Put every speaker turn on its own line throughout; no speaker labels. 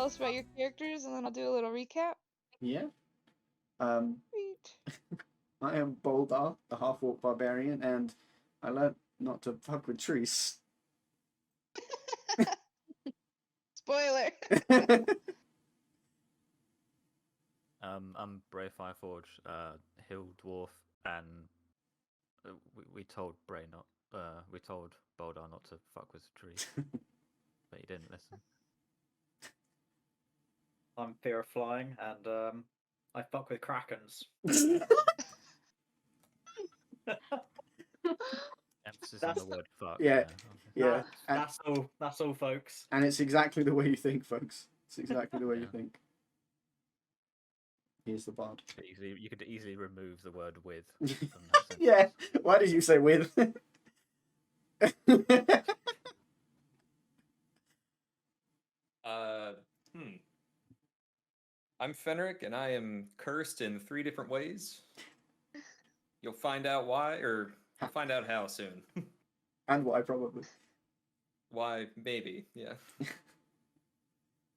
tell us about your characters, and then I'll do a little recap?
Yeah. Um,
Sweet.
I am Boldar, the half-orc barbarian, and I learned not to fuck with trees.
Spoiler.
I'm Bray Fireforge, hill dwarf, and we told Bray not. We told Boldar not to fuck with trees, but he didn't listen.
I'm Fear of Flying, and I fuck with krakens.
Emphasis on the word fuck.
Yeah. Yeah.
That's all, folks.
And it's exactly the way you think, folks. It's exactly the way you think. Here's the bard.
You could easily remove the word with.
Yeah. Why did you say with?
I'm Fenric, and I am cursed in 3 different ways. You'll find out why, or you'll find out how soon.
And why, probably.
Why, maybe, yeah.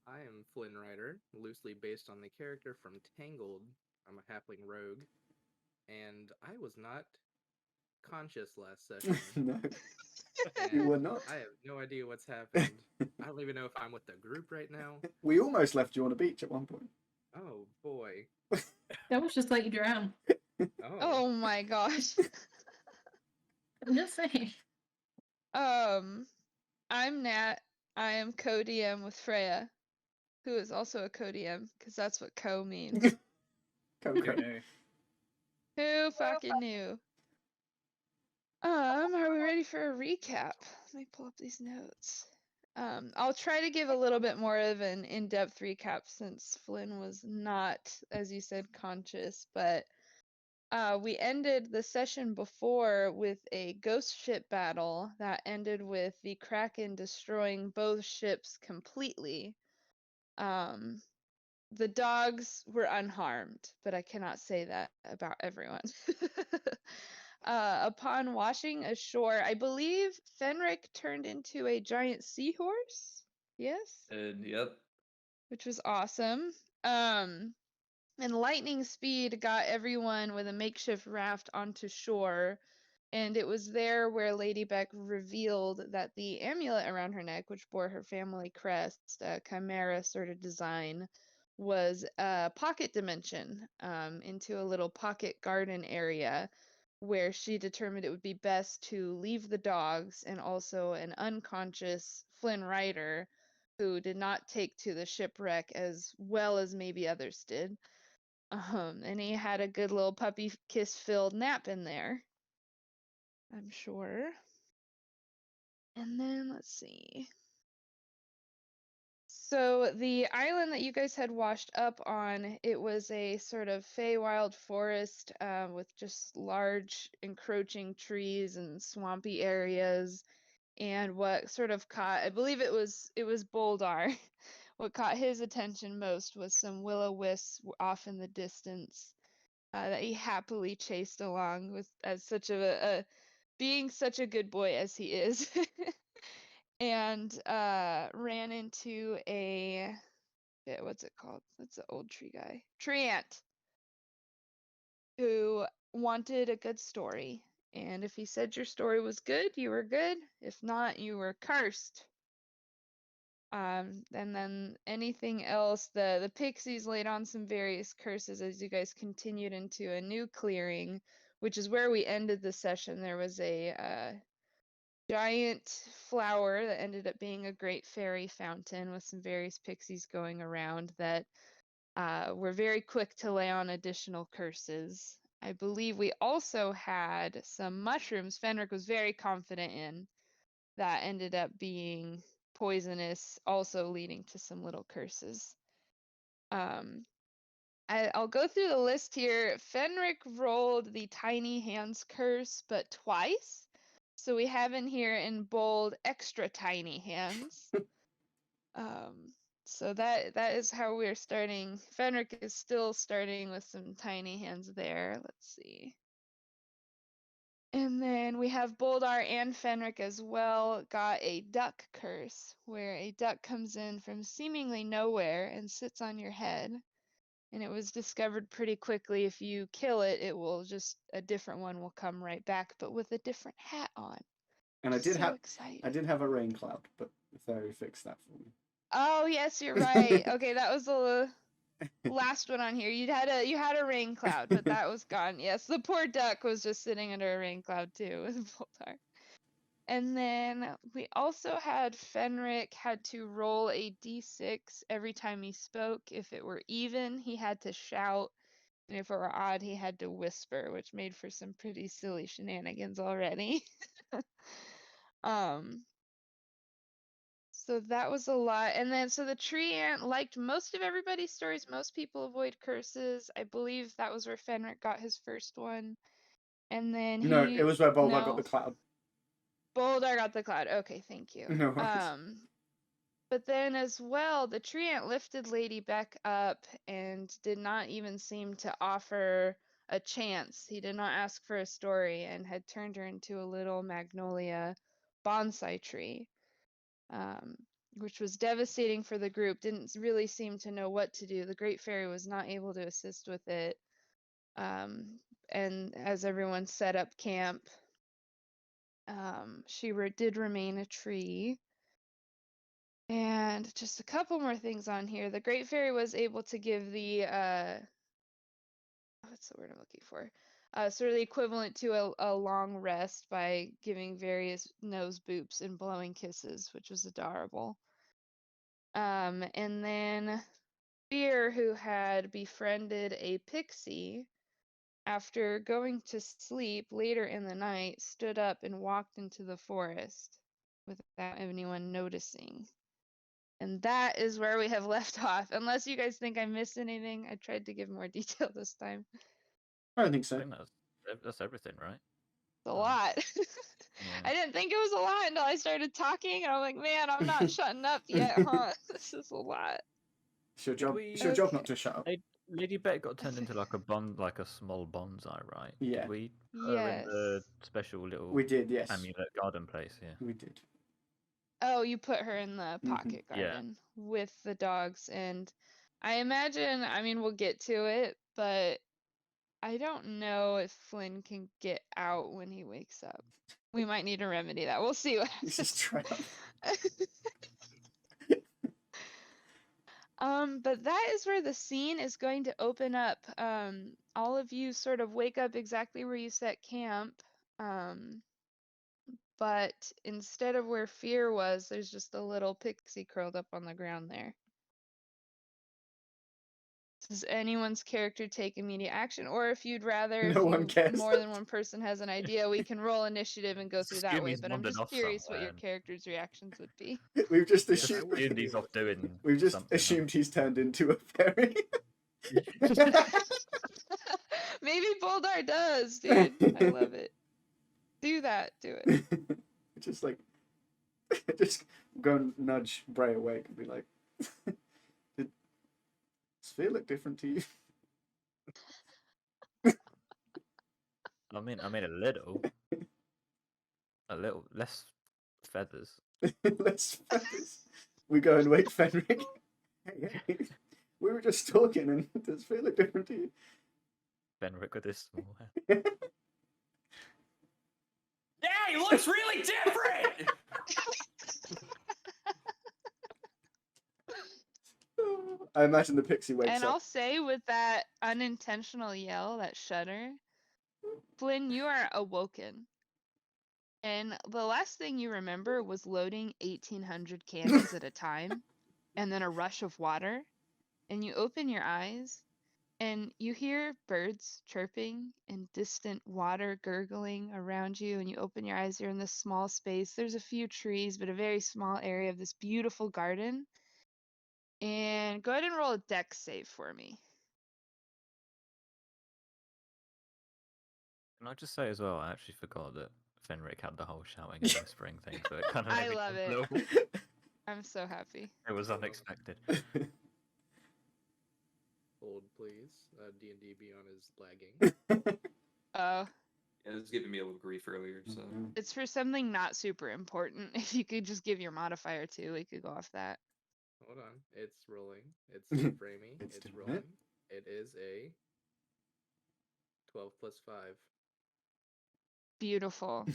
I am Flynn Rider, loosely based on the character from Tangled. I'm a halfling rogue, and I was not conscious last session.
No. You were not.
I have no idea what's happened. I don't even know if I'm with the group right now.
We almost left you on a beach at one point.
Oh, boy.
That was just let you drown.
Oh my gosh.
I'm just saying.
I'm Nat. I am co-DM with Freya, who is also a co-DM, because that's what co means.
Who
fucking knew? Are we ready for a recap? Let me pull up these notes. I'll try to give a little bit more of an in-depth recap since Flynn was not, as you said, conscious, but we ended the session before with a ghost ship battle that ended with the Kraken destroying both ships completely. The dogs were unharmed, but I cannot say that about everyone. Upon washing ashore, I believe Fenric turned into a giant seahorse. Yes?
Yep.
Which was awesome. And lightning speed got everyone with a makeshift raft onto shore. And it was there where Lady Beck revealed that the amulet around her neck, which bore her family crest, a chimera sort of design, was a pocket dimension into a little pocket garden area where she determined it would be best to leave the dogs and also an unconscious Flynn Rider who did not take to the shipwreck as well as maybe others did. And he had a good little puppy kiss filled nap in there, I'm sure. And then let's see. So the island that you guys had washed up on, it was a sort of Feywild forest with just large encroaching trees and swampy areas. And what sort of caught, I believe it was Boldar. What caught his attention most was some will-o-wisps off in the distance that he happily chased along with as such being such a good boy as he is. And ran into what's it called? That's an old tree guy. Tree ant, who wanted a good story. And if he said your story was good, you were good. If not, you were cursed. And then anything else, the pixies laid on some various curses as you guys continued into a new clearing, which is where we ended the session. There was a giant flower that ended up being a great fairy fountain with some various pixies going around that were very quick to lay on additional curses. I believe we also had some mushrooms Fenric was very confident in that ended up being poisonous, also leading to some little curses. I'll go through the list here. Fenric rolled the tiny hands curse, but twice. So we have in here in bold extra tiny hands. So that is how we're starting. Fenric is still starting with some tiny hands there. Let's see. And then we have Boldar and Fenric as well got a duck curse, where a duck comes in from seemingly nowhere and sits on your head. And it was discovered pretty quickly if you kill it, a different one will come right back, but with a different hat on.
And I did
Exciting.
I did have a rain cloud, but the fairy fixed that for me.
Oh yes, you're right. Okay, that was the last one on here. You had a rain cloud, but that was gone. Yes, the poor duck was just sitting under a rain cloud too with Boldar. And then we also had Fenric had to roll a d6 every time he spoke. If it were even, he had to shout, and if it were odd, he had to whisper, which made for some pretty silly shenanigans already. So that was a lot. And then, so the tree ant liked most of everybody's stories. Most people avoid curses. I believe that was where Fenric got his first one. And then
No, it was where Boldar got
no.
the cloud.
Boldar got the cloud. Okay, thank you.
No worries.
But then as well, the tree ant lifted Lady Beck up and did not even seem to offer a chance. He did not ask for a story and had turned her into a little magnolia bonsai tree, which was devastating for the group. Didn't really seem to know what to do. The Great Fairy was not able to assist with it. And as everyone set up camp, she did remain a tree. And just a couple more things on here. The Great Fairy was able to give the what's the word I'm looking for? Sort of the equivalent to a long rest by giving various nose boops and blowing kisses, which was adorable. And then Fear, who had befriended a pixie, after going to sleep later in the night, stood up and walked into the forest without anyone noticing. And that is where we have left off. Unless you guys think I missed anything, I tried to give more detail this time.
I don't think
I
so.
think that's everything, right?
It's a lot.
Yeah.
I didn't think it was a lot until I started talking, and I'm like, man, I'm not shutting up yet, huh? This is a lot.
It's your
Did
job.
we-
It's your job
Okay.
not to shut up.
Lady Beck got turned into like a small bonsai, right?
Yeah.
Did we put her in the special little
We did, yes.
amulet garden place? Yeah.
We did.
Oh, you put her in the pocket
Yeah.
garden with the dogs, and I imagine, I mean, we'll get to it, but I don't know if Flynn can get out when he wakes up. We might need to remedy that. We'll see what
He's
happens.
just trapped.
But that is where the scene is going to open up. All of you sort of wake up exactly where you set camp. But instead of where Fear was, there's just a little pixie curled up on the ground there. Does anyone's character take immediate action? Or if you'd rather,
No one cares.
more than one person has an idea, we can roll initiative and go through that way.
Scooby's
But I'm
wandered
just
off
curious what your
somewhere.
character's reactions would be.
We've just
Just
assumed.
assumed he's off doing.
We've just
something,
assumed he's turned into a fairy.
Maybe Boldar does, dude. I love it. Do that. Do it.
Just like, just go and nudge Bray awake and be like, does Sphere look different to you?
I mean, a little less feathers.
Let's feathers. We go and wake Fenric. Hey, we were just talking, and does Sphere look different to you?
Fenric with his small head.
Yeah, he looks really different.
I imagine the pixie wakes
And
up.
I'll say with that unintentional yell, that shudder, Flynn, you are awoken. And the last thing you remember was loading 1,800 candles at a time, and then a rush of water. And you open your eyes, and you hear birds chirping and distant water gurgling around you. And you open your eyes, you're in this small space. There's a few trees, but a very small area of this beautiful garden. And go ahead and roll a dex save for me.
Can I just say as well? I actually forgot that Fenric had the whole shouting and whispering thing, so it kind of.
I love it. I'm so happy.
It was unexpected.
Hold, please. D&D Beyond is lagging.
Oh,
It was giving me a little grief earlier, so
Mhm.
It's for something not super important. If you could just give your modifier too, we could go off that.
Hold on. It's rolling. It's framey.
It's
It's
doing it.
rolling. It is a 12 plus 5.
Beautiful.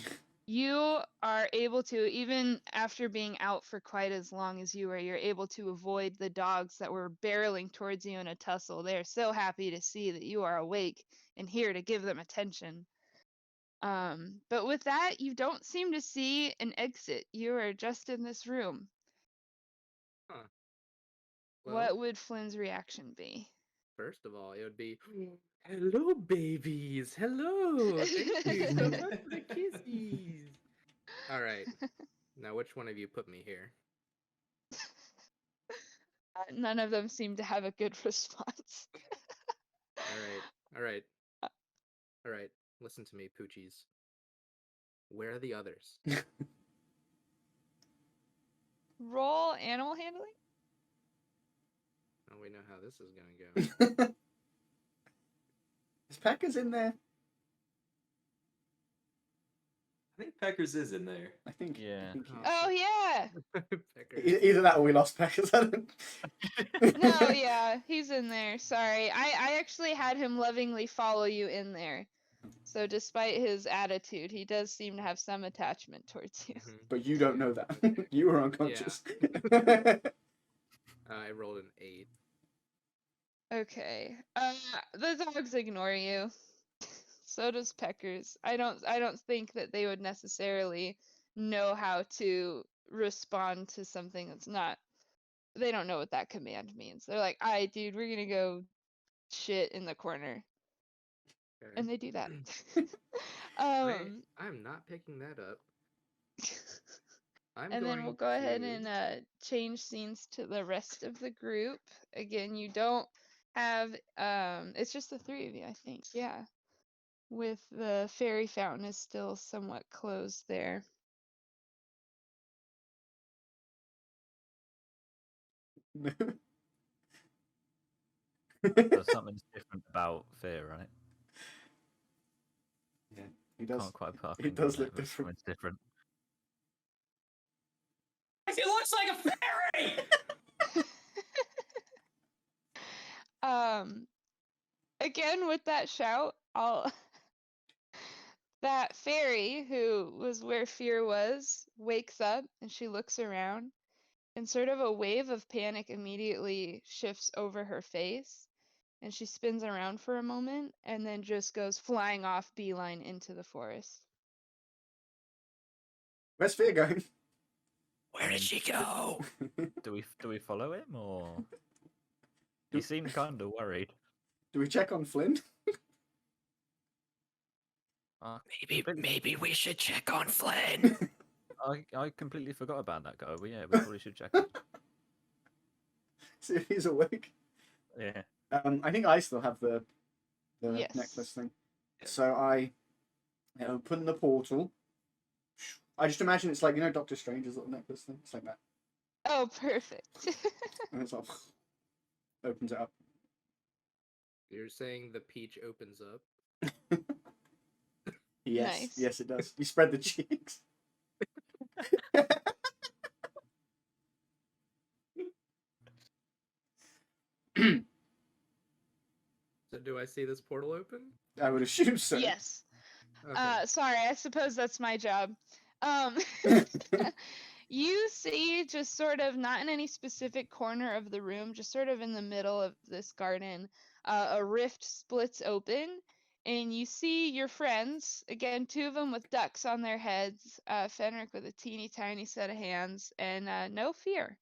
You are able to, even after being out for quite as long as you were, you're able to avoid the dogs that were barreling towards you in a tussle. They are so happy to see that you are awake and here to give them attention. But with that, you don't seem to see an exit. You are just in this room.
Huh. Well,
What would Flynn's reaction be?
first of all, it would be, hello, babies. Hello. Thank you so much for the kisses. All right. Now, which one of you put me here?
None of them seem to have a good response.
All right. All right. All right. Listen to me, poochies. Where are the others?
Roll animal handling?
Oh, we know how this is going to go.
Is Packers in there?
I think Peckers is in there.
I think.
Yeah.
I think he is.
Oh yeah.
Peckers.
Either that or we lost Packers. I don't.
No, yeah, he's in there. Sorry. I actually had him lovingly follow you in there. So despite his attitude, he does seem to have some attachment towards you.
Mhm.
But you don't know that.
Okay.
You were unconscious.
I rolled an 8.
Okay. The dogs ignore you. So does Peckers. I don't think that they would necessarily know how to respond to something that's not. They don't know what that command means. They're like, "Alright, dude, we're gonna go shit in the corner,"
Okay.
and they do that.
I'm not picking that up. I'm
And
going
then we'll go ahead
to...
and change scenes to the rest of the group. Again, you don't have it's just the three of you, I think. Yeah. With the fairy fountain is still somewhat closed there.
There's something different about fear, right?
Yeah, he does.
Can't quite put our
He
finger
does
on
look
it, but
different.
Something's different.
It looks like a fairy!
Again with that shout, I'll that fairy who was where fear was wakes up and she looks around and sort of a wave of panic immediately shifts over her face and she spins around for a moment and then just goes flying off beeline into the forest.
Where's Fear going?
Where did she go?
Do we follow him or? He seemed kind of worried.
Do we check on Flynn?
Maybe we should check on Flynn.
I completely forgot about that guy. But yeah, we probably should check him.
See if he's awake.
Yeah.
I think I still have the
Yes.
necklace thing. So I open the portal. I just imagine it's like, Doctor Strange's little necklace thing. It's like that.
Oh, perfect.
And it's like, opens it up.
You're saying the peach opens up?
Yes,
Nice.
yes, it does. You spread the cheeks.
So do I see this portal open?
I would assume so.
Yes.
Okay.
Sorry, I suppose that's my job. You see, just sort of not in any specific corner of the room, just sort of in the middle of this garden, a rift splits open, and you see your friends, again, two of them with ducks on their heads, Fenric with a teeny tiny set of hands, and no fear.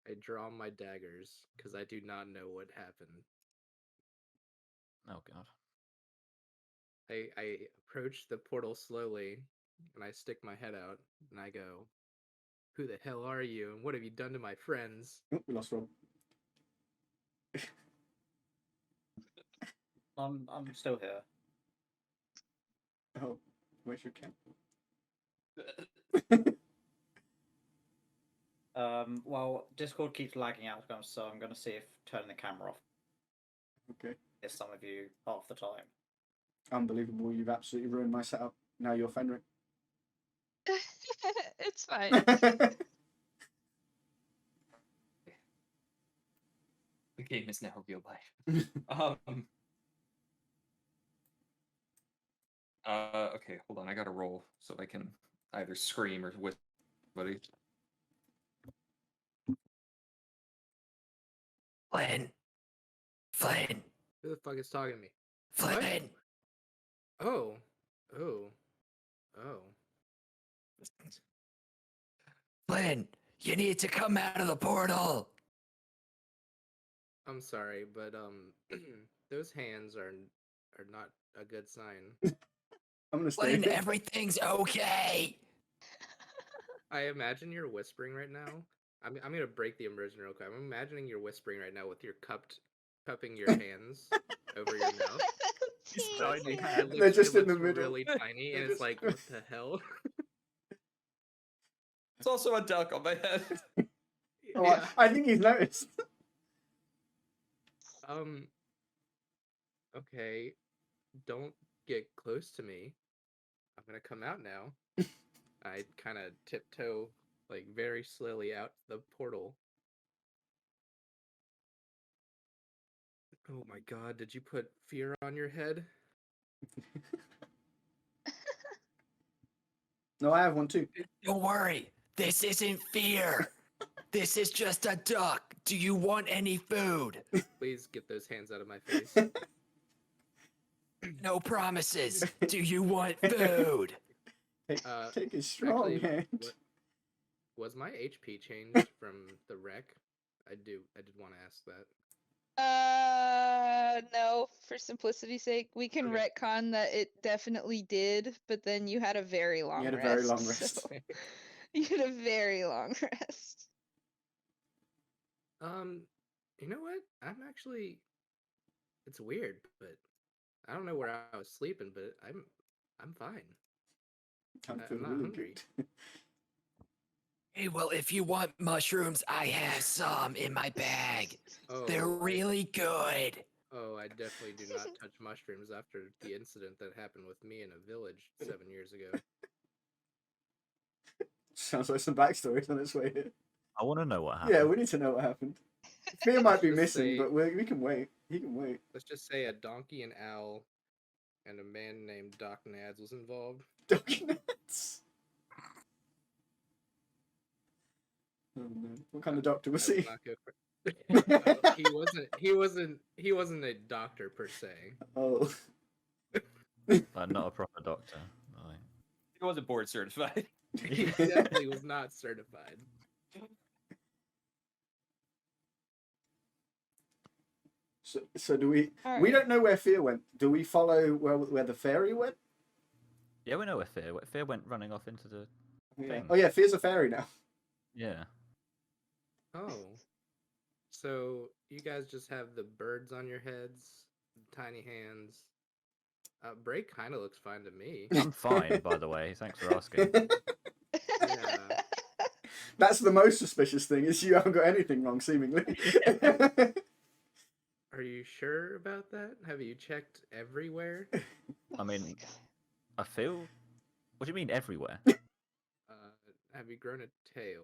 I draw my daggers because I do not know what happened.
Oh god.
I approach the portal slowly, and I stick my head out, and I go, "Who the hell are you, and what have you done to my friends?"
Oh, we lost Rob.
I'm still here.
Oh, where's your cat?
Well, Discord keeps lagging out, so I'm going to see if turning the camera off
Okay.
is some of you half the time.
Unbelievable! You've absolutely ruined my setup. Now you're Fenric.
It's fine.
The game is now real life. Okay, hold on. I gotta roll so I can either scream or whisper. Buddy. Flynn. Flynn.
Who the fuck is talking to me?
Flynn.
Oh. Oh. Oh.
Flynn, you need to come out of the portal.
I'm sorry, but those hands are not a good sign.
I'm gonna stay
Flynn,
here.
everything's okay.
I imagine you're whispering right now. I'm gonna break the immersion real quick. I'm imagining you're whispering right now with your cupping your hands over your mouth.
tiny
It
hands.
They're just in
looks
the middle.
really tiny,
They're
and it's
just-
like, what the hell?
It's also a duck on my head.
Oh,
Yeah.
I think he's noticed.
Okay. Don't get close to me. I'm gonna come out now. I kind of tiptoe, like, very slowly out the portal. Oh my god, did you put fear on your head?
No, I have one too.
Don't worry. This isn't fear. This is just a duck. Do you want any food?
Please get those hands out of my face.
No promises. Do you want food?
Take his strong
Actually,
hand.
was my HP changed from the wreck? I did want to ask that.
No, for simplicity's sake, we can
Okay.
retcon that it definitely did, but then you had a very long
had a
rest.
very long rest.
so- you had a very long rest.
You know what? I'm actually. It's weird, but I don't know where I was sleeping, but I'm fine.
I'm
I'm
feeling
not
really
hungry.
good.
Hey, well, if you want mushrooms, I have some in my bag.
Oh,
They're really good.
Oh, I definitely do not touch mushrooms after the incident that happened with me in a village 7 years ago.
Sounds like some backstories on its way here.
I want to know what happened.
Yeah, we need to know what happened. Fear might be
Just
missing,
say-
but we can wait. He can wait.
Let's just say a donkey, an owl, and a man named Doc Nads was involved.
Documents. Oh, no. What kind of doctor was
I will
he?
not go for- he wasn't a doctor per se.
Oh,
Not a proper doctor. No.
He wasn't board certified.
He definitely was not certified.
so do we?
All
We
right.
don't know where Fear went. Do we follow where the fairy went?
Yeah, we know where Fear went. Fear went running off into the.
Yeah.
Thing.
Oh yeah, Fear's a fairy now.
Yeah.
Oh. So you guys just have the birds on your heads, tiny hands. Bray kind of looks fine to me.
I'm fine, by the way. Thanks for asking.
Yeah.
That's the most suspicious thing. Is you haven't got anything wrong, seemingly.
Are you sure about that? Have you checked everywhere?
I
Oh my
mean,
God.
I feel. What do you mean everywhere?
Have you grown a tail?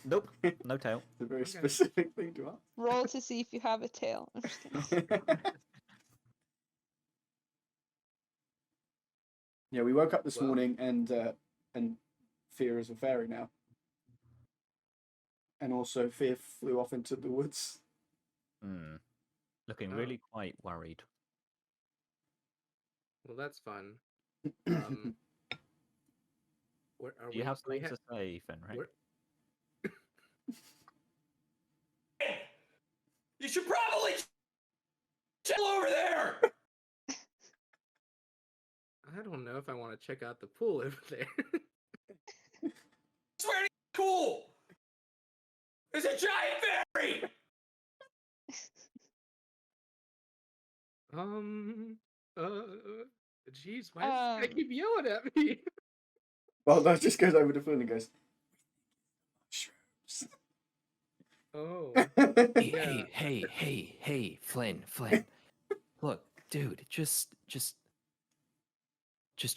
Nope. No tail.
It's a very
Okay.
specific thing to ask.
Roll to see if you have a tail. I'm just kidding.
Yeah, we woke up this
Well-
morning and Fear is a fairy now. And also Fear flew off into the woods.
Hmm. Looking
Oh.
really quite worried.
Well, that's fun. Where are
Do you have
we
something to say, Fenric?
we're-
You should probably chill over there.
I don't know if I want to check out the pool over there.
Swear to cool. There's a giant fairy.
Jeez, why does this guy
Um,
keep yelling at me?
Well, that just goes over to Flynn and goes, mushrooms.
Oh,
Hey,
Yeah.
hey, Flynn. Look, dude, just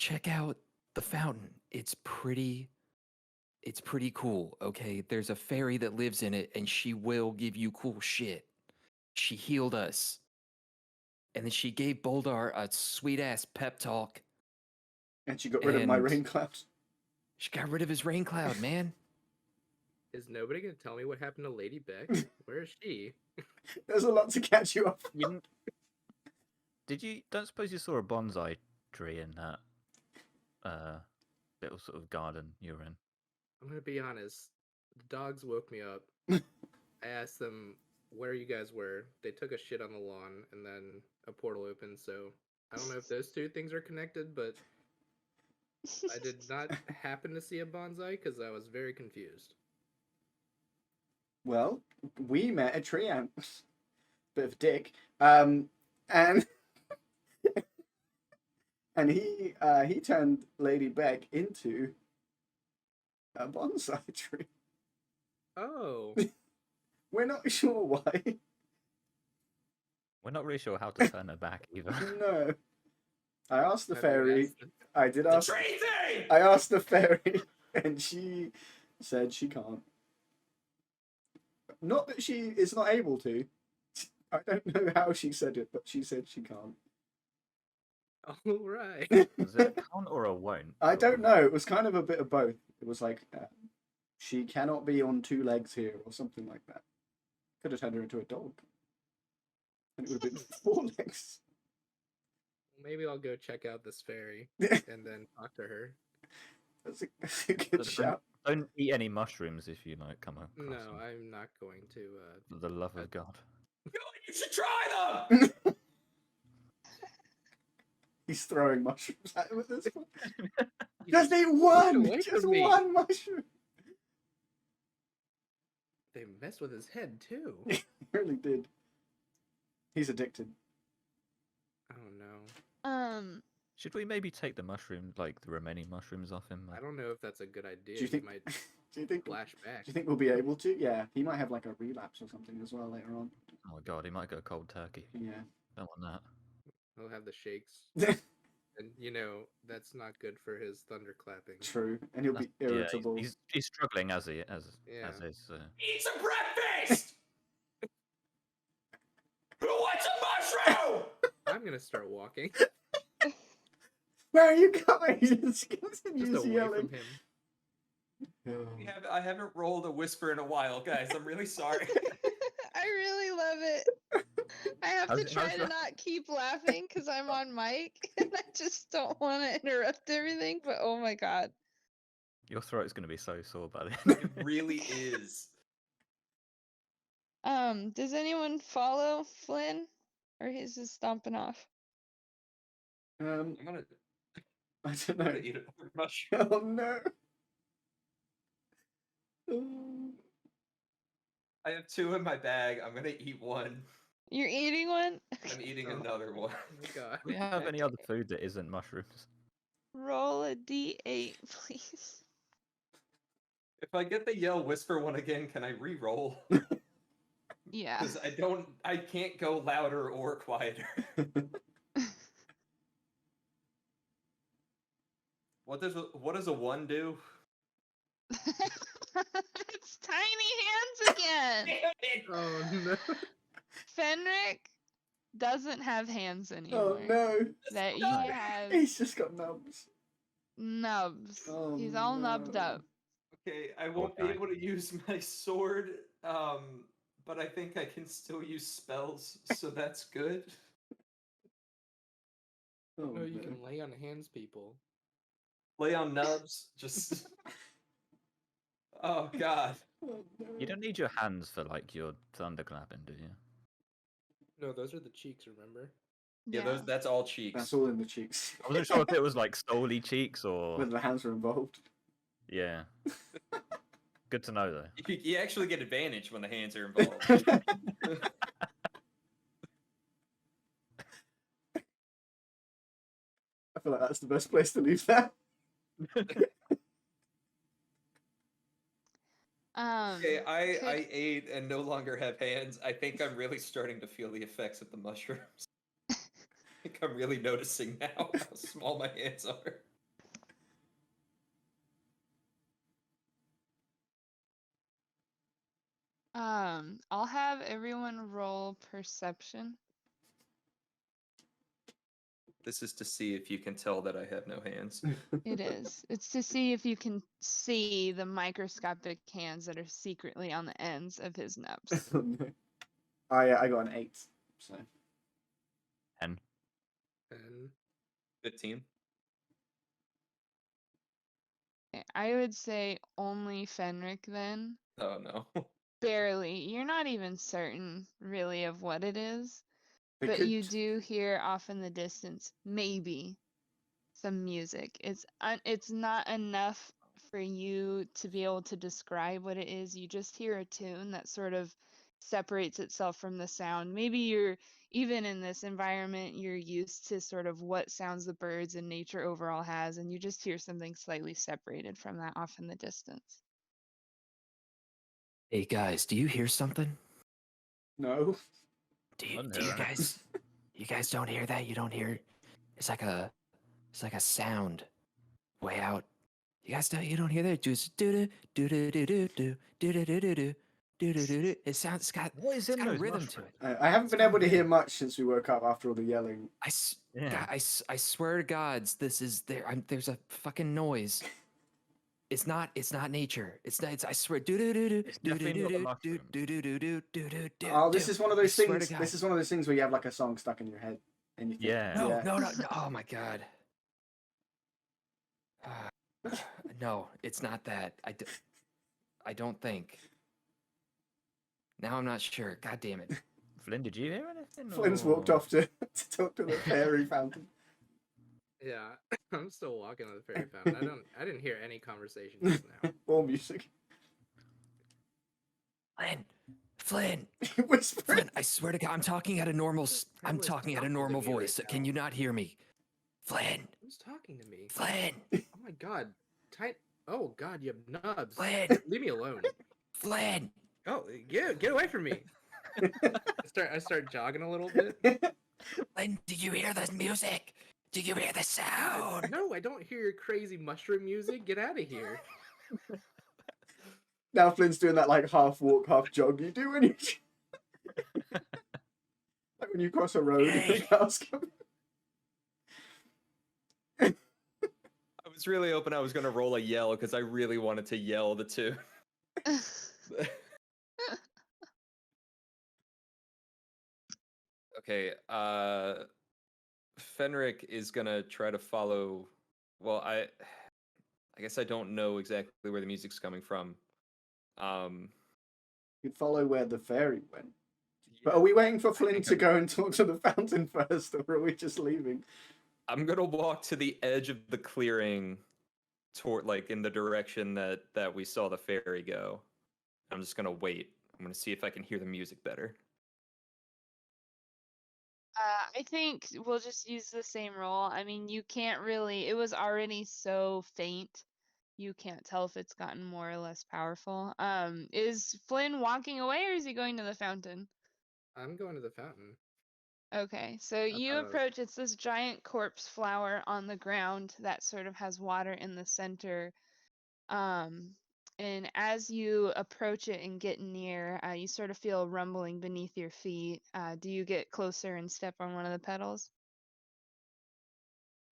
check out the fountain. It's pretty cool, okay? There's a fairy that lives in it, and she will give you cool shit. She healed us. And then she gave Boldar a sweet-ass pep talk.
And she got rid of my
And-
rain cloud.
She got rid of his rain cloud, man.
Is nobody gonna tell me what happened to Lady Beck? Where is she?
There's a lot to catch you up.
You didn't- Don't suppose you saw a bonsai tree in that little sort of garden you were in?
I'm gonna be honest. The dogs woke me up. I asked them where you guys were. They took a shit on the lawn, and then a portal opened. So I don't know if those two things are connected, but I did not happen to see a bonsai because I was very confused.
Well, we met a tree ant. Bit of a dick. And and he turned Lady Beck into a bonsai tree.
Oh,
We're not sure why.
We're not really sure how to turn her back either.
No. I asked the
have you
fairy.
asked them?
I did
The
ask.
tree thing!
I asked the fairy, and she said she can't. Not that she is not able to. I don't know how she said it, but she said she can't.
All right.
Was it a can't or a won't?
I don't know. It was kind of a bit of both. It was like, she cannot be on two legs here, or something like that. Could have turned her into a dog. And it would have been four legs.
Maybe I'll go check out this fairy and then talk to her.
That's a good shout.
Don't eat any mushrooms if you come across
No,
them.
I'm not going to.
For the love of God.
You should try them!
He's throwing mushrooms at him at this point.
You
Just eat
Get
one!
away
Just
from me.
one mushroom!
They messed with his head too.
He really did. He's addicted.
Oh no.
Should we maybe take the mushroom, the remaining mushrooms off him?
I don't know if that's a good idea.
Do you think?
He might
Do you think?
flash back.
Do you think we'll be able to? Yeah, he might have like a relapse or something as well later on.
Oh God, he might go cold turkey.
Yeah.
Don't want
He'll have the shakes, and that's not good for his thunderclapping.
True, and he'll
that.
be irritable.
Yeah, he's struggling as
Yeah.
is.
Eat some breakfast! Who wants a mushroom?
I'm gonna start walking
Where are you going? He just
just
continues
away
yelling.
from him.
I haven't rolled a whisper in a while, guys. I'm really sorry.
I really love it. I have to
How's-
try
how's
to
your-
not keep laughing because I'm on mic and I just don't want to interrupt everything. But oh my god.
Your throat's going to be so sore by then.
It really is.
Does anyone follow Flynn, or is he stomping off?
I'm gonna
I don't know.
eat a mushroom.
Oh no. Oh.
I have two in my bag. I'm gonna eat one.
You're eating one?
I'm eating
Oh.
another one.
Oh my god.
Do we have any other food that isn't mushrooms?
Roll a d8, please.
If I get the yell whisper one again, can I re-roll?
Yeah.
Because I can't go louder or quieter. What does a one do?
It's tiny hands again.
Oh no.
Fenric doesn't have hands
Oh
anymore.
no.
That he
No.
has
He's just got nubs.
nubs.
Oh,
He's all nubbed
no.
up.
Okay, I won't be
guy.
able to use my sword, but I think I can still use spells, so that's good.
Oh,
No, you
no.
can lay on hands, people.
Lay on nubs, just. Oh god.
Oh, no.
You don't need your hands for your thunderclapping, do you?
No, those are the cheeks. Remember?
Yeah, that's all cheeks.
That's all in the cheeks.
I wasn't sure if it was solely cheeks or
Whether the hands are involved.
yeah. Good to know though.
You actually get advantage when the hands are involved.
I feel like that's the best place to leave that.
Okay, I
could-
ate and no longer have hands. I think I'm really starting to feel the effects of the mushrooms. think I'm really noticing now how small my hands are.
I'll have everyone roll perception.
This is to see if you can tell that I have no hands.
It is. It's to see if you can see the microscopic hands that are secretly on the ends of his nubs.
I got an 8. So
10.
And
15.
I would say only Fenric then.
Oh no.
Barely. You're not even certain, really, of what it is.
it
But
could,
you do hear off in the distance, maybe, some music. It's not enough for you to be able to describe what it is. You just hear a tune that sort of separates itself from the sound. Maybe you're even in this environment, you're used to sort of what sounds the birds and nature overall has, and you just hear something slightly separated from that off in the distance.
Hey guys, do you hear something?
no.
I don't
Do you
hear
guys don't hear that? You don't hear it's like a sound way out. You guys don't hear that? Just do do do do do do do do do do do do do do. It sounds
What is
it's
in
got a
those
rhythm to
mushrooms?
it.
I haven't been
got a
able to hear
rhythm.
much since we woke up after all the yelling.
Yeah.
I swear to gods, this is there. There's a fucking noise. It's not nature. It's not. I swear. Do do do do
It's
do do
definitely
do
not the
do
mushrooms.
do do do do do do do.
Oh, this is one of those
I swear to
things.
God.
This is one of those things where you have like a song stuck in your head, and you think,
Yeah.
No. Oh my God. No, it's not that. I don't think. Now I'm not sure. God damn it.
Flynn, did you hear anything?
Flynn's walked
or-
off to talk to the fairy fountain.
yeah, I'm still walking on the fairy fountain. I didn't hear any conversation just now.
Or music.
Flynn,
Whispering.
Flynn, I swear to God, I'm talking at a normal. I'm
Hell is
talking at a
talking to
normal
me right
voice. Can
now?
you not hear me, Flynn?
Who's talking to me?
Flynn,
Oh my god. Oh god, you have nubs.
Flynn,
Leave me alone.
Flynn.
Oh, get away from me. I start jogging a little bit.
Flynn, do you hear the music? Do you hear the sound?
No, I don't hear your crazy mushroom music. Get out of here.
Now Flynn's doing that like half walk, half jog you do when you like when you cross a road and the cows come.
I was really hoping I was gonna roll a yell because I really wanted to yell the two. Okay, Fenric is gonna try to follow. Well, I guess I don't know exactly where the music's coming from.
You follow where the fairy went. But are we waiting for Flynn to go and talk to the fountain first, or are we just leaving?
I'm gonna walk to the edge of the clearing, toward like in the direction that we saw the fairy go. I'm just gonna wait. I'm gonna see if I can hear the music better.
I think we'll just use the same roll. I mean, you can't really, it was already so faint. You can't tell if it's gotten more or less powerful. Is Flynn walking away or is he going to the fountain?
I'm going to the fountain.
Okay, so you
Uh,
approach, it's this giant corpse flower on the ground that sort of has water in the center. And as you approach it and get near, you sort of feel rumbling beneath your feet. Do you get closer and step on one of the petals?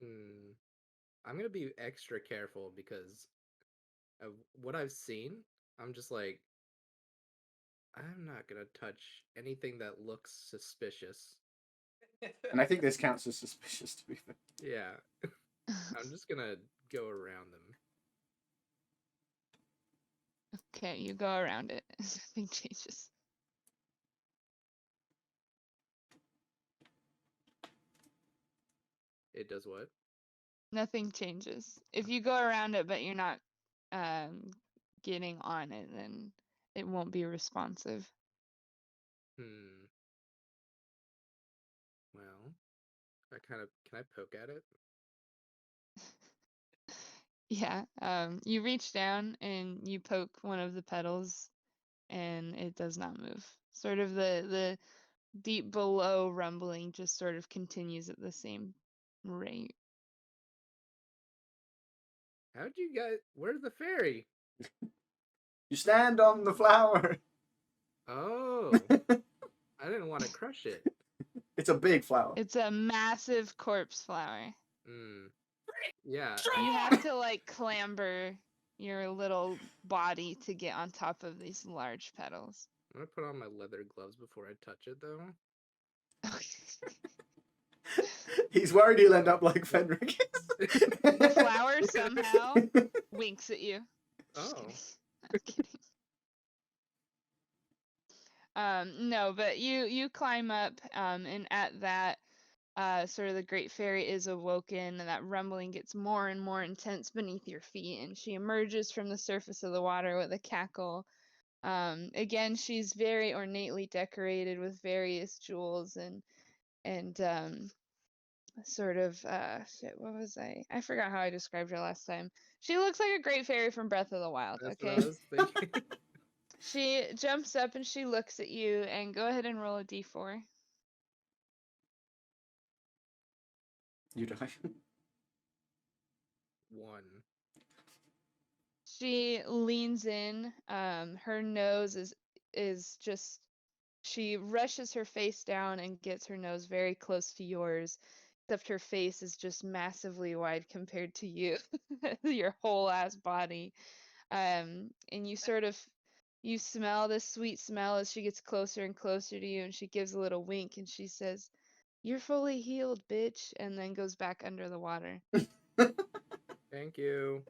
I'm gonna be extra careful because of what I've seen. I'm just like, I'm not gonna touch anything that looks suspicious.
And I think this counts as suspicious, to be fair.
Yeah, I'm just gonna go around them.
Okay, you go around it. Nothing changes.
It does what?
Nothing changes. If you go around it, but you're not getting on it, then it won't be responsive.
Well, can I poke at it?
Yeah. You reach down and you poke one of the petals, and it does not move. Sort of the deep below rumbling just sort of continues at the same rate.
How'd you guys? Where's the fairy?
You stand on the flower.
Oh, I didn't want to crush it.
It's a big flower.
It's a massive corpse flower.
Mm. Yeah.
You have to like clamber your little body to get on top of these large petals.
I'm gonna put on my leather gloves before I touch it, though.
He's worried he'll end up like Fenric.
The flower somehow winks at you. Just
Oh.
kidding. I'm kidding. No, but you climb up, and at that, sort of the Great Fairy is awoken, and that rumbling gets more and more intense beneath your feet, and she emerges from the surface of the water with a cackle. Again, she's very ornately decorated with various jewels and sort of shit, what was I forgot how I described her last time. She looks like a Great Fairy from Breath of the Wild.
That's
Okay.
what I was thinking.
She jumps up and she looks at you, and go ahead and roll a d4.
You die.
1.
She leans in. Her nose is just. She rushes her face down and gets her nose very close to yours, except her face is just massively wide compared to you, your whole ass body. And you sort of you smell this sweet smell as she gets closer and closer to you, and she gives a little wink and she says, "You're fully healed, bitch," and then goes back under the water.
Thank you.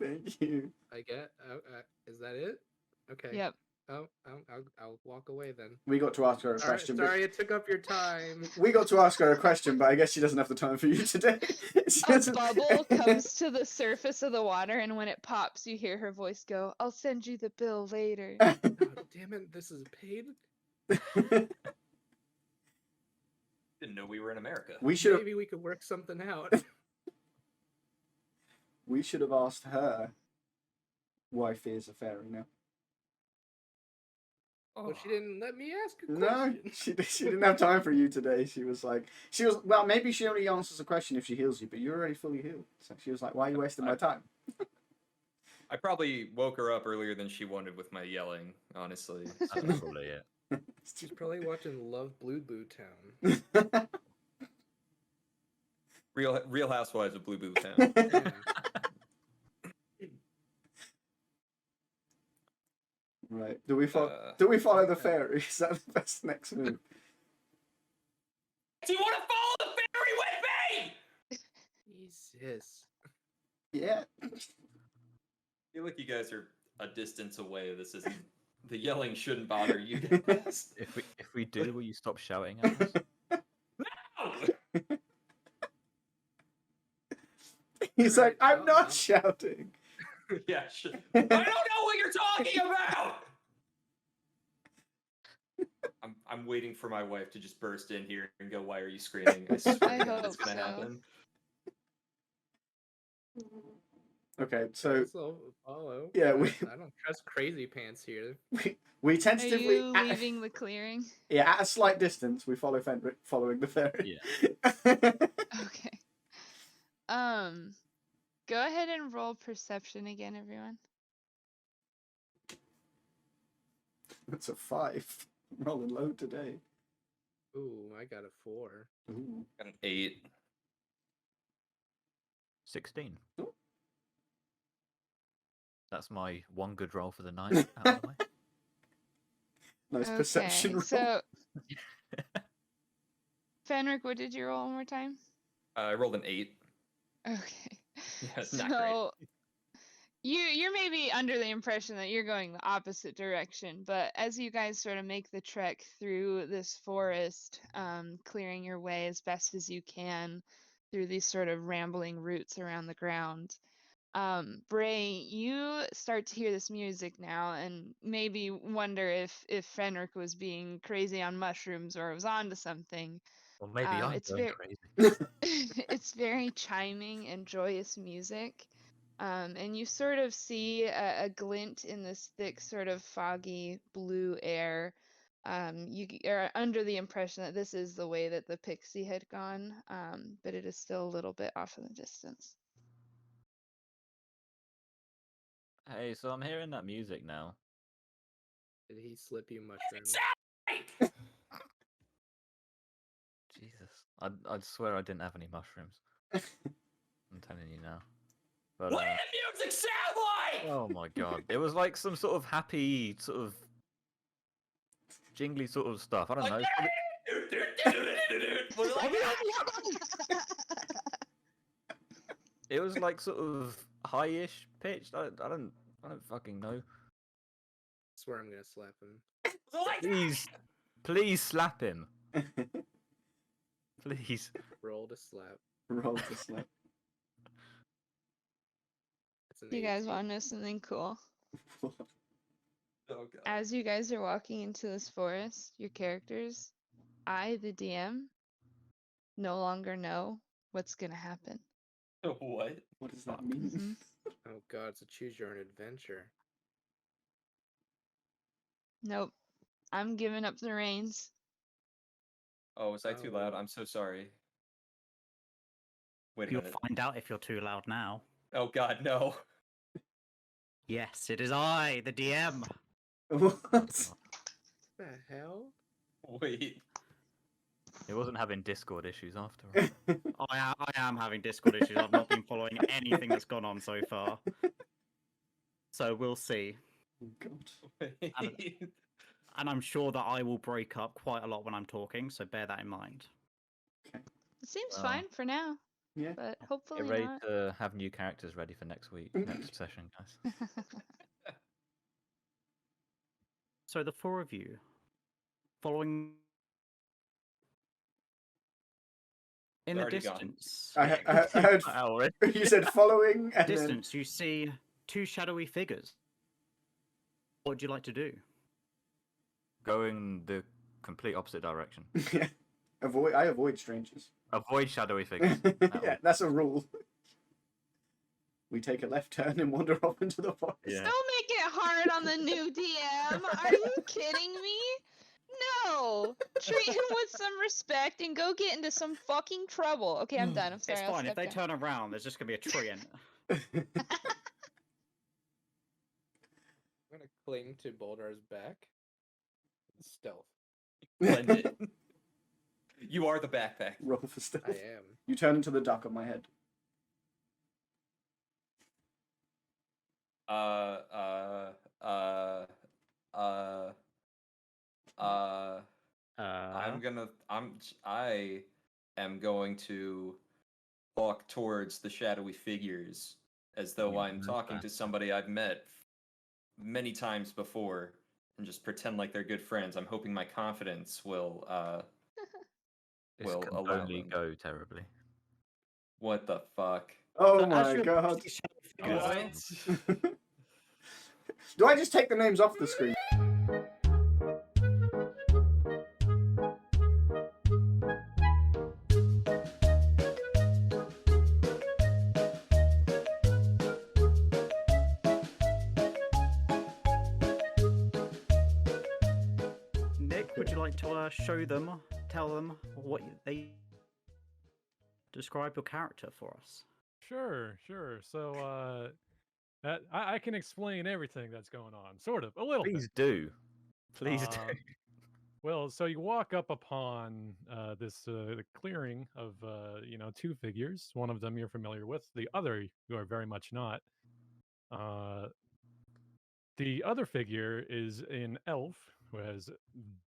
Thank you.
I get. Is that it? Okay.
Yep.
Oh, I'll walk away then.
We got to ask her a question. but-
Sorry, it took up your time.
We got to ask her a question, but I guess she doesn't have the time for you today. She
A
doesn't-
bubble comes to the surface of the water, and when it pops, you hear her voice go, "I'll send you the bill later."
Oh, damn it! This is paid.
Didn't know we were in America.
we should have.
Maybe we could work something out.
We should have asked her why Fear's a fairy now.
Well, she didn't let me ask a
No,
question.
she didn't have time for you today. She was well, maybe she only answers a question if she heals you, but you're already fully healed. So she was like, "Why are you wasting my time?"
I probably woke her up earlier than she wanted with my yelling, honestly.
That's probably it.
She's probably watching Love Blue Blue Town.
Real Housewives of Blue Blue Town.
Yeah.
Right. Do we follow the fairy? Is that the best next move?
Do you want to follow the fairy with me?
Jesus.
Yeah.
I feel like you guys are a distance away. This isn't. The yelling shouldn't bother you guys.
If we do, will you stop shouting at us?
No!
He's like,
Alright,
"I'm
well,
not
no.
shouting."
Yeah, I don't know what you're talking about. I'm waiting for my wife to just burst in here and go, "Why are you screaming?" I swear
I
to God, it's
hope
gonna
so.
happen.
Okay, so
So follow.
Yeah,
I don't trust crazy pants here.
we
Are
tentatively,
you leaving the clearing?
at a slight distance, we follow Fenric following the fairy.
Okay. Go ahead and roll perception again, everyone.
That's a 5. I'm rolling low today.
Ooh, I got a 4.
Ooh.
Got an 8.
16.
Oh.
That's my one good roll for the night. Out of the way.
Nice
Okay,
perception roll.
so Fenric, what did you roll one more time?
I rolled an 8.
Okay.
Yeah, it's not great.
So you're maybe under the impression that you're going the opposite direction, but as you guys sort of make the trek through this forest, clearing your way as best as you can through these sort of rambling routes around the ground, Bray, you start to hear this music now and maybe wonder if Fenric was being crazy on mushrooms or was onto something.
Well, maybe I'm
It's
going
very
crazy.
it's very chiming and joyous music. And you sort of see a glint in this thick, sort of foggy blue air are under the impression that this is the way that the pixie had gone, but it is still a little bit off in the distance.
Hey, so I'm hearing that music now.
Did he slip you mushrooms?
Jesus, I'd swear I didn't have any mushrooms. I'm telling you now. But,
What did music sound like?
oh my god, it was like some sort of happy, sort of jingly sort of stuff. I don't know.
Was it like
It was like sort of high-ish pitched. I don't fucking know.
I swear I'm gonna slap him.
was it like
Please slap him. Please.
Roll to slap.
Roll to slap.
It's an
You guys
18.
want to know something cool?
Oh, God.
As you guys are walking into this forest, your characters, I, the DM, no longer know what's gonna happen.
What?
What does that mean?
Mhm.
Oh god, it's a choose your own adventure.
Nope. I'm giving up the reins.
Oh, was I too loud?
Oh.
I'm so sorry. Wait a
You'll
minute.
find out if you're too loud now.
Oh god, no.
Yes, it is I, the DM.
What?
The hell?
Wait.
He wasn't having Discord issues after all.
I am having Discord issues. I've not been following anything that's gone on so far. So we'll see.
Oh, God.
Wait.
And I'm sure that I will break up quite a lot when I'm talking, so bear that in mind.
It seems
Well,
fine for now,
Yeah.
but
Get
hopefully
ready
not.
to have new characters ready for next week, next session, guys.
So the four of you, following in the
Already gone.
distance,
I heard
Already.
you said following, and then
distance, you see two shadowy figures. What would you like to do?
Going the complete opposite direction.
yeah, I avoid strangers.
Avoid shadowy figures.
Yeah, that's a rule. We take a left turn and wander off into the forest.
Yeah.
Don't make it hard on the new DM. Are you kidding me? No. Treat him with some respect and go get into some fucking trouble. Okay, I'm done. I'm sorry.
It's
I'll
fine. If
step
they
down.
turn around, there's just gonna be a tree in it.
I'm gonna cling to Boldar's back. Stealth.
Blend it. You are the backpack.
Roll for stealth.
I am.
You turn into the duck on my head.
I am going to walk towards the shadowy figures as though
You
I'm
know
talking
that.
to somebody I've met many times before and just pretend like they're good friends. I'm hoping my confidence will
This
will
can
allow
only
them.
go terribly.
What the fuck?
Oh
So as
my
you're
god.
approaching shadowy figures,
What?
Do I just take the names off the screen?
Nick, would you like to show them, tell them what they describe your character for us?
Sure. So, I can explain everything that's going on, sort of, a little bit.
Please do. Please do.
Well, so you walk up upon this clearing of two figures. One of them you're familiar with, the other you are very much not. The other figure is an elf who has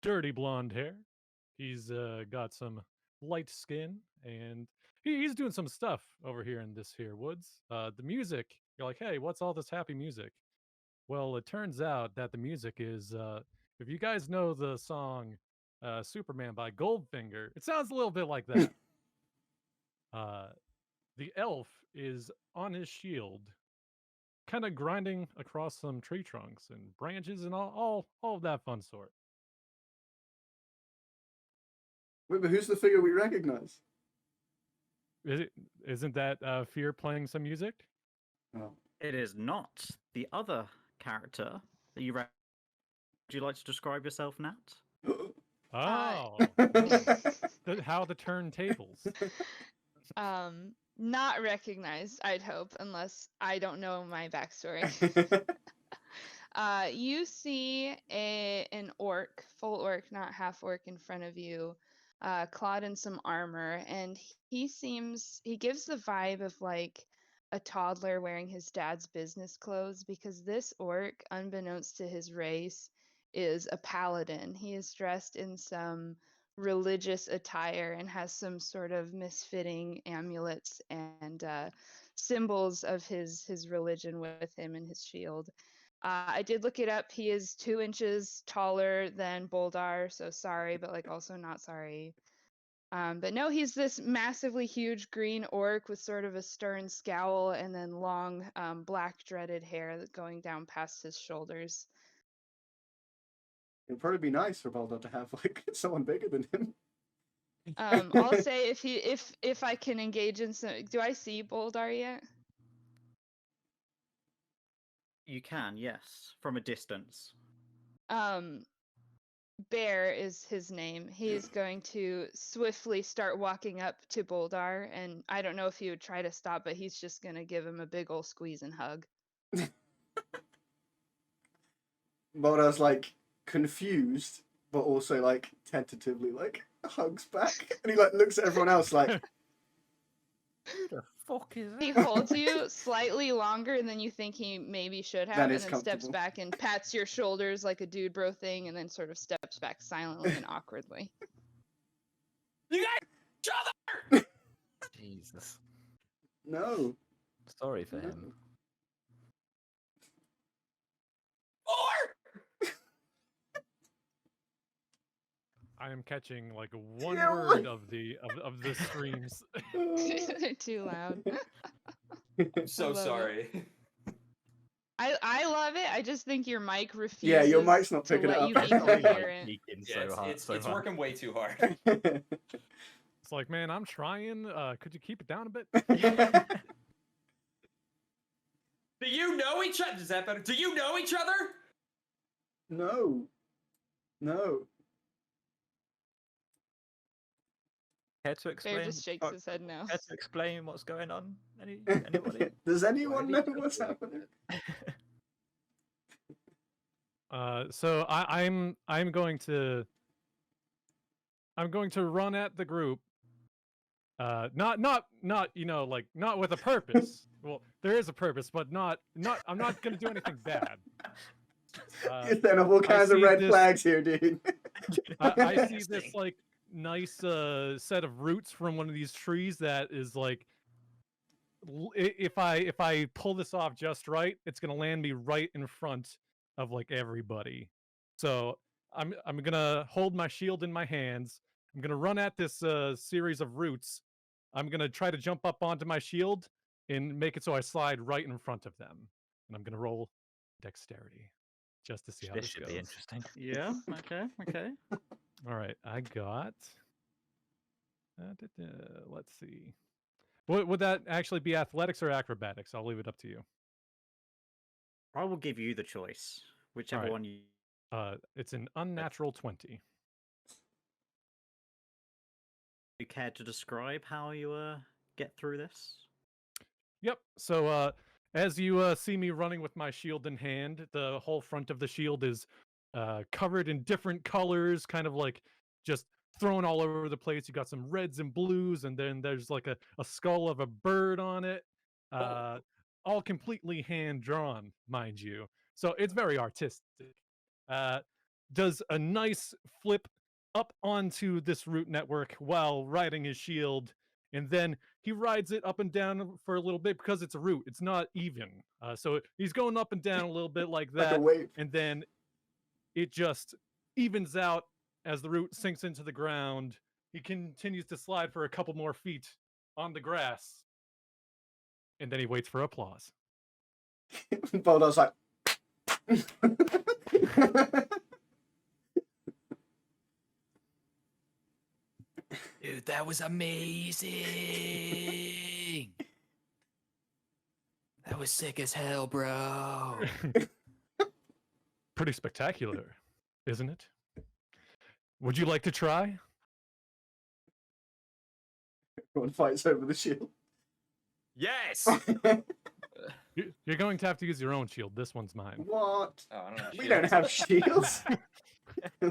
dirty blonde hair. He's got some light skin, and he's doing some stuff over here in this here woods. The music, you're like, hey, what's all this happy music? Well, it turns out that the music is, if you guys know the song Superman by Goldfinger, it sounds a little bit like that. The elf is on his shield, kind of grinding across some tree trunks and branches and all of that fun sort.
Wait, but who's the figure we recognize?
Isn't that Fear playing some music?
Oh.
It is not. The other character that you would you like to describe yourself, Nat?
Oh, how the turntables.
Not recognized, I'd hope, unless I don't know my backstory. You see an orc, full orc, not half orc, in front of you, clad in some armor, and he gives the vibe of like a toddler wearing his dad's business clothes, because this orc, unbeknownst to his race, is a paladin. He is dressed in some religious attire and has some sort of misfitting amulets and symbols of his religion with him in his shield. I did look it up. He is 2 inches taller than Boldar, so sorry, but like also not sorry. But no, he's this massively huge green orc with sort of a stern scowl and then long black dreaded hair going down past his shoulders.
It'd probably be nice for Boldar to have like someone bigger than him.
I'll say if I can engage in some. Do I see Boldar yet?
You can, yes, from a distance.
Bear is his name. He's going to swiftly start walking up to Boldar, and I don't know if he would try to stop, but he's just gonna give him a big ol' squeeze and hug.
Boldar's like confused, but also like tentatively like hugs back, and he like looks at everyone else like,
Who the fuck is
He
that?
holds you slightly longer than you think he maybe should have,
That
and
is
then steps
comfortable.
back and pats your shoulders like a dude bro thing, and then sort of steps back silently and awkwardly.
You guys, each other!
Jesus.
no.
Sorry for
No.
him.
Or
I am catching like one
Yeah,
word of the streams.
They're too loud.
I'm so
love it.
sorry.
I love it. I just think your mic refuses
Yeah, your mic's not
to
picking it
let
up.
you be
Sorry, like,
coherent.
leaking
Yeah,
so hard.
it's
so hard.
working way too hard.
It's like, man, I'm trying. Could you keep it down a bit?
Do you know each other? Is that better? Do you know each other?
No. No.
Care to
Bear
explain?
just shakes his head no.
Care to explain what's going on? Anybody?
Does anyone
Why
know
do you
what's
feel
happening?
So I'm going to run at the group. Not you know, like not with a purpose. Well, there is a purpose, but not I'm not gonna do anything bad.
You're setting up all kinds of
see
red
this-
flags here, dude.
I see this like nice set of roots from one of these trees that is like, if I pull this off just right, it's gonna land me right in front of like everybody. So I'm gonna hold my shield in my hands. I'm gonna run at this series of roots. I'm gonna try to jump up onto my shield and make it so I slide right in front of them. And I'm gonna roll dexterity just to see how
This
this
should
goes.
be interesting.
Yeah, okay.
All right, I got. Let's see. Would that actually be athletics or acrobatics? I'll leave it up to you.
I will give you the choice. Whichever
Alright.
one you.
It's an unnatural 20.
You care to describe how you get through this?
Yep. So as you see me running with my shield in hand, the whole front of the shield is covered in different colors, kind of like just thrown all over the place. You got some reds and blues, and then there's like a skull of a bird on it. All completely hand drawn, mind you. So it's very artistic. Does a nice flip up onto this root network while riding his shield, and then he rides it up and down for a little bit because it's a root. It's not even. So he's going up and down a little bit like
Like a
that,
wave.
and then it just evens out as the root sinks into the ground. He continues to slide for a couple more feet on the grass, and then he waits for applause.
Boldar's like.
Dude, that was amazing. That was sick as hell, bro.
Pretty spectacular, isn't it? Would you like to try?
Everyone fights over the shield.
Yes.
You're going to have to use your own shield. This one's mine.
What?
Oh, I don't have
We don't
shields.
have shields.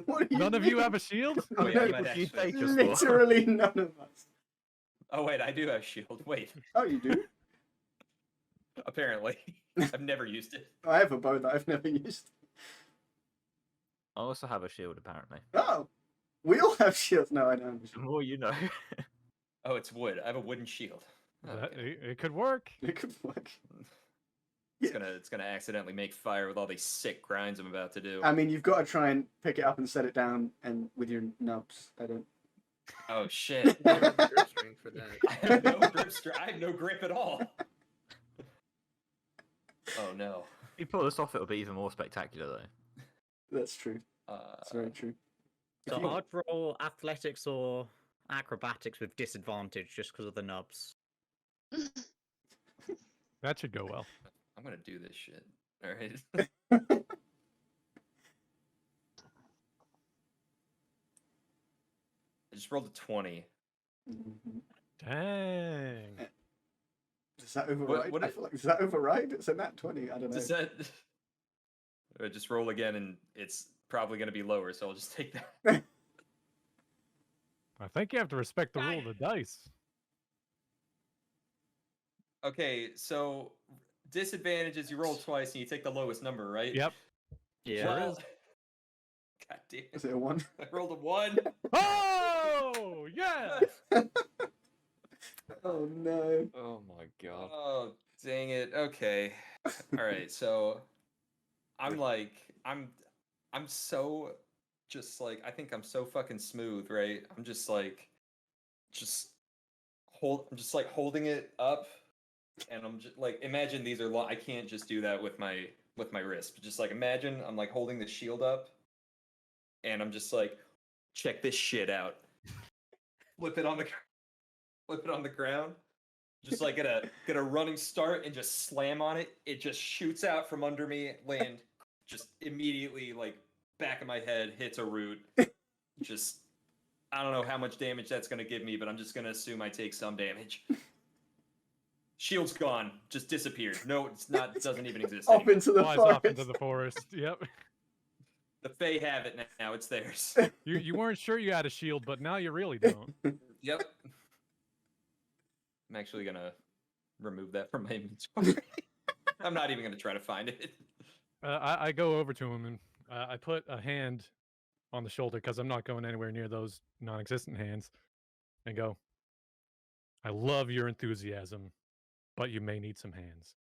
What do you
None of you
mean?
have a shield?
Oh, yeah,
No,
you might
What do you
actually-
take us for?
literally none of us.
Oh wait, I do have shield. Wait,
Oh, you do?
apparently I've never used it.
I have a bow that I've never used.
I also have a shield apparently.
Oh, we all have shields. No, I don't have a
The
shield.
more you know. Oh, it's wood. I have a wooden shield. Oh, okay.
It could work.
It could work.
It's gonna accidentally make fire with all these sick grinds I'm about to do.
I mean, you've got to try and pick it up and set it down, and with your nubs. I don't.
Oh shit!
I have a grip strength for that.
I have no grip. I have no grip at all. Oh no! If you pull this off, it'll be even more spectacular, though.
That's true. That's very true. If
So
you-
I'd roll athletics or acrobatics with disadvantage just because of the nubs.
That should go well.
I'm gonna do this shit. All right. I just rolled a 20.
Dang.
Does that override?
what
I
if-
feel like, does that override? It's a nat 20. I don't know.
Does that? Just roll again, and it's probably gonna be lower, so I'll just take that.
I think you have to respect the rule of the dice.
Okay, so disadvantage is you roll twice and you take the lowest number, right?
Yep.
Yeah.
Well, God damn.
Is it a 1?
I rolled a 1.
Oh, yeah.
Oh no.
Oh my god. Oh, dang it. Okay. All right. So I'm like I'm so just like I think I'm so fucking smooth, right? I'm just like I'm just like holding it up and I'm just like imagine these are long. I can't just do that with my wrist. But just like imagine I'm like holding the shield up and I'm just like check this shit out. Flip it on the ground. Just like get a running start and just slam on it. It just shoots out from under me, land just immediately like back of my head, hits a root. Just I don't know how much damage that's gonna give me, but I'm just gonna assume I take some damage. Shield's gone, just disappeared. No, it's not. It doesn't even exist.
Off
anymore.
into the
Flies
forest.
off into the forest. Yep.
The Fae have it now. It's theirs.
You weren't sure you had a shield, but now you really don't.
Yep. I'm actually gonna remove that from my inventory. I'm not even gonna try to find it.
I go over to him and I put a hand on the shoulder because I'm not going anywhere near those non-existent hands, and go. I love your enthusiasm, but you may need some hands.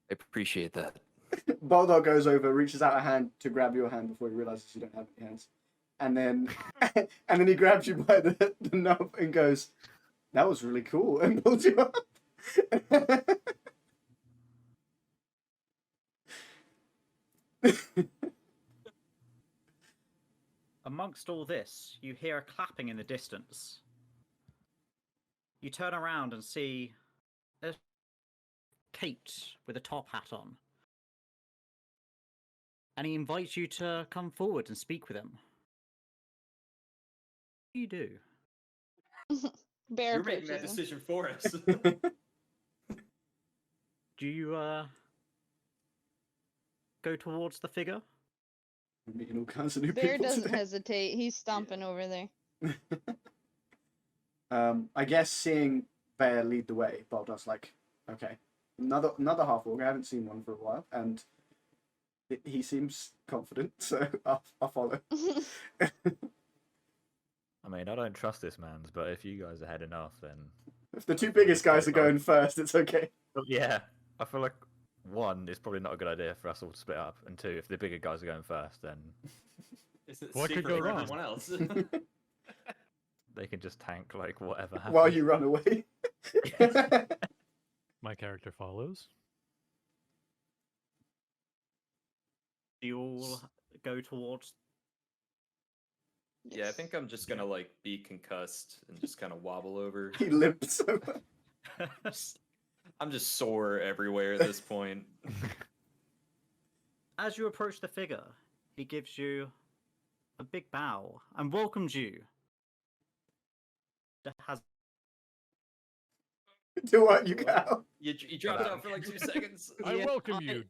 I appreciate that.
Boldar goes over, reaches out a hand to grab your hand before he realizes you don't have any hands, and then he grabs you by the knob and goes, "That was really cool," and pulls you up.
Amongst all this, you hear a clapping in the distance. You turn around and see a Kate with a top hat on. And he invites you to come forward and speak with him. What do you do?
Bear
You're making that
approaches him.
decision for us.
Do you go towards the figure?
We're meeting all kinds of new
Bear
people
doesn't
today.
hesitate. He's stomping over there.
I guess seeing Bear lead the way, Boldar's like, okay, another half orc. I haven't seen one for a while, and he seems confident, so I'll follow.
I mean, I don't trust this man's, but if you guys are heading off, then
If the two biggest guys are going first, it's okay.
yeah, I feel like one, it's probably not a good idea for us all to split up, and two, if the bigger guys are going first, then
What could go wrong?
everyone else. They can just tank like whatever happens.
While you run away.
My character follows.
Do you all go towards...
Yeah, I think I'm just gonna like be concussed and just kind of wobble over.
He limps over.
I'm just sore everywhere at this point.
As you approach the figure, he gives you a big bow and welcomes you.
Do what you go.
You dropped out for like 2 seconds.
I
Yeah,
welcome you. ...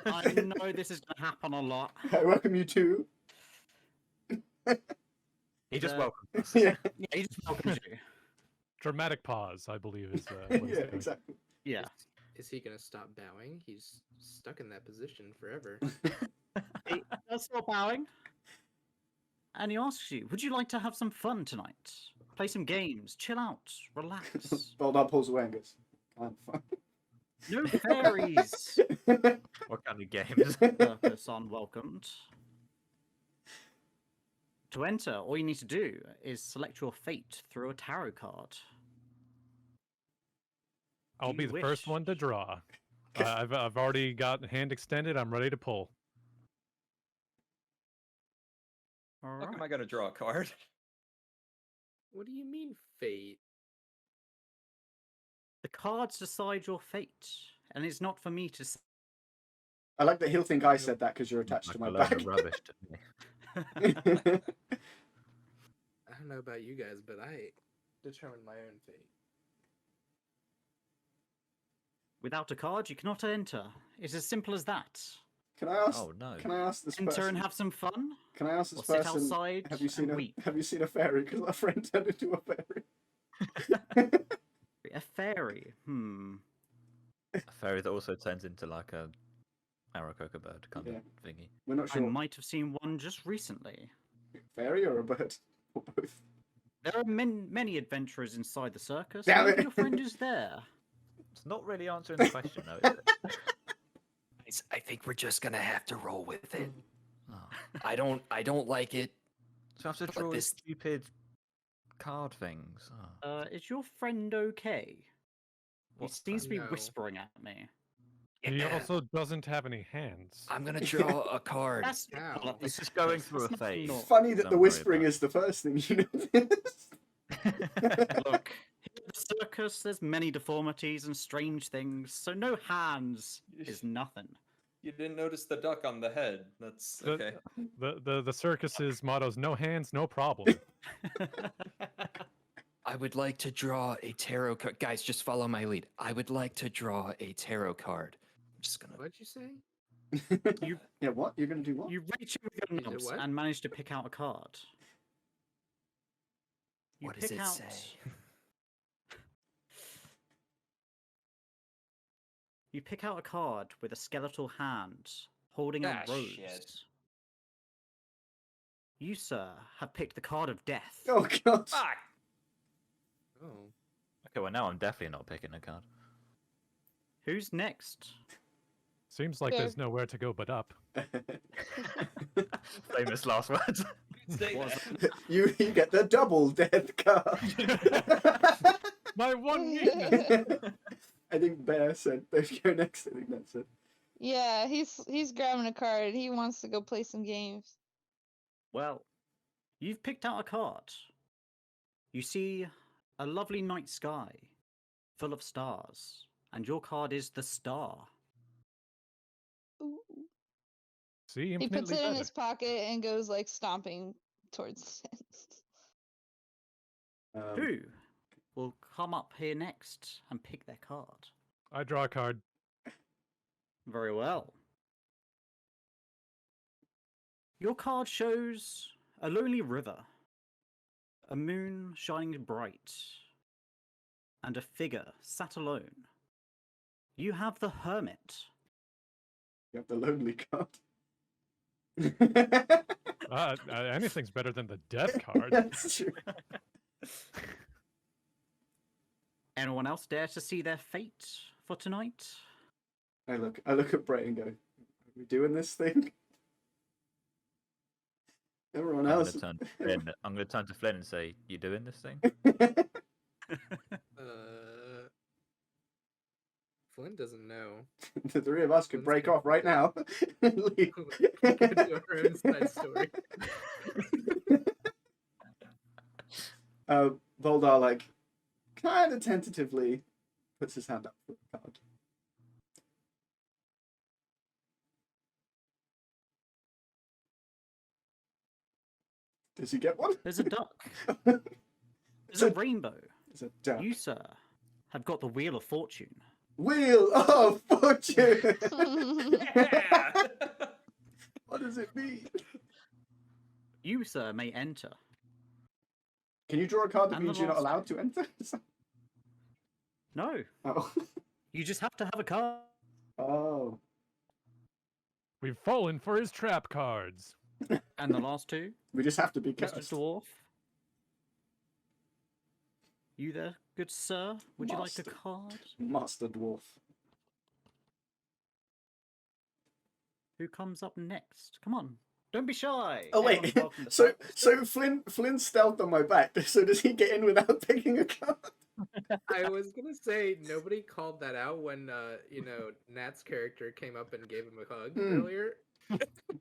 I know this is going to happen a lot.
I welcome you too.
He just
Uh,
welcomed us.
Yeah,
Yeah, he just welcomes you.
Dramatic pause, I believe, is what he's
yeah,
doing.
exactly.
Yeah.
Is he gonna stop bowing? He's stuck in that position forever.
He does stop bowing. And he asks you, would you like to have some fun tonight? Play some games, chill out, relax.
Boldar pulls away and goes, "Can't find."
No fairies.
What kind of games?
Circus unwelcomed. To enter, all you need to do is select your fate through a tarot card.
I'll
Do
be
you
the first
wish?
one to draw. I've already got hand extended. I'm ready to pull.
All
How come I
right.
gotta draw a card?
What do you mean fate?
The cards decide your fate, and it's not for me to say.
I like that he'll think I said that because you're attached to
Like
my
a load
back.
of rubbish to me.
I don't know about you guys, but I determine my own fate.
Without a card, you cannot enter. It's as simple as that.
Can I ask?
Oh no.
Can I ask this
Enter
person?
and have some fun,
Can I ask
or
this
sit
person?
outside
Have you seen
and
a
weep.
Have you seen a fairy? Because our friend turned into a fairy.
A fairy.
A fairy that also turns into like a Aarakocra bird kind
Yeah.
of thingy.
We're not
I
sure.
might have seen one just recently.
Fairy or a bird, or both.
There are many adventurers inside the circus.
Damn
Maybe
it.
your friend is there.
It's not really answering the question though, is it?
I think we're just gonna have to roll with it.
Oh.
I don't like it.
So I have to
But
draw
this-
stupid card things. Oh.
Is your friend okay?
What's
he seems to be
No.
whispering at me.
He
Yeah,
also doesn't have any hands.
I'm gonna draw a card.
That's
Ow.
not the
He's just going
circus,
through a
that's not
phase.
normal.
Funny that
Don't
the
worry
whispering
about
is the first thing you notice.
Look, in the circus, there's many deformities and strange things, so no hands is nothing.
You didn't notice the duck on the head. That's
The-
okay.
The circus's motto is no hands, no problem.
I would like to draw a tarot card. Guys, just follow my lead. I would like to draw a tarot card. I'm just gonna.
What'd you say?
You-
Yeah, what? You're gonna do what?
You reach in with your
You did
knobs
what?
and manage to pick out a card. You
What does
pick
it
out
say?
You pick out a card with a skeletal hand holding
Ah,
a rose.
shit.
You, sir, have picked the card of death.
Oh god.
Fuck!
Oh.
Okay, well now I'm definitely not picking a card.
Who's next?
Seems like
Fair.
there's nowhere to go but up.
Famous last words.
Stay
Was
there.
you get the double death card.
My one weakness.
I think Bear said they should go next. I think that's it.
Yeah, he's grabbing a card. He wants to go play some games.
Well, you've picked out a card. You see a lovely night sky full of stars, and your card is the star.
Ooh.
See,
He
infinitely
puts it
better.
in his pocket and goes like stomping towards it.
Who will come up here next and pick their card?
I draw a card.
Very well. Your card shows a lonely river, a moon shining bright, and a figure sat alone. You have the hermit.
You have the lonely card.
Anything's better than the death card.
That's true.
Anyone else dare to see their fate for tonight?
I look at Bray and go, "Are we doing this thing?" Everyone
I'm
else.
gonna turn to Flynn. I'm gonna turn to Flynn and say, "You doing this thing?"
Flynn doesn't know.
The three of us could
Flynn's
break
gonna
off right now. and leave.
We could do our own side story.
Boldar, like, kind of tentatively puts his hand up for the card. Does he get one?
There's a duck.
There's
There's a rainbow.
a duck.
You, sir, have got the Wheel of Fortune.
Wheel of Fortune!
Yeah.
What does it mean?
You, sir, may enter.
Can you draw a card that
And the
means you're not
last-
allowed to enter?
No,
Oh.
you just have to have a card.
Oh.
We've fallen for his trap cards.
And the last two,
We just have to be
Mr.
cursed.
Dwarf. You there, good sir? Would you like
Master.
a card?
Master Dwarf.
Who comes up next? Come on, don't be shy.
Oh wait,
Everyone's welcome to
so
circus.
Flynn stealthed on my back. So does he get in without picking a card?
I was gonna say nobody called that out when Nat's character came up and gave him a hug earlier.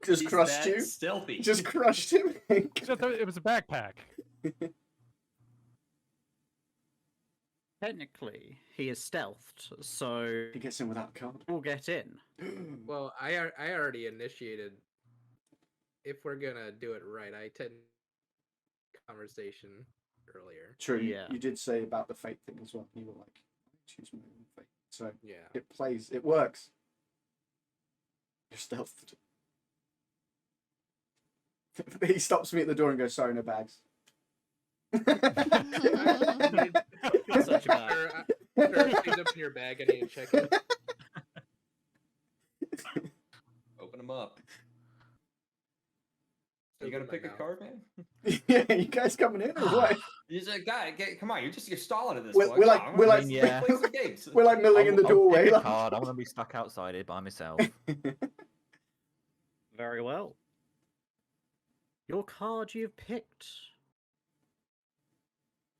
Just
He's
crushed
that
you.
Stealthy.
Just crushed him.
It was a backpack.
Technically, he is stealthed, so
He gets in without a card.
we'll get in.
Well, I already initiated. If we're gonna do it right, I tend conversation earlier.
True.
Yeah.
You did say about the fate thing as well. You were like, choose my own fate. So
Yeah.
it plays. It works. You're stealthed. He stops me at the door and goes, "Sorry, no bags."
Such a bad.
Sure, things up in your bag. I need to check it.
Open them up. You
Open
gonna
my
pick a
mouth.
card, man?
Yeah, you guys coming in or what?
He's a guy. Come on, you're stalling at this
We're-
point.
we're
Come
like-
on,
we're
I
like-
wanna
yeah.
play some games.
We're like milling in the
I'll
doorway.
pick a
like-
card. I want to be stuck outside it by myself.
Very well. Your card you've picked.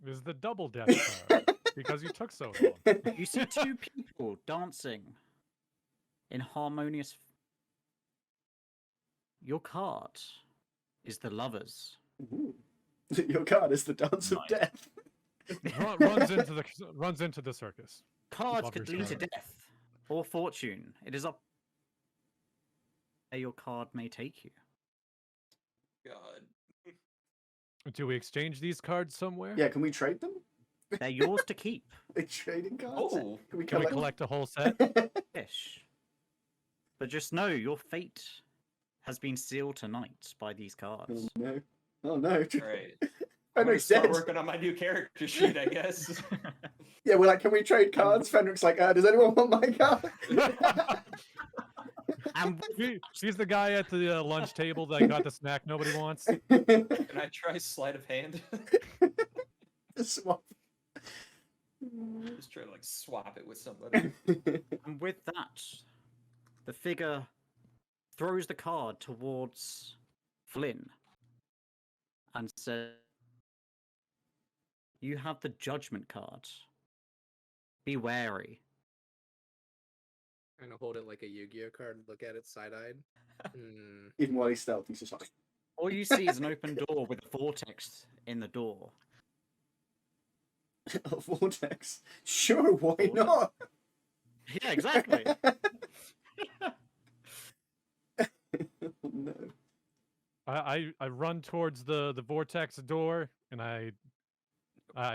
Is the double death card because you took so long.
You see two people dancing in harmonious. Your card is the lovers.
Ooh. Your card is the dance of
Nice.
death.
Runs into the circus.
Cards
Lovers
could lead to
card.
death or fortune. It is up where your card may take you.
God.
Do we exchange these cards somewhere?
Yeah, can we trade them?
They're yours to keep.
They trading cards?
Oh,
Can we
Can we
collect?
collect a whole set?
Ish. But just know your fate has been sealed tonight by these
Oh
cards.
no! Oh no!
all right. I'm gonna
Fenric's
start
dead.
working on my new character sheet, I guess.
Yeah, we're like, can we trade cards? Fenric's like, does anyone want my card?
And
She's the guy at the lunch table that got the snack nobody wants.
Can I try sleight of hand?
Swap.
Just try to like swap it with somebody.
And with that, the figure throws the card towards Flynn and says, "You have the judgment card. Be wary."
Kind of hold it like a Yu-Gi-Oh card. Look at it side-eyed.
Even while he's stealth, he's just like,
All you see is an open door with a vortex in the door.
a vortex. Sure, why not?
Yeah, exactly.
Oh, no.
I run towards the vortex door and I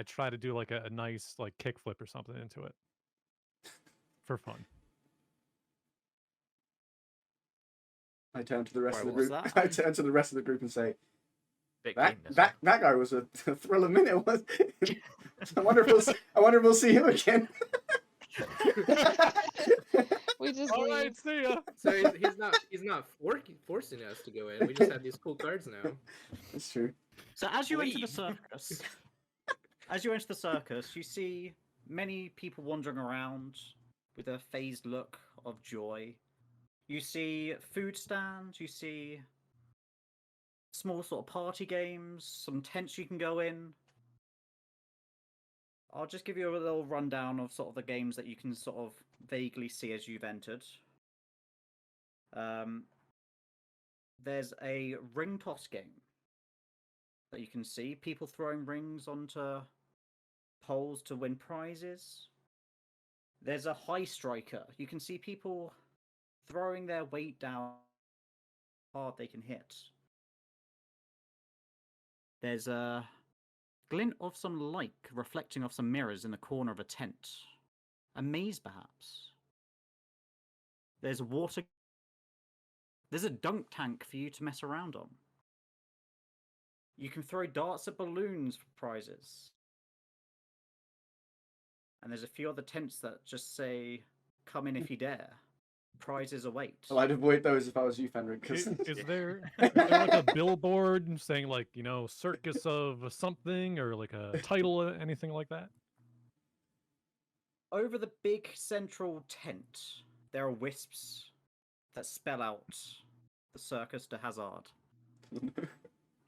try to do like a nice like kickflip or something into it for fun.
I turn to the rest
Sorry,
of the
what was
group.
that?
I turn to the rest of the group and say,
Bit
that
clean, this
that, that guy was a thriller minute. Was I wonder if we'll see him again.
We just
All
leave.
right, see ya.
So he's not forcing us to go in. We just have these cool cards now.
That's true.
So as you enter the
Leave.
circus, you see many people wandering around with a phased look of joy. You see food stands, you see small sort of party games, some tents you can go in. I'll just give you a little rundown of sort of the games that you can sort of vaguely see as you've entered. There's a ring toss game that you can see. People throwing rings onto poles to win prizes. There's a high striker. You can see people throwing their weight down how hard they can hit. There's a glint of some light reflecting off some mirrors in the corner of a tent. A maze, perhaps. There's water. There's a dunk tank for you to mess around on. You can throw darts at balloons for prizes. And there's a few other tents that just say, "Come in if you dare. Prizes await."
Well, I'd avoid those if I was you, Fenric.
Is there like a billboard saying like, you know, circus of something, or like a title, anything like that?
Over the big central tent, there are wisps that spell out the Circus de Hasard.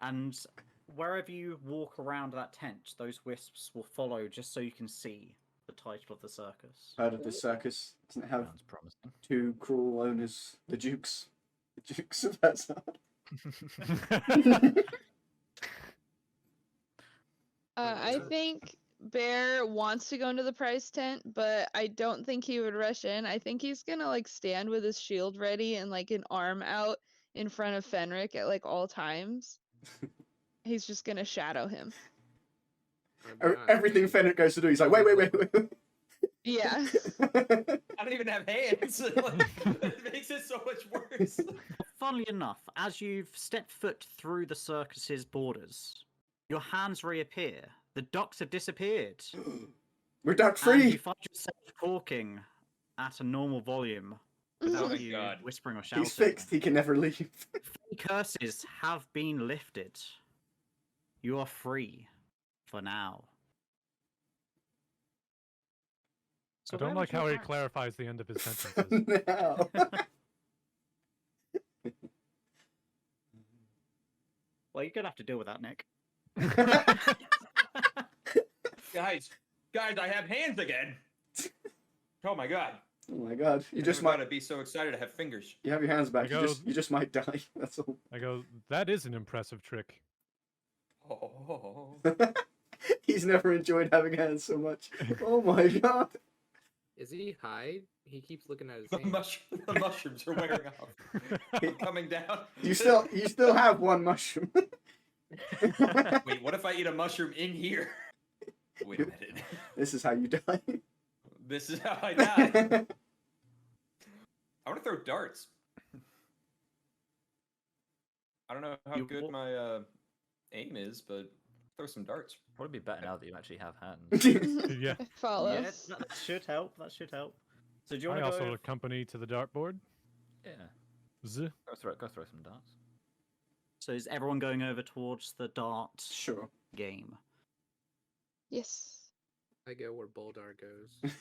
And wherever you walk around that tent, those wisps will follow just so you can see the title of the circus.
Heard of this circus? Doesn't it have
Sounds promising.
two cruel owners, the Dukes? The Dukes of Hasard.
I think Bear wants to go into the prize tent, but I don't think he would rush in. I think he's gonna like stand with his shield ready and like an arm out in front of Fenric at like all times. He's just gonna shadow him.
Everything Fenric goes to do, he's like, wait.
Yeah.
I don't even have hands. It makes it so much worse.
Funnily enough, as you've stepped foot through the circus's borders, your hands reappear. The ducks have disappeared.
We're duck
And you
free.
find yourself talking at a normal volume
Oh
without
my
you
God.
whispering or shouting.
He's fixed. He can never leave.
Curses have been lifted. You are free for now.
I
So
don't
where
like
would you
how he
like-
clarifies the end of his sentences.
now.
Well, you're gonna have to deal with that, Nick.
Guys, I have hands again. Oh my God.
Oh my God! You just
might
might.
be so excited to have fingers.
You have your hands back.
I go-
You just might die. That's all.
I go, that is an impressive trick.
Oh.
He's never enjoyed having hands so much. Oh my God!
Is he high? He keeps looking at his
The,
hands.
the mushrooms are wearing off. They're coming down.
You still have one mushroom.
Wait, what if I eat a mushroom in here? Wait a minute.
This is how you die.
This is how I die. I want to throw darts. I don't know how
You
good
wa-
my aim is, but throw some darts.
Probably be better now that you actually have hands.
Yeah.
Follow.
Yeah, that should help. That should help. So do you
I
want to
also
go?
accompany to the dartboard.
Yeah.
Z.
Go throw some darts.
So is everyone going over towards the dart
Sure.
game?
Yes.
I go where Boldar goes.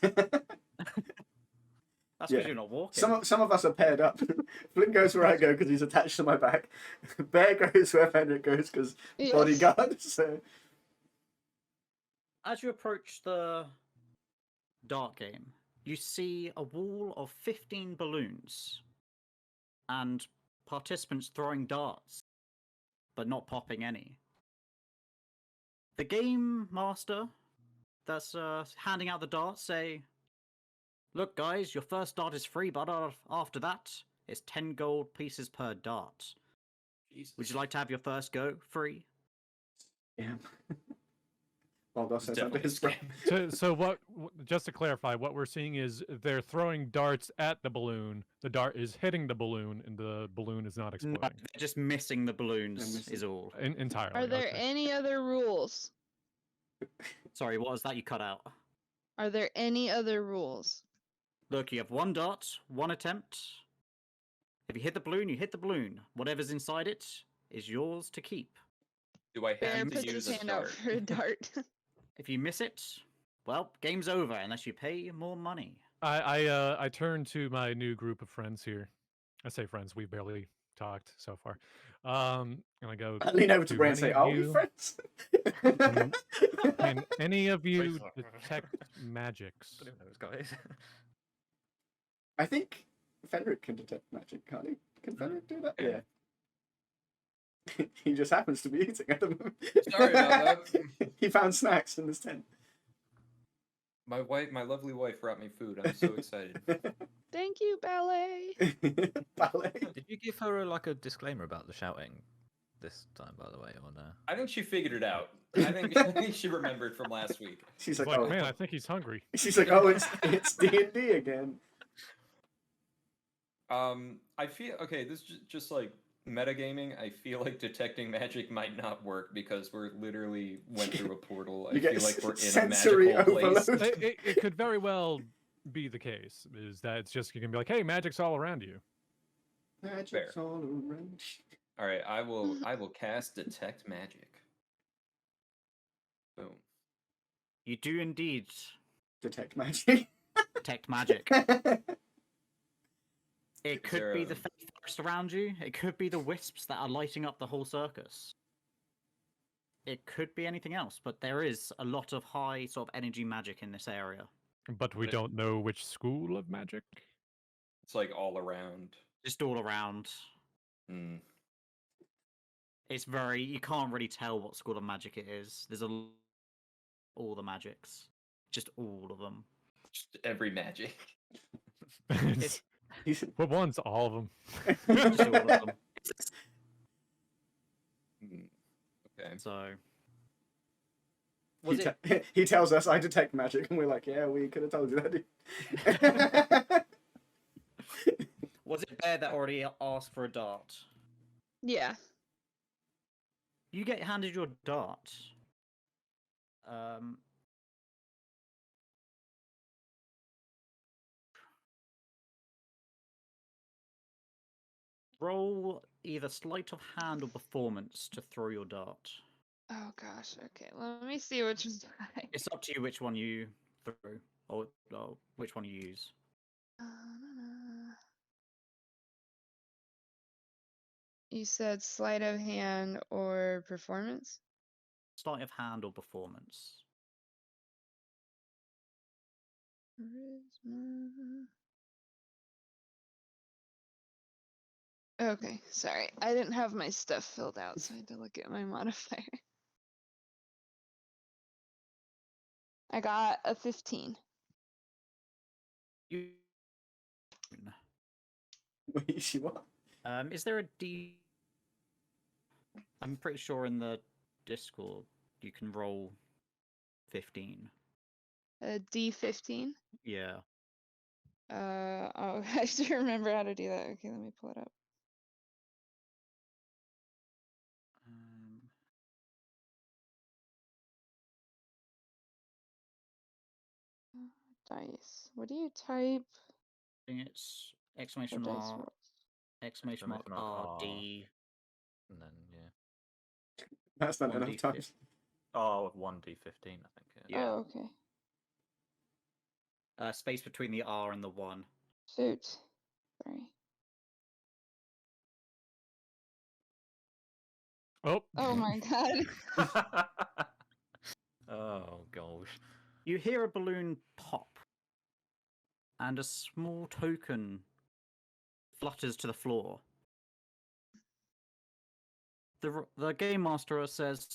That's
Yeah.
because you're not walking.
Some of us are paired up. Flynn goes where I go because he's attached to my back. Bear goes where Fenric goes because
Yes.
bodyguard. So
As you approach the dart game, you see a wall of 15 balloons and participants throwing darts, but not popping any. The game master that's handing out the darts say, "Look, guys, your first dart is free, but after that, it's 10 gold pieces per dart.
Jesus.
Would you like to have your first go free?"
yeah. Boldar
It's
says under
definitely a
his breath.
scam.
So what? Just to clarify, what we're seeing is they're throwing darts at the balloon. The dart is hitting the balloon, and the balloon is not
No,
exploding
they're just missing the balloons,
missing-
is all.
entirely.
Are there
okay.
any other rules?
Sorry, what was that you cut out?
Are there any other rules?
Look, you have one dart, one attempt. If you hit the balloon, you hit the balloon. Whatever's inside it is yours to keep.
Do I
Bear
have to
puts
use
his
a
hand out
dart?
for a dart.
If you miss it, well, game's over unless you pay more money.
I turn to my new group of friends here. I say friends. We've barely talked so far. And I go.
I lean over to
"Do
Bray and
any
say,
of
"Are we
you-
friends?"
Can any of you detect magics?"
Don't even know those guys.
I think Fenric can detect magic, can't he? Can Fenric do that?
Yeah.
Yeah. He just happens to be eating at the moment.
Sorry about that.
He found snacks in this tent.
My lovely wife brought me food. I'm so excited.
Thank you, ballet.
Ballet.
Did you give her like a disclaimer about the shouting? this time, by the way, or no?
I think she figured it out. I think she remembered from last week.
She's
It's
like,
like,
oh,
man, I think he's hungry.
she's like, oh, it's D&D again.
I feel okay. This is just like metagaming. I feel like detecting magic might not work because we're literally went through a portal. I
You get
feel like we're in a
sensory
magical place.
overload.
It could very well be the case. Is that it's just you can be like, hey, magic's all around you.
Magic's all around.
All right, I will cast detect magic. Boom.
You do indeed
Detect magic.
detect magic. It
Is
could
there
be
a-
the fey forest around you. It could be the wisps that are lighting up the whole circus. It could be anything else, but there is a lot of high sort of energy magic in this area.
But we
But-
don't know which school of magic.
It's like all around.
Just all around.
Hmm.
It's very, you can't really tell what school of magic it is. There's all the magics. Just all of them.
Just every magic.
It's-
He's-
what one's all of them?
Just all of them.
Hmm. Okay.
So,
he,
was it
he tells us I detect magic, and we're like, yeah, we could have told you that.
was it Bear that already asked for a dart?
Yeah.
You get handed your dart. Roll either sleight of hand or performance to throw your dart.
Oh gosh. Okay. Let me see which is mine.
It's up to you which one you throw or which one you use.
You said sleight of hand or performance?
Sleight of hand or performance.
Charisma. Okay, sorry. I didn't have my stuff filled out, so I had to look at my modifier. I got a 15.
You.
Wait, she what?
Is there a D? I'm pretty sure in the Discord you can roll 15.
A D15?
Yeah.
Oh, I should remember how to do that. Okay, let me pull it up. Dice. What do you type?
I think it's
for
exclamation
dice
mark,
rolls?
exclamation mark
Exclamation mark
R
R.
D.
And then yeah.
That's done enough
1d15.
times.
Oh, 1d15, I think.
Yeah.
Oh, okay.
Space between the R and the 1.
Shoot. Sorry.
Oh.
Oh my god.
Oh gosh.
You hear a balloon pop, and a small token flutters to the floor. The game master says,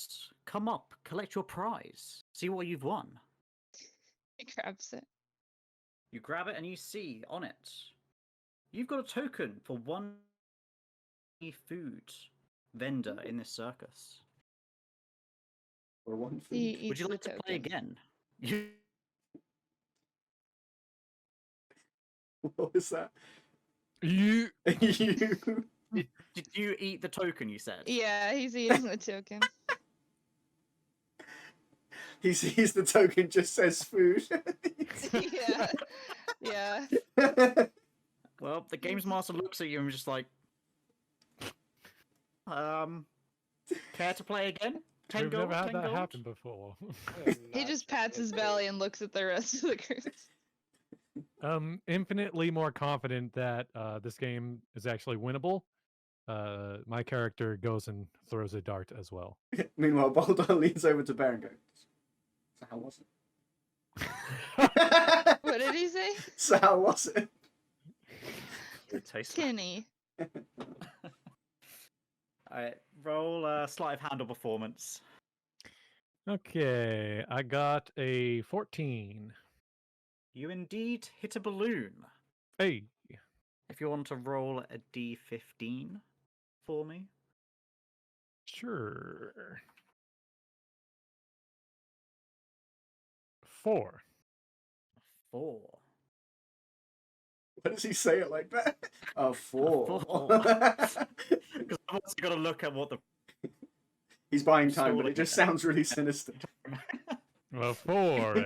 "Come up, collect your prize. See what you've won."
He grabs it.
You grab it and you see on it, you've got a token for one food vendor in this circus.
Or one
He
food.
Would you
eats
like
the
to play
token.
again? You
What was that?
You.
You.
did you eat the token? You said.
Yeah, he's eating the token.
He sees the token, just says food.
Yeah. Yeah.
Well, the games master looks at you and is just like, care to play again? 10
We've
gold,
never had
10
that
gold?
happen before.
He just pats his belly and looks at the rest of the group.
Infinitely more confident that this game is actually winnable. My character goes and throws a dart as well.
Meanwhile, Boldar leans over to Bear and goes, "So how was it?"
What did he say?
So how was it?
It tastes like
Kenny.
Alright, roll sleight of hand or performance.
Okay, I got a 14.
You indeed hit a balloon.
Hey,
If you want to roll a d15 for me.
Sure. 4.
4.
Why does he say it like that? A 4.
Because I've also got to look at what the
He's buying time, but
Sorta,
it just
yeah.
sounds really sinister.
A 4, eh?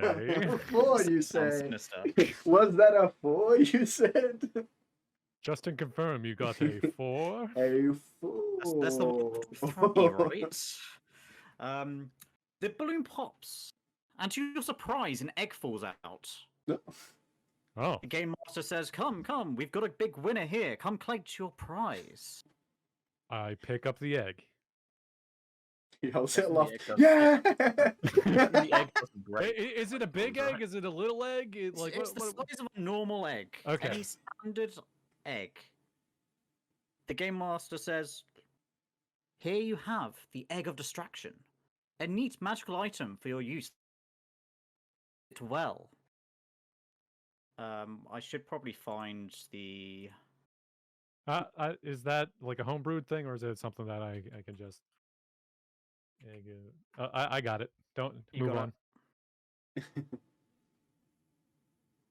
A 4, you
sounds
say?
sinister.
Was that a 4, you said?
Justin, confirm you got a 4.
A 4.
That's the one with three, right? The balloon pops, and to your surprise, an egg falls out.
Oh.
The game master says, "Come, come, we've got a big winner here. Come collect your prize."
I pick up the egg.
He holds it
Definitely
aloft.
egg does-
Yeah!
The egg doesn't break.
Is it a big
Boldar.
egg? Is it a little egg? Like
It's the size of a normal egg.
Okay.
Any standard egg. The game master says, "Here you have the egg of distraction. A neat magical item for your use. It well." I should probably find the.
Is that like a homebrewed thing, or is it something that I can just? I got it. Don't
You
move
got
on.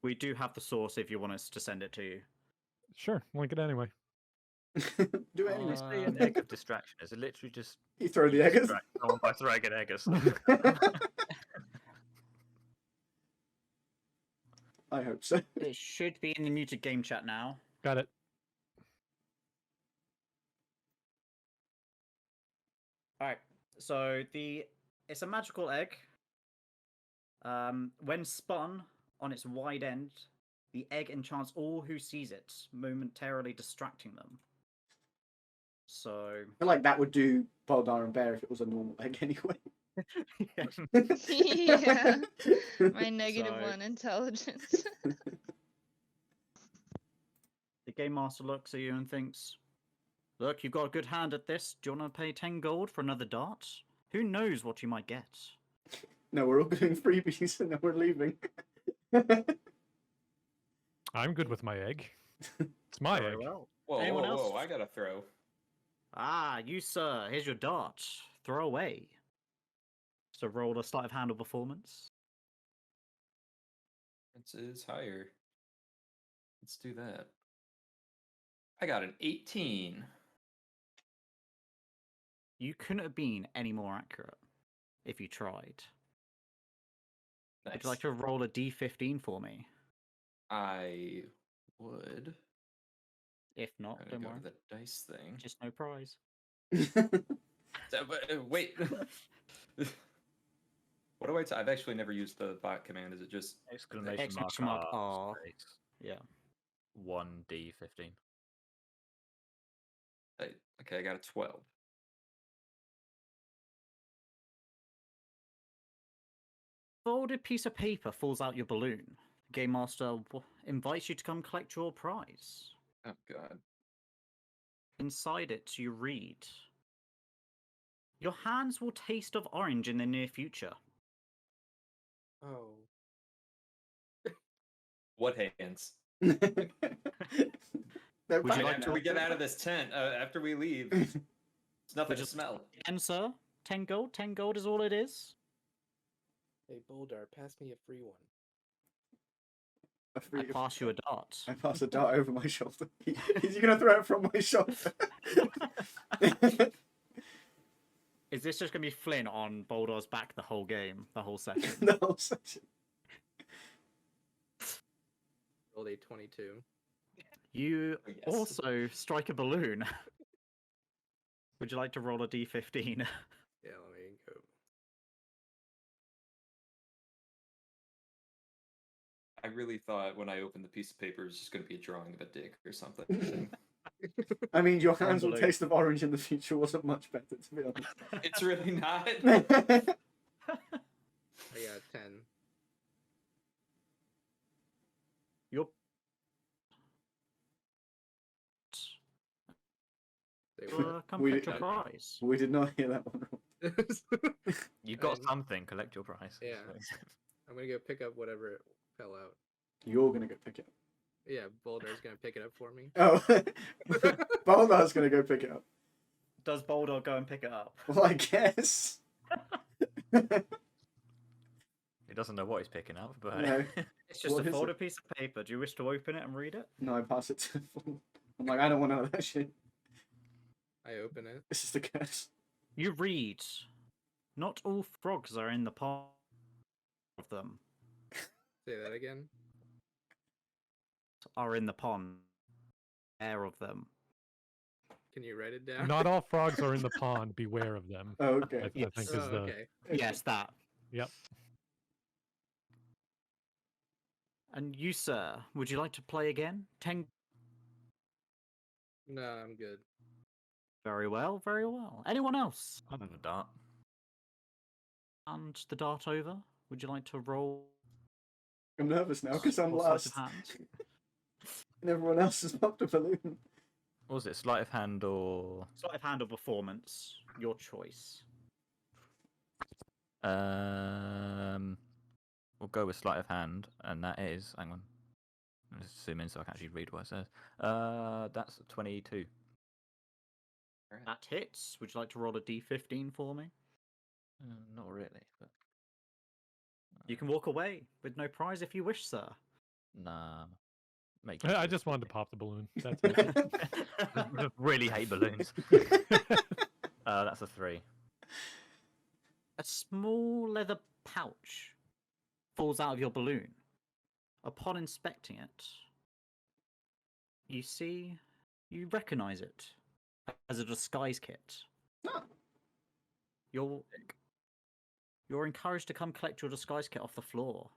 We do have the source if you want us to send it to you.
Sure, link it anyway.
Do it anyway.
When you say an egg of distraction, is it literally just
You throw the
you
egg at
distract someone by throwing an egg at someone?
I hope so.
It should be in the muted game chat now.
Got it.
Alright, so it's a magical egg. When spun on its wide end, the egg enchants all who sees it, momentarily distracting them. So
I feel like that would do Boldar and Bear if it was a normal egg anyway.
Yeah. My negative
So-
1 intelligence.
the game master looks at you and thinks, "Look, you've got a good hand at this. Do you want to pay 10 gold for another dart? Who knows what you might get?"
No, we're all doing freebies and then we're leaving.
I'm good with my egg. It's my
Very
egg.
well.
Whoa,
Anyone
whoa,
else?
whoa! I gotta throw.
Ah, you sir, here's your dart. Throw away. So roll a sleight of hand or performance.
It is higher. Let's do that. I got an 18.
You couldn't have been any more accurate if you tried.
Nice.
Would you like to roll a d15 for me?
I would.
If not,
I'm
don't
gonna
worry.
go to the dice thing.
Just no prize.
Wait. What do I? I've actually never used the bot command. Is it just?
Exclamation mark R.
space
Yeah.
1d15.
Okay, I got a 12.
Folded piece of paper falls out your balloon. Game Master invites you to come collect your prize.
Oh god.
Inside it, you read, "Your hands will taste of orange in the near future."
Oh.
What hands?
They're
Would you
back
like
After
to-
we get out of this tent, after we leave, there's nothing to
Would you-
smell.
And sir, 10 gold. 10 gold is all it is.
Hey, Boldar, pass me a free one.
A free-
I pass you a dart.
I pass a dart over my shoulder. Is he going to throw it from my shoulder?
Is this just going to be Flynn on Boldar's back the whole game, the whole session?
The whole section.
Rolled a 22.
You
Yes.
also strike a balloon. Would you like to roll a d15?
Yeah, let me go.
I really thought when I opened the piece of paper it was just going to be a drawing of a dick or something.
I mean, your hands will
Unbelievable.
taste of orange in the future wasn't much better, to be honest.
It's really not.
I got 10.
You're
They
We-
were.
come
we
collect your
did-
prize.
We did not hear that one.
You got
And-
something. Collect your prize.
Yeah. I'm gonna go pick up whatever fell out.
You're going to go pick it up.
Yeah, Boulder's gonna pick it up for me.
Oh, Boldar's going to go pick it up.
Does Boldar go and pick it up?
Well, I guess.
He doesn't know what he's picking up, but
No.
It's just
What
a
is
folded
it?
piece of paper. Do you wish to open it and read it?
No, I pass it to Flynn. I'm like, I don't want to know that shit.
I open it.
This is the curse.
You read. Not all frogs are in the pond of them.
Say that again.
Are in the pond. Air of them.
Can you write it down?
Not all frogs are in the pond. Beware of them.
Oh, okay.
I think is
Oh,
the
okay.
Yes, that.
yep.
And you, sir, would you like to play again? 10.
No, I'm good.
Very well, very well. Anyone else?
I have a dart.
And the dart over? Would you like to roll?
I'm nervous now because I'm
or sleight
last.
of hand?
And everyone else has popped a balloon.
What was it, sleight of hand or?
Sleight of hand or performance? Your choice.
We'll go with sleight of hand, and that is. Hang on. Let's zoom in so I can actually read what it says. That's 22.
That hits. Would you like to roll a d15 for me?
Not really, but
You can walk away with no prize if you wish, sir.
nah. Make
I just wanted to pop the balloon. That's it.
I really hate balloons. That's a 3.
A small leather pouch falls out of your balloon. Upon inspecting it, you recognize it as a disguise kit.
Oh.
You're encouraged to come collect your disguise kit off the floor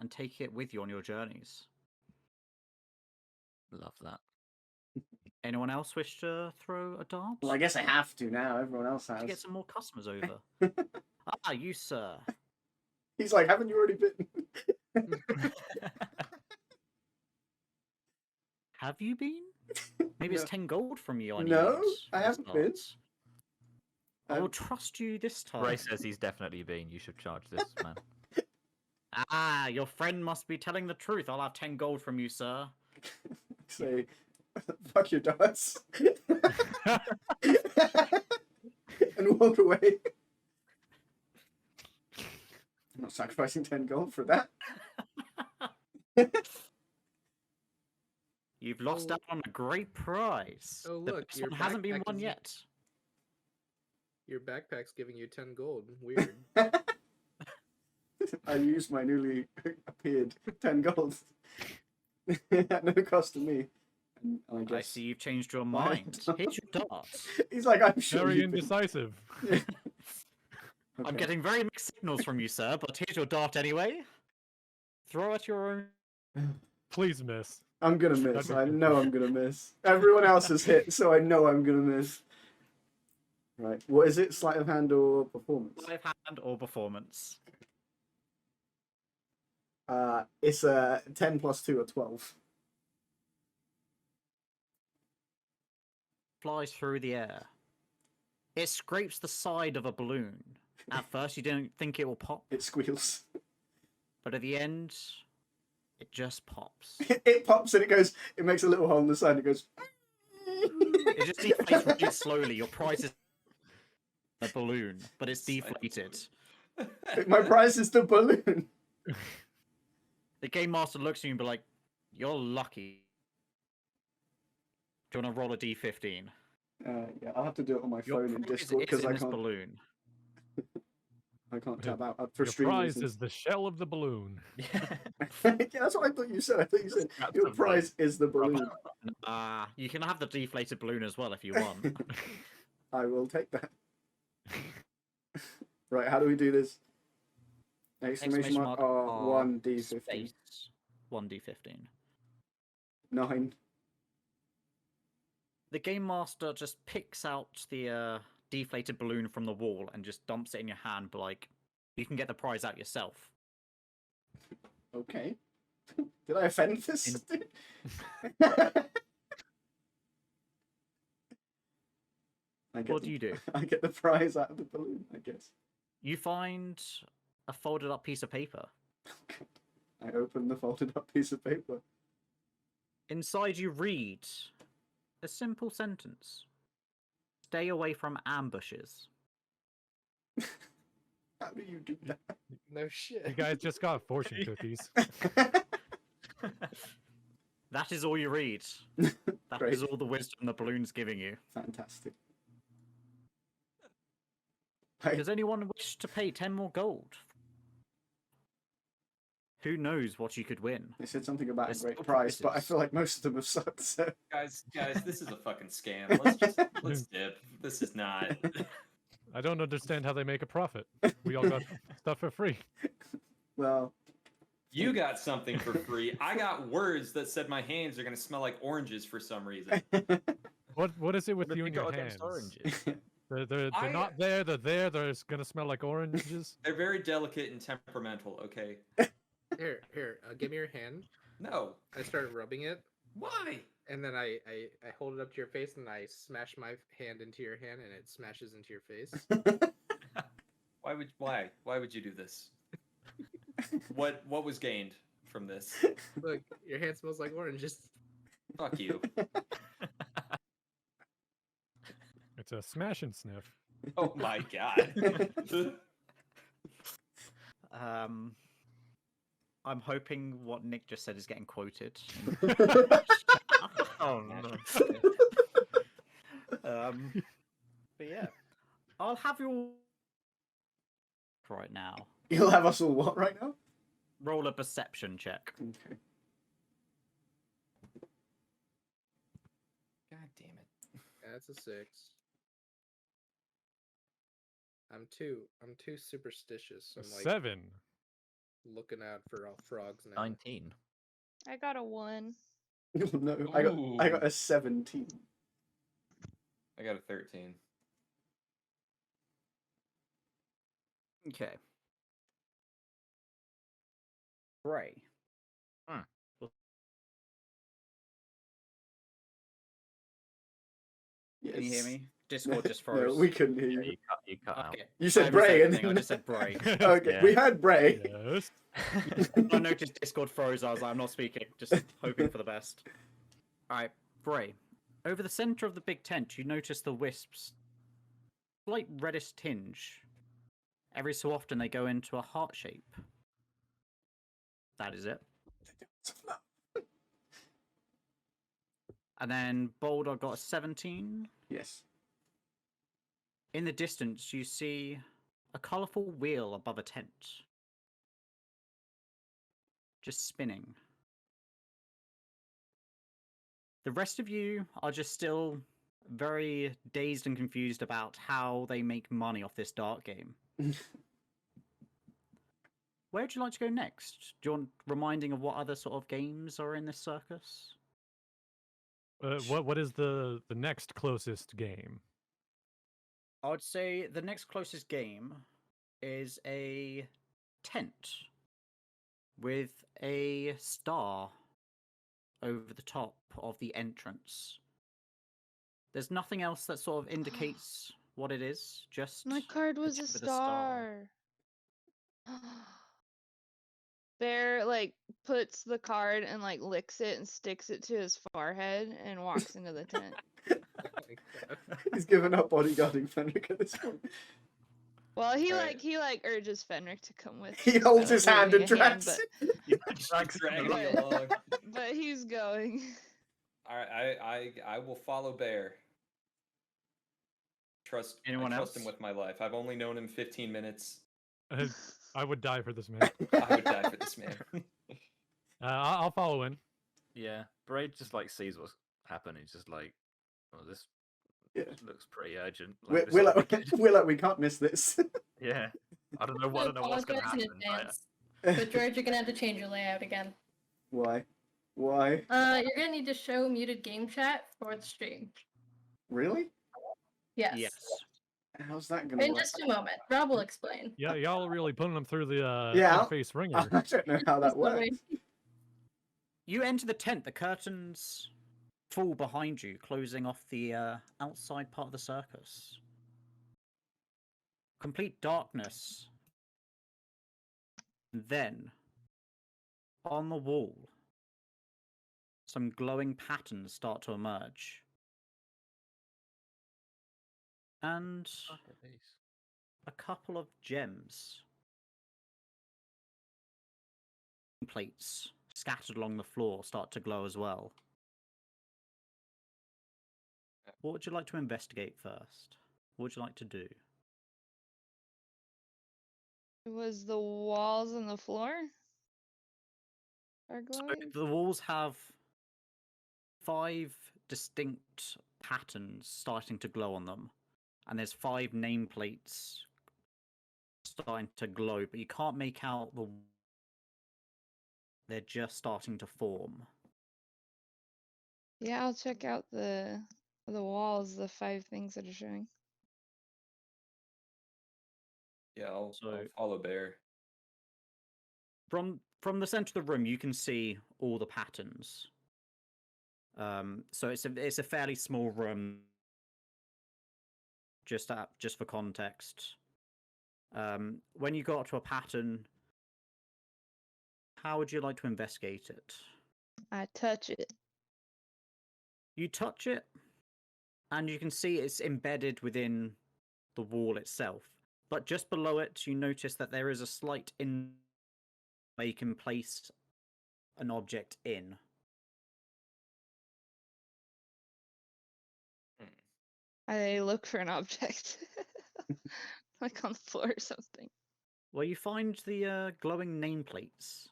and take it with you on your journeys.
Love that.
Anyone else wish to throw a dart?
Well, I guess I have to now. Everyone else
To get
has.
some more customers over. You, sir.
He's like, haven't you already bitten?
Have you been? Maybe it's
No.
10 gold from you.
No, I haven't been.
I will trust you this time.
Bray says he's definitely been. You should charge this man.
Your friend must be telling the truth. I'll have 10 gold from you, sir.
Say, fuck your darts. And walk away. I'm not sacrificing 10 gold for that.
You've lost out on a great prize.
Oh,
The
look,
best
your
one hasn't been
backpack
won
is-
yet.
Your backpack's giving you 10 gold. Weird.
I used my newly appeared 10 gold at no cost to me. And I
I
guess
see you've changed your
my
mind. Hit your darts.
he's like, I'm sure
Very
you've been-"
indecisive.
I'm
Okay.
getting very mixed signals from you, sir, but here's your dart anyway. Throw at your own.
Please miss.
I'm gonna miss.
That'd be
I
good.
know I'm gonna miss. Everyone else has hit, so I know I'm gonna miss. Right. What is it? Sleight of hand or performance?
Sleight of hand or performance.
It's a 10 plus 2 or 12.
Flies through the air. It scrapes the side of a balloon. At first, you don't think it will pop,
It squeals.
but at the end, it just pops.
It pops and it goes. It makes a little hole in the side. And it goes.
It just deflates really slowly. Your prize is a balloon, but it's deflated.
My prize is the balloon.
The game master looks at you and be like, "You're lucky." Do you want to roll a d15?
Yeah, I'll have to do it on my
Your
phone in
prize
Discord
is
because
in
I
this
can't.
balloon.
I can't tab out for
Your
stream
prize
reasons.
is the shell of the balloon.
Yeah, that's what I thought you said. I thought you said
That's
your
the
prize is the balloon.
You can have the deflated balloon as well if you want.
I will take that. Right, how do we do this? Exclamation mark R1 D15.
Space 1d15.
9.
The game master just picks out the deflated balloon from the wall and just dumps it in your hand, but like, you can get the prize out yourself.
Okay. Did I offend this? dude?
What do you do?
I get the prize out of the balloon, I guess.
You find a folded up piece of paper.
I open the folded up piece of paper.
Inside you read a simple sentence. stay away from ambushes.
How do you do that?
No shit.
You guys just got fortune cookies.
That is all you read. That is
Great.
all the wisdom the balloon's giving you.
Fantastic. Hey,
Does anyone wish to pay 10 more gold? Who knows what you could win?
they said something about
There's
a great
still
prize, but I
prizes.
feel like most of them have sucked. So
Guys, this is a fucking scam. Let's dip. This is not.
I don't understand how they make a profit. We all got stuff for free.
well,
You got something for free. I got words that said my hands are gonna smell like oranges for some reason.
What is it with
What have
you
you
and your
got
hands?
against oranges?
They're
I-
not there. They're there. They're gonna smell like oranges.
They're very delicate and temperamental. Okay.
Here, give me your hand.
No.
I started rubbing it,
Why?
and then I hold it up to your face, and I smash my hand into your hand, and it smashes into your face.
Why would you do this? What was gained from this?
Look, your hand smells like oranges.
Fuck you.
It's a smash and sniff.
Oh my god.
I'm hoping what Nick just said is getting quoted.
Oh no.
But yeah, I'll have you right now.
you'll have us all what right now?
Roll a perception check.
Okay.
God damn it.
That's a 6. I'm too superstitious.
A
I'm like
7.
looking out for all frogs now.
19.
I got a 1.
Oh, no, I got a 17.
I got a 13.
Okay. Bray.
Yes.
Can you hear me? Discord just
No,
froze.
we couldn't hear
Yeah,
you.
you cut out.
Okay.
You said
I haven't
Bray, and
anything, I
then
just said Bray.
okay,
Yeah.
we heard Bray.
Yes.
I noticed Discord froze. I was like, I'm not speaking. Just hoping for the best. All right, Bray. Over the center of the big tent, you notice the wisps. Slight reddish tinge. Every so often, they go into a heart shape. That is it. And then Boldar got a 17.
Yes.
In the distance, you see a colourful wheel above a tent. Just spinning. The rest of you are just still very dazed and confused about how they make money off this dart game. Where would you like to go next? Do you want reminding of what other sort of games are in this circus?
What is the next closest game?
I would say the next closest game is a tent with a star over the top of the entrance. There's nothing else that sort of indicates what it is, just
My card was a
tent with
star. Bear like puts the card and like licks it and sticks it to his forehead and walks into the tent.
He's given up bodyguarding Fenric at this point.
Well, he
Right.
like urges Fenric to come with.
He
him,
holds
so
his
he's
hand
giving
and
me a hand,
drags.
Dragging
Right.
me along.
but he's going.
I will follow Bear.
Anyone
I trust
else?
him with my life. I've only known him 15 minutes.
I would die for this man.
I would die for this man.
I'll follow in.
Yeah, Bray just like sees what's happening. He's just like, "Oh, this
Yeah.
looks pretty urgent."
We're,
this
we're,
looks
like,
wicked."
we're like, we can't miss this.
Yeah, I don't know what's gonna
apologize in
happen. but,
advance. But George, you're gonna have to change your layout again.
Why? Why?
You're gonna need to show muted game chat for the stream.
Really?
Yes.
Yes.
How's that gonna
In
work?
just a moment, Rob will explain.
Yeah, y'all really putting them through the
Yeah.
face ringer.
I don't know how that
Just
works.
wait.
You enter the tent, the curtains fall behind you, closing off the outside part of the circus. Complete darkness. Then, on the wall, some glowing patterns start to emerge. And a couple of gems. Plates scattered along the floor start to glow as well. What would you like to investigate first? What would you like to do?
It was the walls and the floor are
So
glowing.
the walls have 5 distinct patterns starting to glow on them, and there's 5 nameplates starting to glow, but you can't make out the. They're just starting to form.
Yeah, I'll check out the walls, the 5 things that are showing.
Yeah, I'll
So-
follow Bear.
From the center of the room, you can see all the patterns. So it's a fairly small room. Just for context, when you got to a pattern, how would you like to investigate it?
I touch it.
You touch it, and you can see it's embedded within the wall itself. But just below it, you notice that there is a slight where you can place an object in.
I look for an object. Like on the floor or something.
Well, you find the glowing nameplates,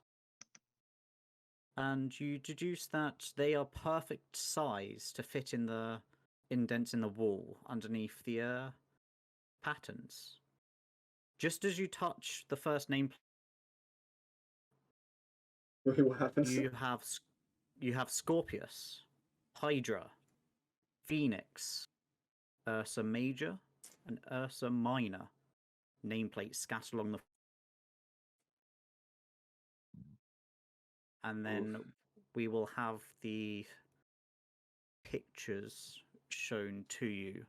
and you deduce that they are perfect size to fit in the indents in the wall underneath the patterns. Just as you touch the first nameplate,
Wait, what happens?
you have Scorpius, Hydra, Phoenix, Ursa Major, and Ursa Minor nameplates scattered along the. And then we will have the pictures shown to you.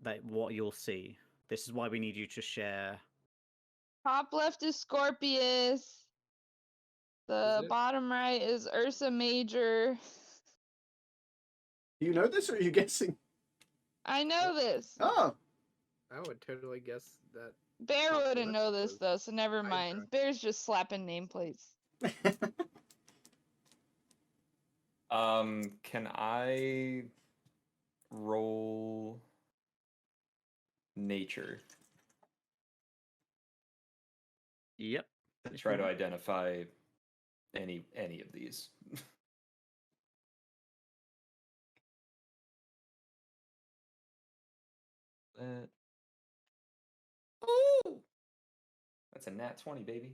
That what you'll see. This is why we need you to share.
Top left is Scorpius. The
it?
bottom right is Ursa Major.
Do you know this, or are you guessing?
I know this.
Oh,
I would totally guess that.
Bear
top
wouldn't
left
know this
was
though, so never
Hydra.
mind. Bear's just slapping nameplates.
Can I roll nature
Yep.
to try to identify any of these? Ooh! That's a nat 20, baby.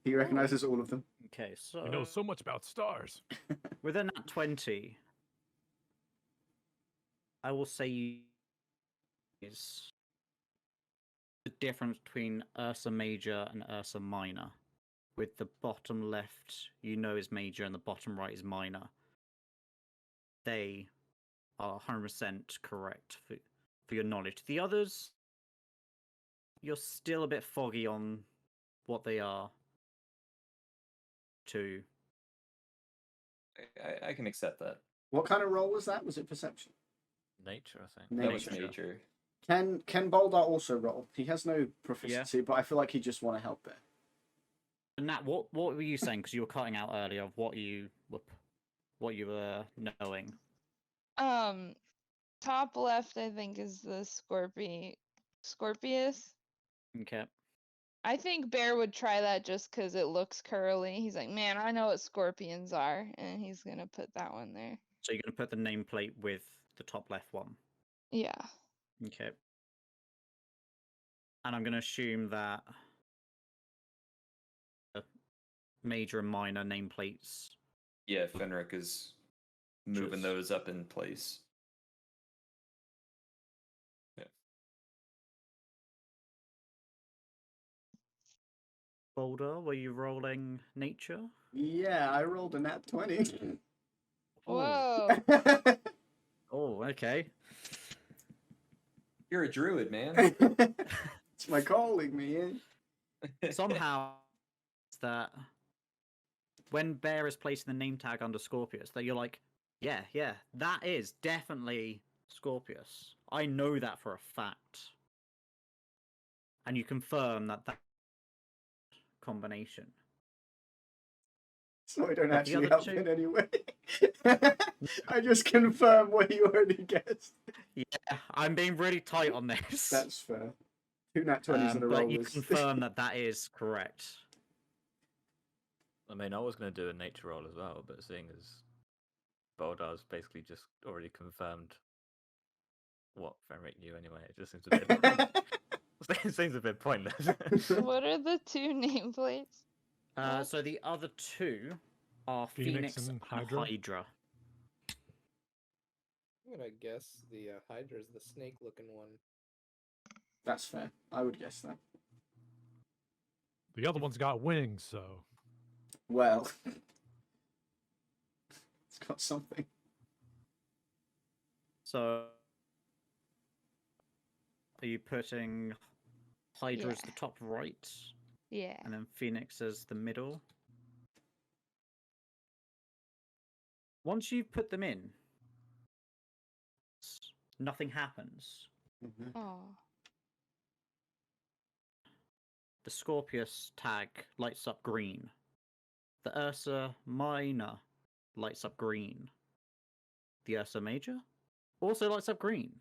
he recognizes all of them.
Okay, so
You know so much about stars.
within that 20, I will say is the difference between Ursa Major and Ursa Minor. With the bottom left, you know, is major, and the bottom right is minor. They are 100% correct for your knowledge. The others, you're still a bit foggy on what they are. Too.
I can accept that.
What kind of roll was that? Was it perception?
Nature, I think.
That was
Nature.
nature.
Can Boldar also roll? He has no proficiency, but I feel like he just want to help there.
Nat, what were you saying? Because you were cutting out earlier of what you were knowing.
Top left I think is the Scorpius.
Okay.
I think Bear would try that just because it looks curly. He's like, man, I know what scorpions are, and he's gonna put that one there.
So you're gonna put the nameplate with the top left one.
Yeah.
Okay. And I'm gonna assume that the major and minor nameplates.
Yeah, Fenric is moving
Just-
those up in place. Yeah.
Boulder, were you rolling nature?
Yeah, I rolled a nat 20.
Whoa.
Oh, okay.
You're a druid, man.
It's my calling, man.
Somehow, it's that when Bear is placing the name tag under Scorpius, that you're like, yeah, that is definitely Scorpius. I know that for a fact. And you confirm that combination.
So I don't
But the
actually
other
help
two-
in any way. I just confirm what you already guessed.
Yeah, I'm being really tight on this.
That's fair. 2 nat 20s in a row
but you
was...
confirm that is correct.
I mean, I was going to do a nature roll as well, but seeing as Boldar's basically just already confirmed what Fenric knew anyway, it just seems a bit it seems a bit pointless.
What are the 2 nameplates? What?
So the other 2 are
Phoenix
Phoenix
and
and
Hydra?
Hydra.
I'm gonna guess the Hydra is the snake-looking one.
That's fair. I would guess that.
The other one's got wings, so.
Well, it's got something.
So are you putting Hydra as
Yeah.
the top right,
Yeah.
and then Phoenix as the middle? Once you've put them in, nothing happens.
Oh.
The Scorpius tag lights up green. The Ursa Minor lights up green. The Ursa Major also lights up green.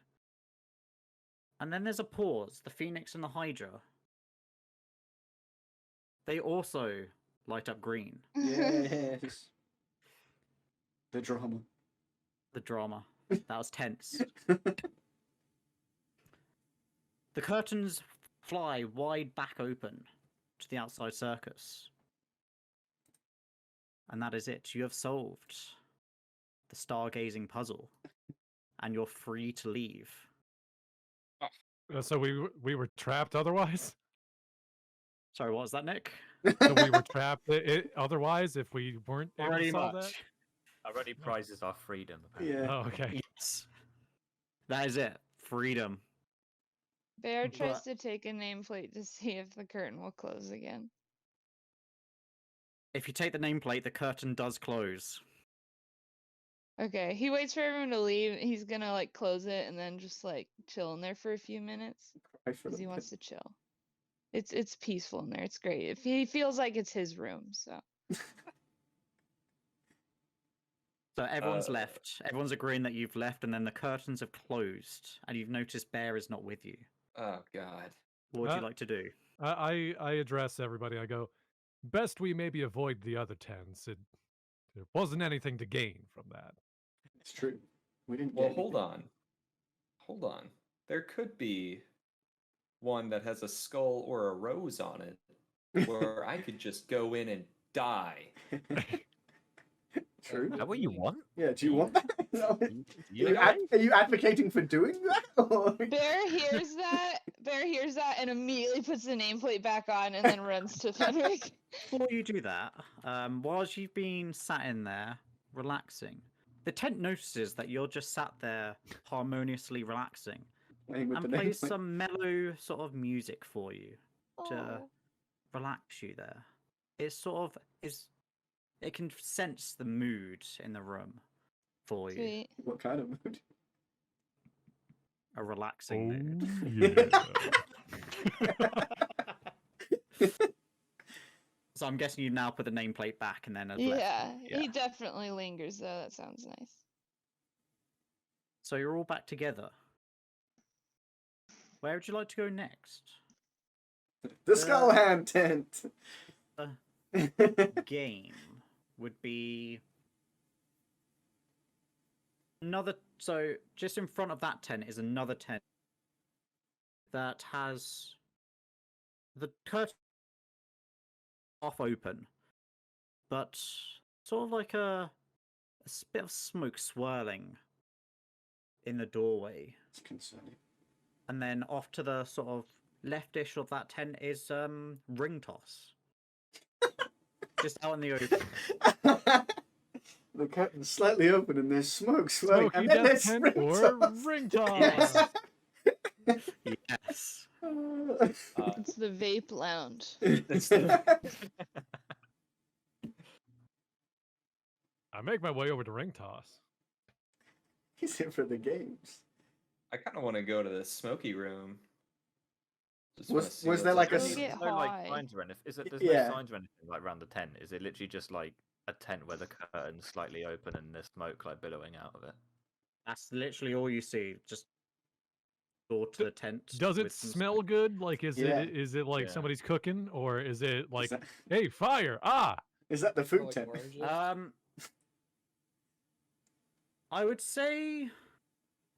And then there's a pause. The Phoenix and the Hydra. They also light up green.
Yes. The drama.
The drama. That was tense. The curtains fly wide back open to the outside circus. And that is it. You have solved the stargazing puzzle. And you're free to leave.
So we were trapped otherwise?
Sorry, what was that, Nick?
So we were trapped otherwise if we weren't able to
Pretty
solve
much.
that?
Our only prize is our freedom, apparently.
Yeah.
Oh, okay.
Yes. That is it. Freedom.
Bear tries
But-
to take a nameplate to see if the curtain will close again.
If you take the nameplate, the curtain does close.
Okay, he waits for everyone to leave. He's gonna like close it and then just like chill in there for a few minutes
Cry for
because he
the
wants to chill. It's peaceful in there. It's great. If he feels like it's his room, so
So everyone's
Uh,
left. Everyone's agreeing that you've left, and then the curtains have closed, and you've noticed Bear is not with you.
Oh God.
What would you
Uh,
like to do?
I address everybody. I go, best we maybe avoid the other tents. There wasn't anything to gain from that.
It's true. We didn't
Well,
get
hold
anything.
on. Hold on. There could be one that has a skull or a rose on it, where I could just go in and die.
True.
Is that what you want?
Yeah, do you want that? Is that what-
You
Are you advocating for doing that? Or...
Bear hears that. Bear hears that and immediately puts the nameplate back on and then runs to Fenric.
Before you do that, whilst you've been sat in there relaxing, the tent notices that you're just sat there harmoniously relaxing,
Playing with
and
the
plays
nameplate.
some mellow sort of music for you to
Oh.
relax you there. It sort of is. It can sense the mood in the room for you.
Sweet.
What kind of mood?
A relaxing mood.
Yeah.
So I'm guessing you now put the nameplate back and then have left.
Yeah,
Yeah.
he definitely lingers though. That sounds nice.
So you're all back together. Where would you like to go next?
The Skull Hand tent.
Game would be another. So just in front of that tent is another tent that has the curtain half open, but sort of like a bit of smoke swirling in the doorway.
It's concerning.
And then off to the sort of leftish of that tent is ring toss. Just out in the open.
The curtain's slightly open and there's smoke swirling.
Smoky
And then
Death
there's
Tent
ring
or
toss.
ring toss.
Yes.
Yes.
It's the vape lounge.
I make my way over to ring toss.
He's here for the games.
I kind of want to go to the smoky room. Just wanna
Was
see
was
what's
there like a
Go
underneath.
get
There's no like
high.
signs or anything. There's
Yeah.
no signs or anything like around the tent. Is it literally just like a tent where the curtain's slightly open and there's smoke like billowing out of it?
That's literally all you see. Just door to the tent.
Does it
with some
smell
smoke.
good? Like, is
Yeah.
it like
Yeah.
somebody's cooking, or is it like,
that-
hey, fire? Ah,
Is that the
Smell
food
like
tent?
oranges.
I would say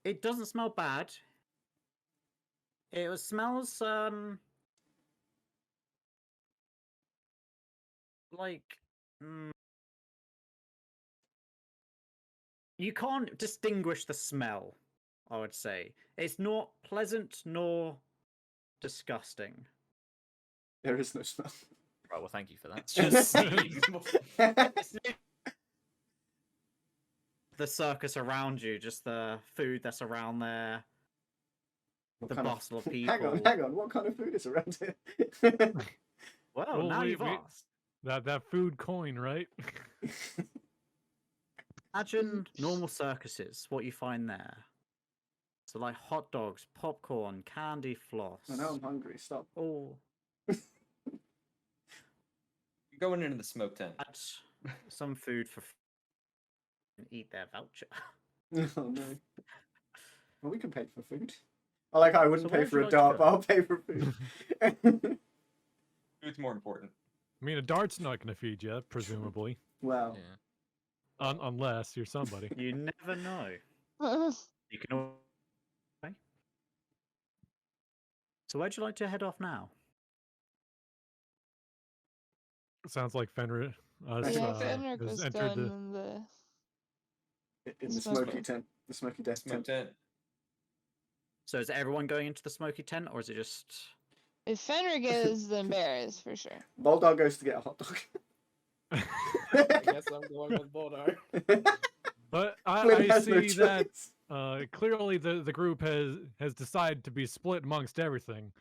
it doesn't smell bad. It smells like you can't distinguish the smell. I would say it's not pleasant nor disgusting.
There is no smell.
Right. Well, thank you for that.
It's just steam.
The circus around you, just the food that's around there,
What
the
kind of-
bustle of people.
Hang on. What kind of food is around here?
Well,
Well,
now
we-
you've
we-
asked.
that food coin, right?
Imagine normal circuses, what you find there. So like hot dogs, popcorn, candy floss.
I know I'm hungry. Stop.
Oh,
Going into the smoke tent.
add some food for and eat their voucher.
Oh no. Well, we can pay for food. I wouldn't
So
pay
where would
for
you
a
like to
dart,
go?
but I'll pay for food.
Food's more important.
I mean, a dart's not going to feed you, presumably,
Wow.
Yeah.
unless you're somebody.
You never know. You can. Okay. So where'd you like to head off now?
Sounds like Fenric.
Yeah, Fenric
has
was
entered
done
the.
in the.
In the
Smoke
smoky
tent.
tent. The smoky death
Smoke
tent.
tent.
So is everyone going into the smoky tent, or is it just?
If Fenric is, then Bear is for sure.
Boldar goes to get a hot dog.
I guess I'm going with Boldar.
But
Flynn
I
has no
see that
choice.
clearly the group has decided to be split amongst everything.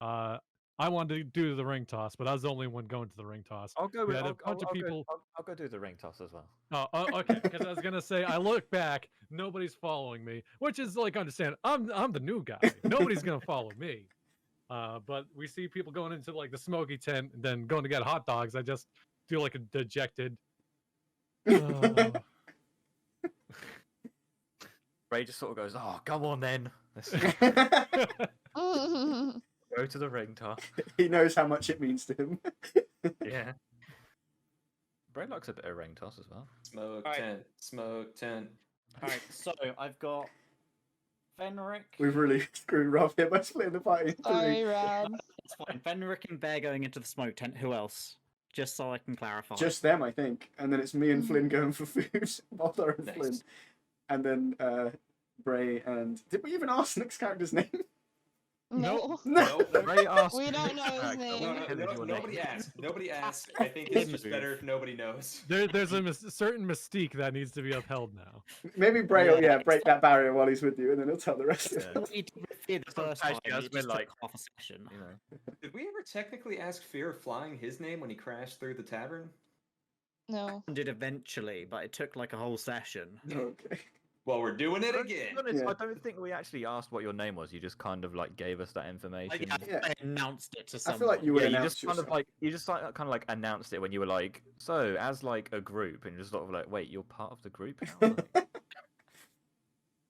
I wanted to do the ring toss, but I was the only one going to the ring toss.
I'll go
We
with.
had a
I'll
bunch of
go-
people.
I'll go do the ring toss as well.
Oh, okay. Because I was gonna say, I look back, nobody's following me, which is like understand. I'm the new guy. Nobody's gonna follow me. But we see people going into like the smoky tent and then going to get hot dogs. I just feel like a dejected. Oh.
Bray just sort of goes, "Oh, come on then, let's go to the ring toss."
He knows how much it means to him.
Yeah. Bray likes a bit of ring toss as well.
Smoke
Alright.
tent. Smoke tent.
Alright, so I've got Fenric.
We've really screwed Rob here by splitting the party into
Sorry,
three.
Rad.
It's fine. Fenric and Bear going into the smoke tent. Who else? Just so I can clarify.
Just them, I think. And then it's me and Flynn going for food. Boldar and
Nice.
Flynn. And then Bray and... Did we even ask Nick's character's name?
No.
No!
Bray asked
We don't know his
character,
name.
what the hell is your
Nobody
name?
asked. Nobody asked. I think it's just better if nobody knows.
There's a certain mystique that needs to be upheld now.
Maybe Bray will
Yeah,
break that barrier while he's with you, and then he'll tell the rest of
Yeah.
them.
He did with Fear the first
Sometimes
time.
he has
It
been
just took
like-
half a session.
You know.
Did we ever technically ask Fear of Flying his name when he crashed through the tavern?
No.
Did eventually, but it took like a whole session.
Okay.
Well, we're doing it
To
again.
be honest,
Yeah.
I don't think we actually asked what your name was. You just kind of like gave us that information.
Yeah.
I announced it to
I
someone.
feel like you would
Yeah, you
announce
just kind of
yourself.
like announced it when you were like, so as like a group, and you're just sort of like, wait, you're part of the group now. Like,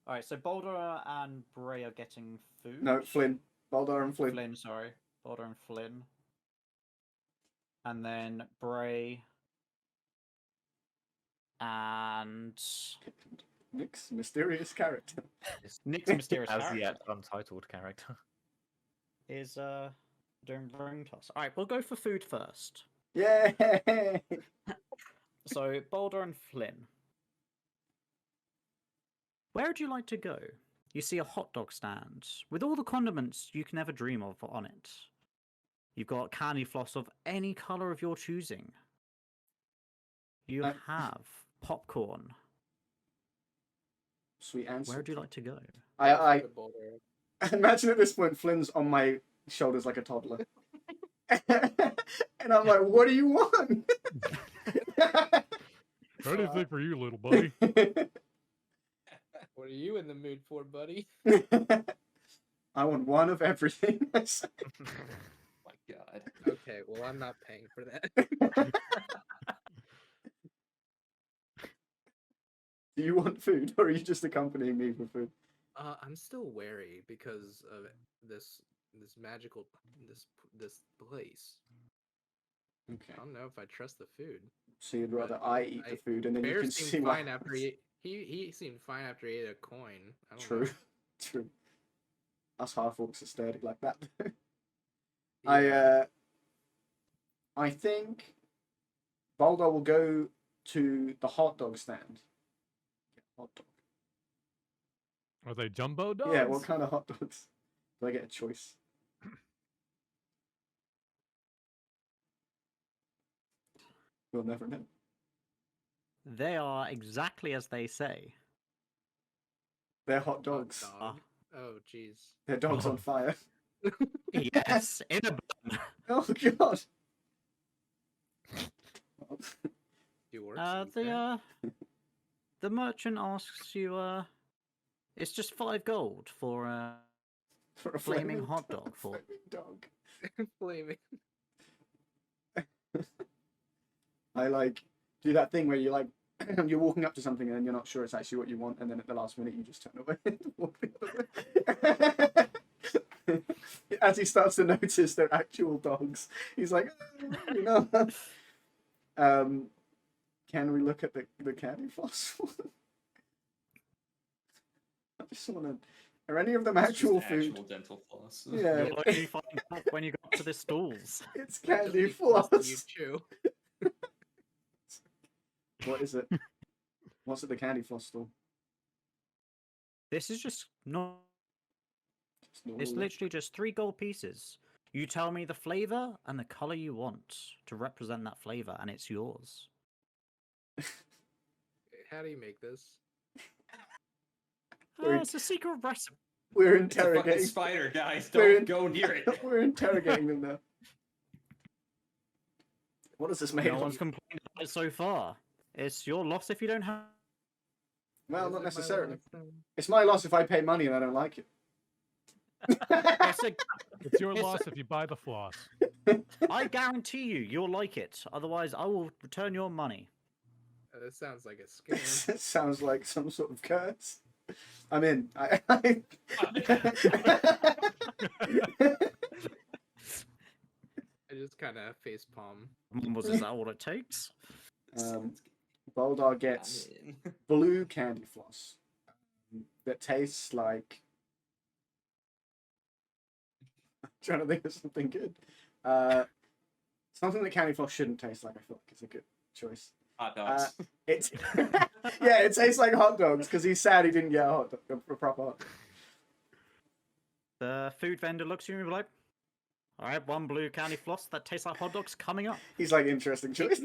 Alright, so Boulder and Bray are getting food.
No, Flynn. Boldar and Flynn.
Flynn, sorry. Boulder and Flynn. And then Bray and
Nick's mysterious character.
Nick's mysterious
as
character
yet untitled character.
is doing ring toss. Alright, we'll go for food first.
Yay!
So Boulder and Flynn. Where would you like to go? You see a hot dog stand with all the condiments you can ever dream of on it. You've got candy floss of any color of your choosing. You
Uh,
have popcorn.
Sweet answer.
Where would you like to go?
I
With Boldar.
imagine at this point Flynn's on my shoulders like a toddler. And I'm like, what do you want?
What do you think for you, little buddy?
What are you in the mood for, buddy?
I want one of everything.
My God.
Okay, well, I'm not paying for that.
Do you want food, or are you just accompanying me for food?
I'm still wary because of this magical this place.
Okay.
I don't know if I trust the food.
So you'd rather
But
I eat the food, and then you
Bear
can see
seemed
what
fine after
happens.
he seemed fine after he ate a coin. I don't
True,
know.
true. Us half orcs are sturdy like that.
Yeah.
I think Boldar will go to the hot dog stand. Hot dog.
Are they jumbo dogs?
Yeah, what kind of hot dogs? Do I get a choice? We'll never know.
They are exactly as they say.
They're hot
Hot
dogs.
dog. Oh, jeez.
They're dogs on
Oh.
fire.
Yes, in a bun.
Oh god.
You work.
The merchant asks you, it's just 5 gold for
For a
flaming hot dog for
flaming dog.
Flaming.
I like do that thing where you like you're walking up to something and then you're not sure it's actually what you want, and then at the last minute you just turn away and walk the other way. As he starts to notice they're actual dogs, he's like, you know. Can we look at the candy floss? I just want to. Are any of them
It's just
actual food?
Actual dental floss.
Yeah,
You'll only find out when you got to the stalls.
it's candy
Floss that
floss.
You chew.
What is it? What's at the candy floss store?
This is just not.
Just
It's
normal.
literally just 3 gold pieces. You tell me the flavor and the color you want to represent that flavor, and it's yours.
How do you make this?
It's a secret recipe.
We're
It's a fucking
interrogating.
spider, guys.
We're
Don't go near it.
We're interrogating them now. What is this made
No
of?
one's complained about it so far. It's your loss if you don't have.
Well,
Is
not
it my
necessarily.
last name?
It's my loss if I pay money and I don't like it.
It's
It's your
It's-
loss if you buy the floss.
I guarantee you'll like it. Otherwise, I will return your money.
This sounds like a scam.
It sounds like some sort of curse. I'm in.
I just kind of face palm.
Is that all it takes?
Boldar
I'm
gets
in.
blue candy floss that tastes like. I'm trying to think of something good. Something that candy floss shouldn't taste like. I feel like it's a good choice.
Hot dogs.
It's yeah, it tastes like hot dogs because he's sad he didn't get a hot dog, a proper hot dog.
The food vendor looks at you and be like, all right, 1 blue candy floss that tastes like hot dogs coming up.
He's like, interesting choice.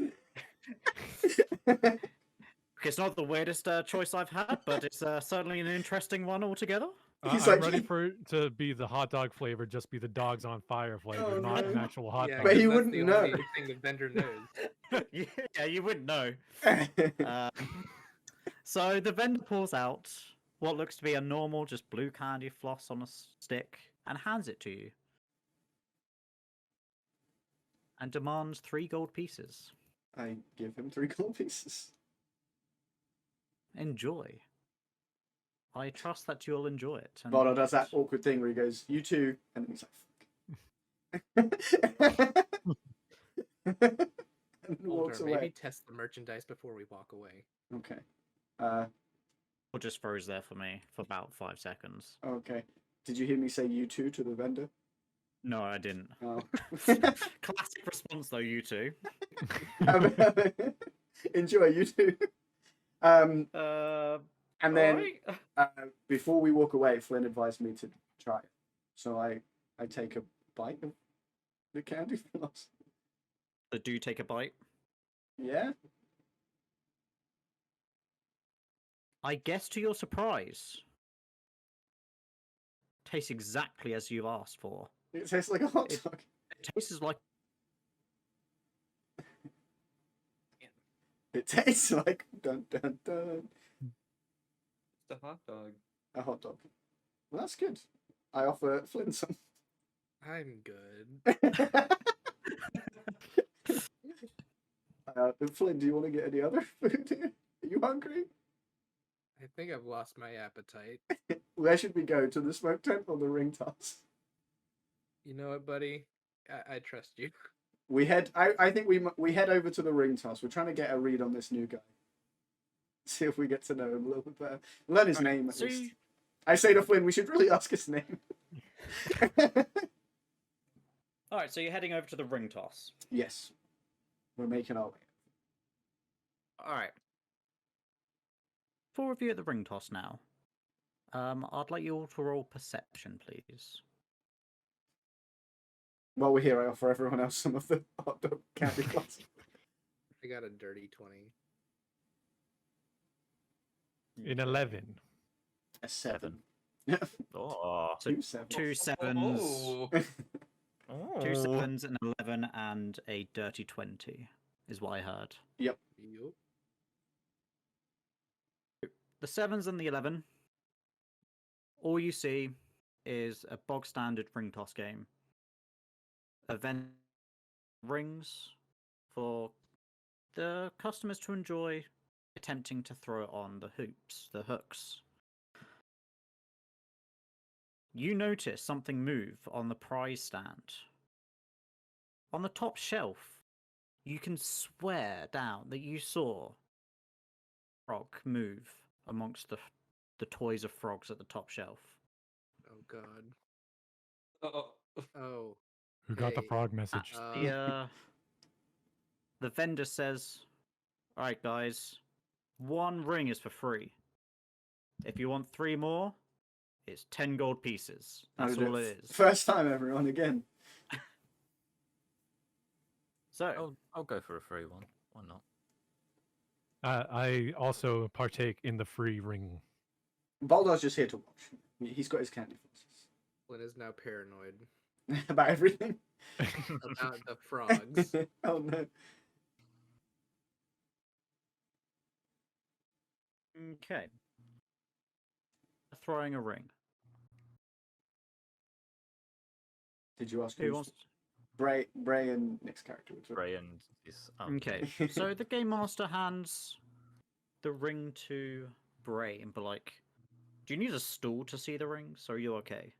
It's not the weirdest choice I've had, but it's certainly an interesting one altogether.
He's
I'm
like-
ready for it to be the hot dog flavor, just be the dogs on fire flavor,
Oh,
not an
no.
actual hot
Yeah,
dog.
But
'cause
he
that's
wouldn't
the
know.
only thing the vendor knows.
Yeah, you wouldn't know. So the vendor pulls out what looks to be a normal, just blue candy floss on a stick and hands it to you. And demands 3 gold pieces.
I give him 3 gold pieces.
Enjoy. I trust that you'll enjoy it. and
Bodo does
eat
that
it.
awkward thing where he goes, "You too," and then he's like, "Fuck." And walks
Boldar, maybe
away.
test the merchandise before we walk away.
Okay.
Or just froze there for me for about 5 seconds.
Okay. Did you hear me say "you too" to the vendor?
No, I didn't.
Oh.
Classic response though, you two.
Enjoy, you too. And then before we walk away, Flynn advised me to try it. So I take a bite of the candy floss.
So do take a bite.
Yeah.
I guess to your surprise, tastes exactly as you've asked for.
It tastes like a hot
It-
dog.
It tastes like
It tastes like dun dun dun.
It's a hot dog.
A hot dog. Well, that's good. I offer Flynn some.
I'm good.
Flynn, do you want to get any other food here? Are you hungry?
I think I've lost my appetite.
Where should we go? To the smoke tent or the ring toss?
You know what, buddy? I trust you.
We head. I think we head over to the ring toss. We're trying to get a read on this new guy. See if we get to know him a little bit better. Learn his name at least. I say to Flynn, we should really ask his name.
All right, so you're heading over to the ring toss.
Yes, we're making our way.
All right. 4 of you at the ring toss now. I'd like you all to roll perception, please.
While we're here, I offer everyone else some of the hot dog candy floss.
I got a dirty 20.
In 11.
A 7.
Oh.
So
2 sevens.
2 sevens,
Oh.
2 sevens, an 11, and a dirty 20 is what I heard.
Yup.
The 7s and the 11, all you see is a bog standard ring toss game. Event rings for the customers to enjoy attempting to throw it on the hooks. You notice something move on the prize stand. On the top shelf, you can swear down that you saw frog move amongst the toys of frogs at the top shelf.
Oh god.
Oh.
Oh.
Who got the
Hey,
frog message?
The vendor says, "All right, guys, 1 ring is for free. If you want 3 more, it's 10 gold pieces. That's all it is."
First time, everyone, again.
So,
I'll go for a free one. Why not?
I also partake in the free ring.
Boldar's just here to watch. He's got his candy flosses.
Flynn is now paranoid
About everything.
about the frogs.
Oh no.
okay. Throwing a ring.
Did you ask
Who wants?
Bray and Nick's character?
Bray and this.
Okay, so the game master hands the ring to Bray and be like, "Do you need a stool to see the rings? Or are you okay?"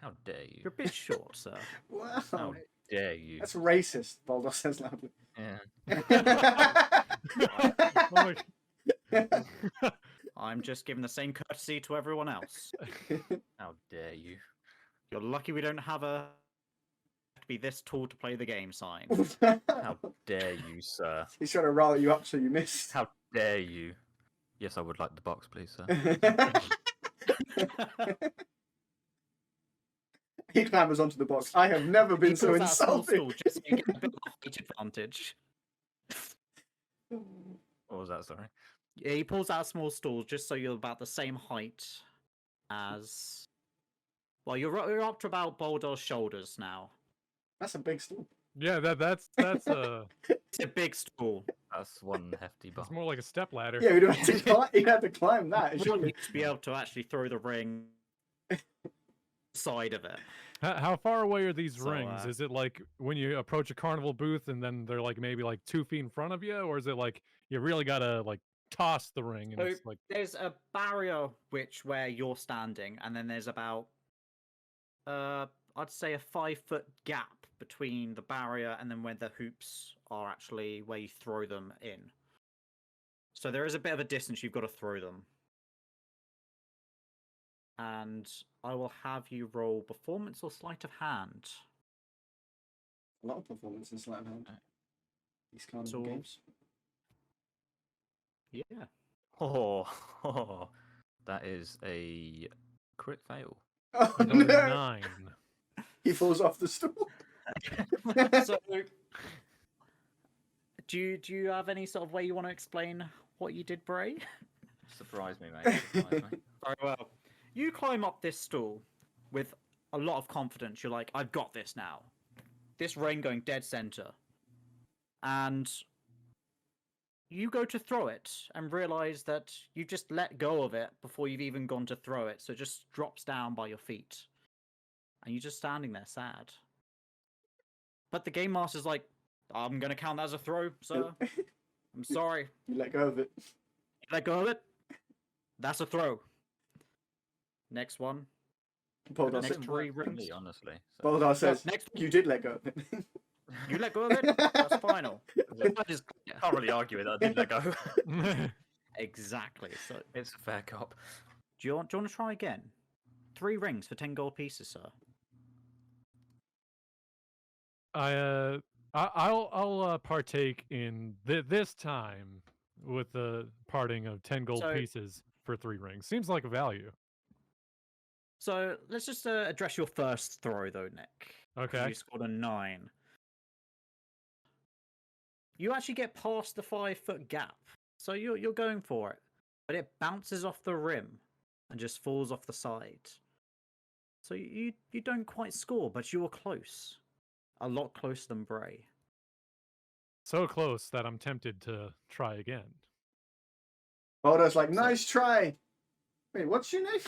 How dare you?
You're a bit short, sir.
Wow.
How dare you?
That's racist, Boldar says loudly.
Yeah.
I'm just giving the same courtesy to everyone else.
How dare you?
You're lucky we don't have to be this tall to play the game sign.
How dare you, sir?
He's trying to roll you up so you missed.
How dare you? Yes, I would like the box, please, sir.
He clambers onto the box. I have never been so
pulls out a small
insulted.
stool just so you get a bit of a height advantage.
What was that? Sorry.
Yeah, he pulls out a small stool just so you're about the same height as. Well, you're up to about Boldar's shoulders now.
That's a big stool.
Yeah, that's
It's a big stool.
That's one hefty box.
it's more like a step ladder.
Yeah, we'd have to climb, you'd have to climb that.
You
Surely.
need to be able to actually throw the ring side of it.
How far away are these
So,
rings? Is it like when you approach a carnival booth and then they're like maybe like 2 feet in front of you, or is it like you really gotta like toss the ring and
So
it's like
there's a barrier where you're standing, and then there's about I'd say a 5-foot gap between the barrier and then where the hoops are actually where you throw them in. So there is a bit of a distance you've got to throw them. And I will have you roll performance or sleight of hand.
A lot of performance in sleight of hand. These kind
So-
of games.
Yeah.
Oh, that is a crit fail.
Oh
I got a
no!
9?
He falls off the stool.
So, do you have any sort of way you want to explain what you did, Bray?
Surprise me, mate. Surprise me.
Very well. You climb up this stool with a lot of confidence. You're like, I've got this now. This ring going dead center. And you go to throw it and realize that you just let go of it before you've even gone to throw it, so it just drops down by your feet. And you're just standing there sad. But the game master's like, I'm going to count that as a throw, sir. I'm sorry.
You let go of it.
Let go of it. That's a throw. Next one.
Boldar
Next
says,
three rings.
honestly. So.
Boldar says
Next
you did let go of it.
You let go of it. That's final.
I just can't really argue with that. I didn't let go.
Exactly. So,
It's a fair cop.
do you want to try again? 3 rings for 10 gold pieces, sir.
I'll partake in this time with the parting of 10 gold
So-
pieces for 3 rings. Seems like a value.
So let's just address your first throw, though, Nick. 'cause
Okay.
You scored a 9. You actually get past the 5-foot gap, so you're going for it, but it bounces off the rim and just falls off the side. So you don't quite score, but you were close, a lot closer than Bray.
So close that I'm tempted to try again.
Boldar's like, nice try. Wait, what's your name?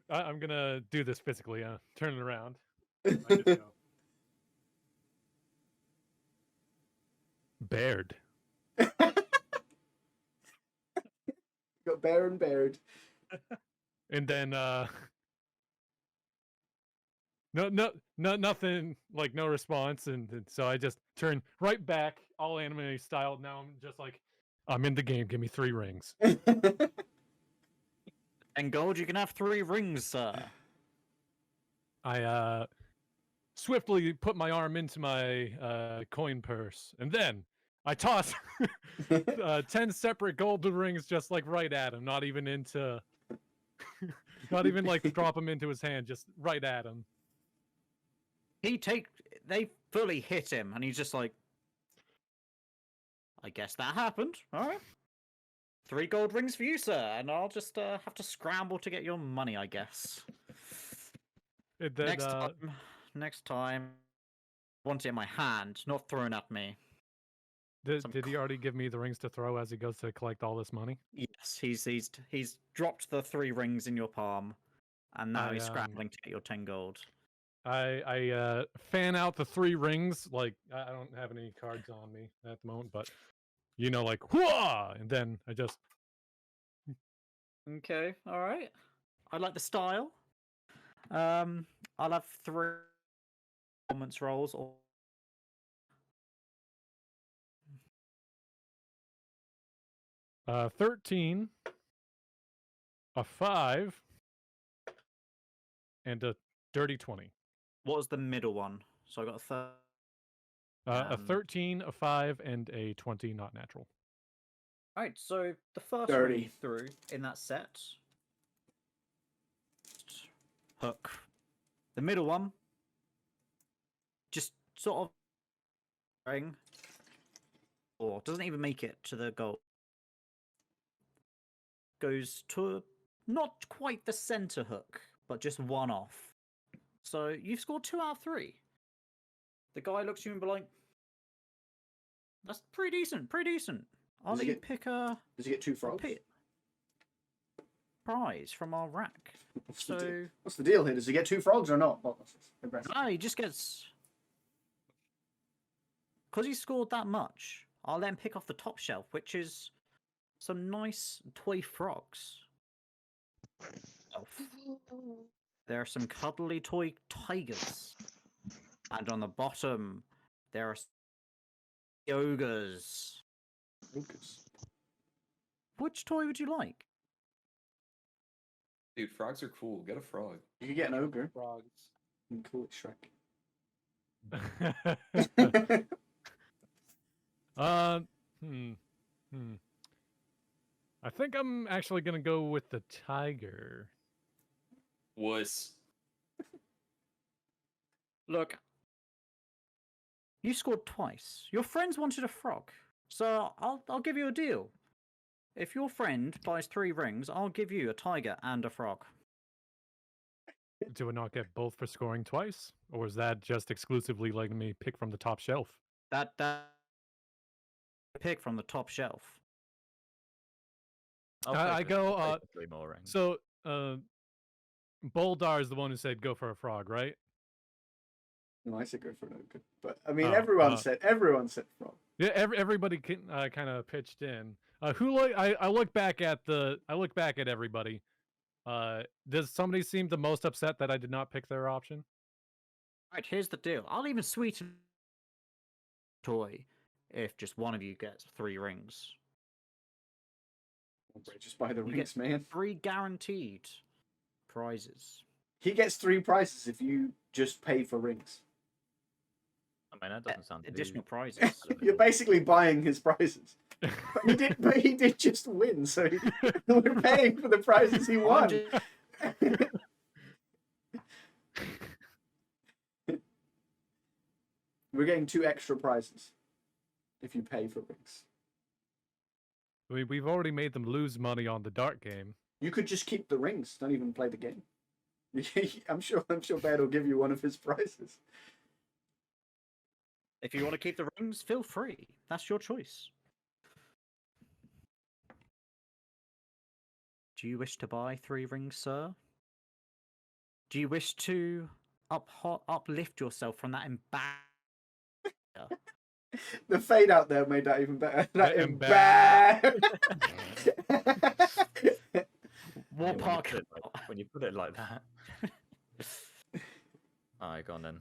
I'm gonna do this physically. Turn it around. Baird.
Got Bear and Baird.
And then nothing, like no response, and so I just turn right back, all anime style. Now I'm just like, I'm in the game. Give me 3 rings.
And gold, you can have 3 rings, sir.
I swiftly put my arm into my coin purse, and then I toss 10 separate golden rings, just like right at him. Not even into, not even like drop him into his hand, just right at him.
They fully hit him, and he's just like, I guess that happened. All right. 3 gold rings for you, sir, and I'll just have to scramble to get your money, I guess.
And then,
Next time, I want it in my hand, not thrown at me.
did
some
he already give me the rings to throw as he goes to collect all this money?
Yes, he's dropped the 3 rings in your palm, and now he's
I,
scrambling to get your 10 gold.
I fan out the 3 rings. Like, I don't have any cards on me at the moment, but like whoa, and then I just
Okay, all right. I like the style. I'll have 3 performance rolls. Or
13, a 5, and a dirty 20.
what was the middle one? So I got
A 13, a 5, and a 20, not natural.
All right, so the first one
Dirty.
you threw in that set, hook. The middle one, just sort of ring, or doesn't even make it to the goal. Goes to not quite the center hook, but just one off. So you've scored 2 out of 3. The guy looks at you and be like, "That's pretty decent, pretty decent. I'll
Does
let
he
you
get-
pick a
Does he get 2 frogs?
prize from our rack."
What's the deal?
So
What's the deal here? Does he get 2 frogs or not? Oh, that's impressive.
no, he just gets, because he scored that much. I'll let him pick off the top shelf, which is some nice toy frogs. There are some cuddly toy tigers, and on the bottom there are ogres.
Lucas.
Which toy would you like?
Dude, frogs are cool. Get a frog.
You could get an ogre
Frogs.
and call it Shrek.
I think I'm actually gonna go with the tiger.
Wuss.
Look, you scored twice. Your friends wanted a frog, so I'll give you a deal. If your friend buys 3 rings, I'll give you a tiger and a frog.
Do I not get both for scoring twice, or is that just exclusively letting me pick from the top shelf?
That pick from the top shelf.
I go.
I'll take the 3 more rings.
So, Boldar is the one who said go for a frog, right?
No, I said go for an ogre. But I mean,
Oh,
everyone said frog.
Yeah, everybody kind of pitched in. I look back at everybody. Does somebody seem the most upset that I did not pick their option?
Right, here's the deal. I'll even sweeten toy if just one of you gets 3 rings.
Just buy the
You
rings,
get
man.
3 guaranteed prizes.
He gets 3 prizes if you just pay for rings.
I mean, that doesn't sound too
Additional prizes.
You're basically buying his prizes. But he did just win, so we're paying for the prizes he won. We're getting 2 extra prizes if you pay for rings.
We've already made them lose money on the dart game.
You could just keep the rings. Don't even play the game. I'm sure Beirdan will give you one of his prizes.
If you want to keep the rings, feel free. That's your choice. Do you wish to buy 3 rings, sir? Do you wish to uplift yourself from that embarrassment?
The fade out there made that even better. That
What part?
When you put it like that. Alright, go on then.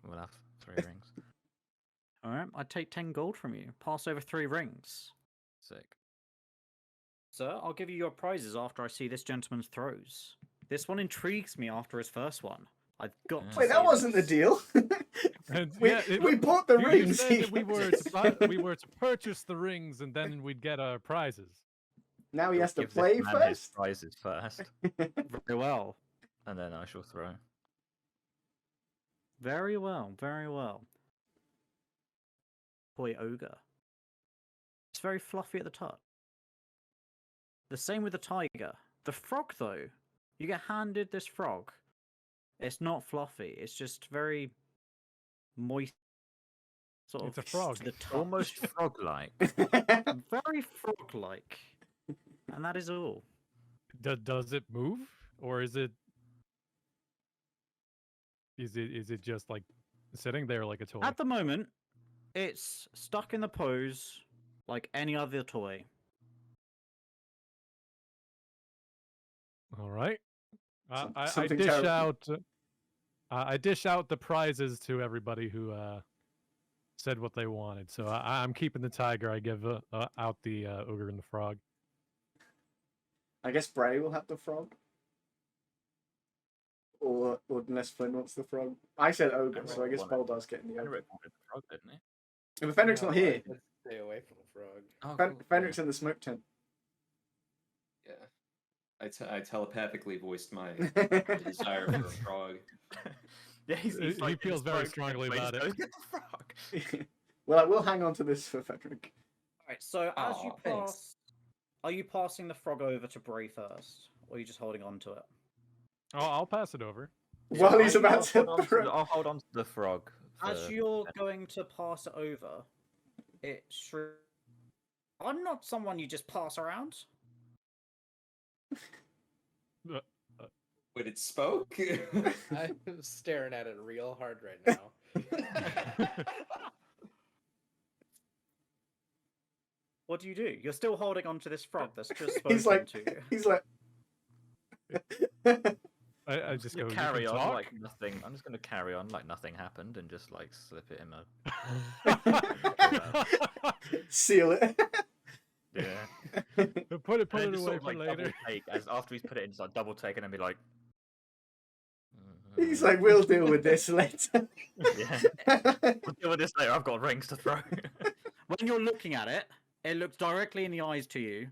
We'll have 3 rings.
Alright, I take 10 gold from you. Pass over 3 rings.
Sick.
Sir, I'll give you your prizes after I see this gentleman's throws. This one intrigues me after his first one. I've got to
Wait, that
say
wasn't the
this.
deal.
And,
we bought the
you
rings.
said that we were to purchase the rings and then we'd get our prizes.
Now he has to
Give this
play
man his
first.
prizes first,
Very well.
and then I shall throw.
Very well, very well. Boy, ogre. It's very fluffy at the touch. The same with the tiger. The frog, though, you get handed this frog. It's not fluffy. It's just very moist. Sort
It's
of
a frog.
to the touch.
Almost frog-like.
Very frog-like. And that is all.
Does it move, or is it just like sitting there like a toy?
At the moment, it's stuck in the pose like any other toy.
All right. I
Something
dish
terrible.
out. I dish out the prizes to everybody who said what they wanted. So I'm keeping the tiger. I give out the ogre and the frog.
I guess Bray will have the frog. Or unless Flynn wants the frog. I said ogre, so I guess Boldar's getting the ogre.
Fenric wanted the frog, didn't he?
But Fenric's not here.
Let's stay away from the frog.
Oh, cool.
Fenric's in the smoke tent.
Yeah. I telepathically voiced my desire for a frog.
Yeah,
He feels very strongly about it.
Get the frog.
Well, I will hang on to this for Fenric.
Alright, so as you
Aw, thanks.
pass, are you passing the frog over to Bray first? Or are you just holding on to it?
I'll pass it over.
While he's about to
I'll hold on to the frog.
As
for-
you're going to pass it over, I'm not someone you just pass around.
Wait, it spoke?
I'm staring at it real hard right now.
What do? You're still holding on to this frog that's just spoken
He's like,
to you.
he's like.
I just go.
You
"You
carry
can
on
talk?"
like nothing. I'm just gonna carry on like nothing happened and just like slip it in a.
Seal it.
Yeah.
Put it
And then
away
just sort of,
for
like, double
later.
take as after he's put it in, just like double take and then be like.
He's like, we'll deal with this later.
Yeah. We'll deal with this later. I've got rings to throw.
When you're looking at it, it looks directly in the eyes to you,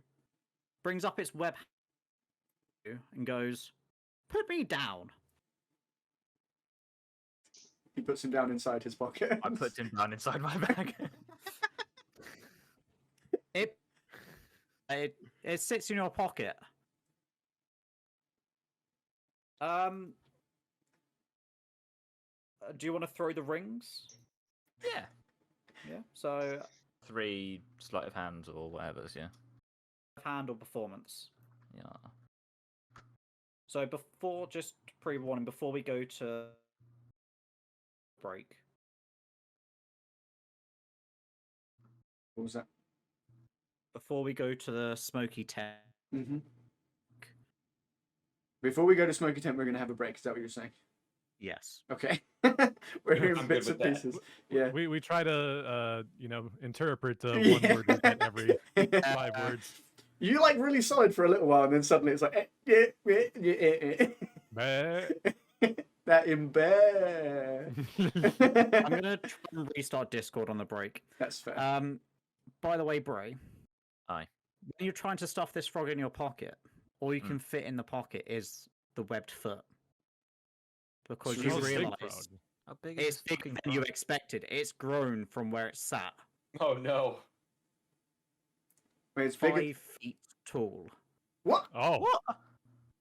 brings up its web and goes, "Put me down."
He puts him down inside his pocket.
I put him down inside my bag.
It sits in your pocket. do you want to throw the rings?
Yeah.
Yeah. So
3 sleight of hands or whatever's, yeah.
hand or performance.
Yeah.
So before, just pre-warning, before we go to break,
What was that?
before we go to the smoky tent,
Mm-hmm. Before we go to Smoky Tent, we're going to have a break. Is that what you're saying?
yes.
Okay. We're hearing
I'm
bits
good
and
with that.
pieces. Yeah.
We try to interpret one
Yeah.
word within every 5 words.
You like really solid for a little while, and then suddenly it's like
Bah.
that in bear.
I'm gonna try and restart Discord on the break.
That's fair.
By the way, Bray.
Aye.
When you're trying to stuff this frog in your pocket, all you
Mm.
can fit in the pocket is the webbed foot. Because
So
you
this is a big
realise
How big
it's
is this
bigger
fucking
than you
frog?
expected. It's grown from where it sat.
Oh no.
Wait, it's
5
bigger.
feet tall.
What?
Oh.
What?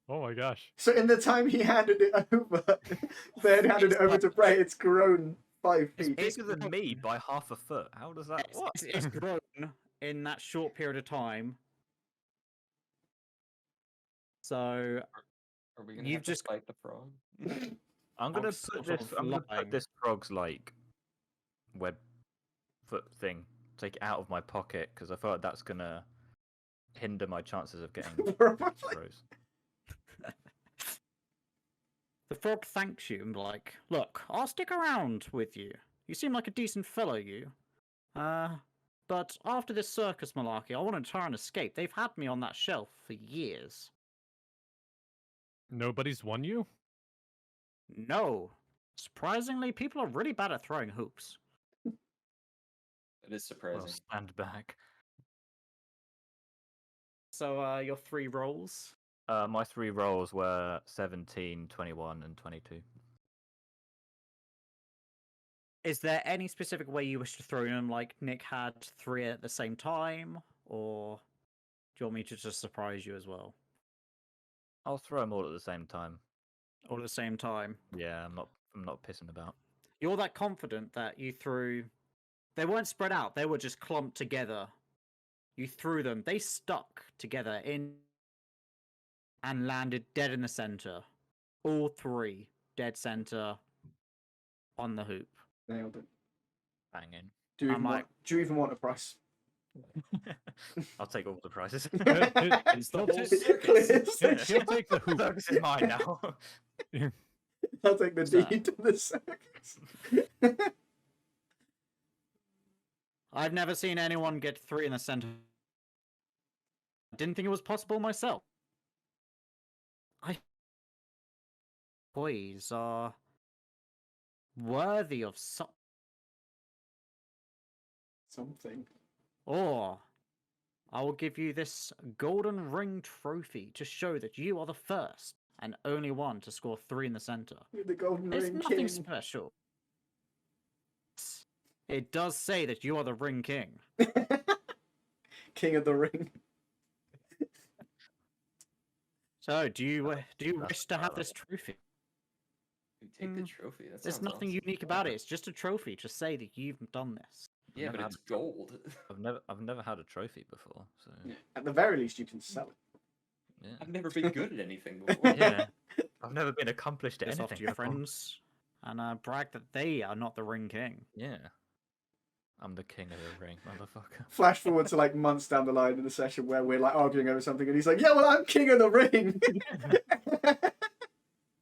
Oh my gosh.
So in the time he handed it over, Ben handed it over to Bray, it's grown 5
It's
feet.
bigger than me by half a foot. How does that? What?
It's grown in that short period of time. So
Are we gonna
You've
have
just-
to fight the frog?
I'm gonna
Frogs
put
sort
this.
of
I'm gonna
flying.
put this frog's like web foot thing. Take it out of my pocket because I feel like that's gonna hinder my chances of getting
Probably.
throws.
the frog thanks you and like, look, I'll stick around with you. You seem like a decent fellow, you. But after this circus malarkey, I want to try and escape. They've had me on that shelf for years.
Nobody's won you?
No. Surprisingly, people are really bad at throwing hoops.
It is
Well,
surprising.
stand back.
So, your 3 rolls.
My 3 rolls were 17, 21, and 22.
Is there any specific way you wish to throw them? Like Nick had 3 at the same time, or do you want me to just surprise you as well?
I'll throw them all at the same time.
All at the same time.
Yeah, I'm not pissing about.
You're that confident that you threw. They weren't spread out. They were just clumped together. You threw them. They stuck together in and landed dead in the center. All 3 dead center on the hoop.
Nailed it.
Banging.
Do you,
I might-
do you even want a price?
I'll take all the prizes.
It's the
He'll
whole
ta-
circus.
He'll take the hoop.
Circus is mine now.
I'll take the
So-
deed to the circus.
I've never seen anyone get 3 in the center. I didn't think it was possible myself. Boys are worthy of
Something.
Or I will give you this golden ring trophy to show that you are the first and only one to score 3 in the center.
You're the golden
It's
ring
nothing
king.
special. It does say that you are the ring king.
King of the ring.
So, do you
That's
wish to have
valid.
this trophy?
You take the trophy. That
There's
sounds
nothing
awesome.
unique about it. It's just a trophy to say that you've done this.
Yeah,
Never
but
had
it's gold.
I've never had a trophy before, so
At the very least, you can sell it.
yeah.
I've never been good at anything before.
Yeah. I've never been accomplished at
Piss off
anything
to your
before.
friends and brag that they are not the ring king.
Yeah. I'm the king of the ring, motherfucker.
Flash forward to like months down the line in a session where we're like arguing over something, and he's like, "Yeah, well, I'm king of the ring."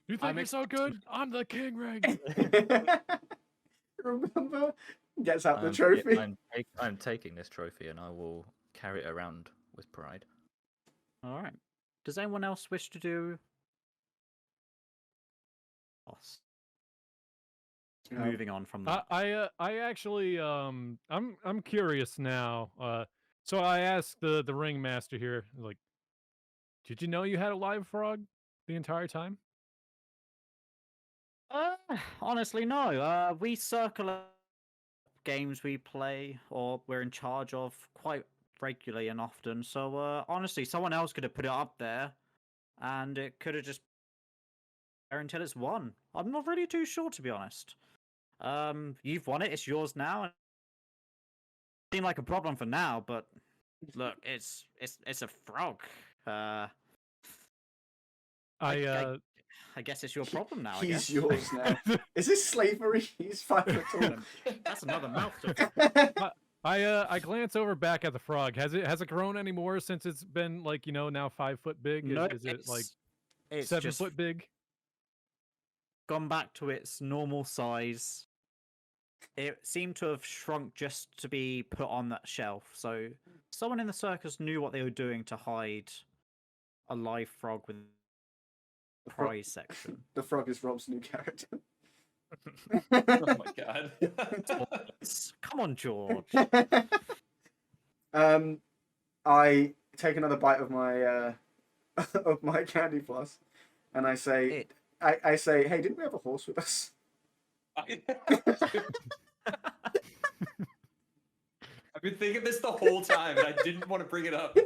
You think
I'm
you're so good? I'm the king ring.
Remember? Gets out the
I'm-
trophy.
I'm taking this trophy and I will carry it around with pride.
All right. Does anyone else wish to do? Moving on from that.
I actually I'm curious now. So I asked the ringmaster here, like, did you know you had a live frog the entire time?
Honestly, no. We circle games we play or we're in charge of quite regularly and often. So honestly, someone else could have put it up there, and it could have just there until it's won. I'm not really too sure, to be honest. You've won it. It's yours now. It seemed like a problem for now, but look, it's a frog. I guess it's your problem now. I
He's
guess.
yours now. Is this slavery? He's 5 foot tall.
That's another mouth to.
I glance over back at the frog. Has it grown any more since it's been like now 5 foot big?
No,
Is it like
it's
7
just
foot big?
gone back to its normal size. It seemed to have shrunk just to be put on that shelf. So someone in the circus knew what they were doing to hide a live frog with the prize section.
The frog is Rob's new character.
Oh my god.
Come on, George.
I take another bite of my of my candy floss, and I say, I say, hey, didn't we have a horse with us?
I've been thinking this the whole time, and I didn't want to bring it up.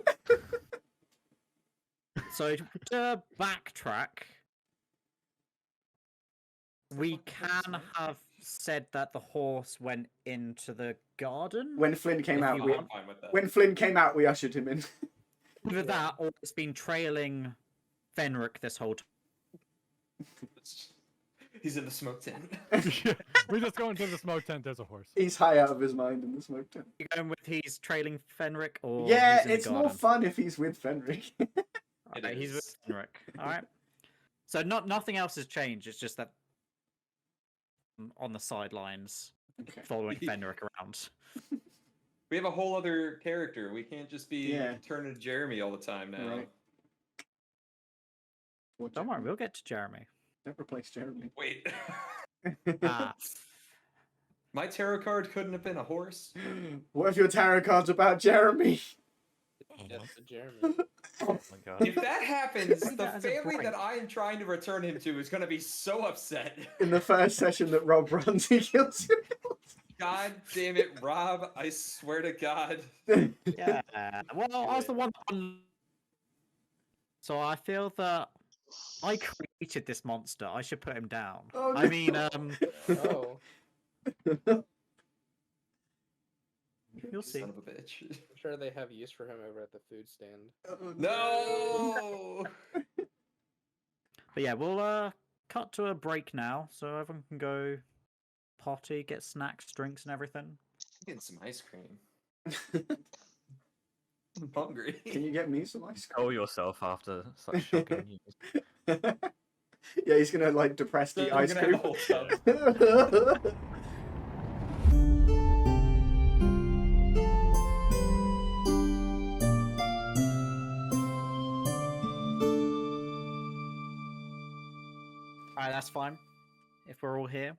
So to backtrack, we can have said that the horse went into the garden.
When Flynn came
If
out,
you
we,
want.
I'm fine with that.
when Flynn came out, we ushered him in.
Either that, or it's been trailing Fenric this whole time.
He's in the smoke tent.
We just go into the smoke tent. There's a horse.
He's high out of his mind in the smoke tent.
You going with he's trailing Fenric, or
Yeah,
he's in the
it's more
garden?
fun if he's with Fenric.
Okay, he's with
is.
Fenric. All right. So nothing else has changed. It's just that on the sidelines,
Okay.
following Fenric around.
We have a whole other character. We can't just be
Yeah.
turning to Jeremy all the time now.
Right. Or
Don't worry,
Jeremy.
we'll get to Jeremy.
Don't replace Jeremy.
Wait.
Ah,
My tarot card couldn't have been a horse?
What if your tarot card's about Jeremy?
Yes, Jeremy.
Oh my god.
If that happens,
Read
the
that as a
family
break.
that I am trying to return him to is going to be so upset.
In the first session that Rob runs, he kills
God damn it, Rob. I swear to God.
you.
yeah. Well, I was the one. So I feel that I created this monster. I should put him down.
Oh,
I mean,
Oh,
you'll see.
Son of a bitch.
I'm sure they have use for him over at the food stand.
Oh,
No!
But yeah, we'll cut to a break now, so everyone can go potty, get snacks, drinks, and everything.
I'm getting some ice cream. I'm hungry.
Can you get me some ice
Control yourself after such shocking news.
cream? Yeah, he's gonna like depress the
I'm
ice
gonna
cream.
have a whole tub.
Alright, that's fine. If we're all here.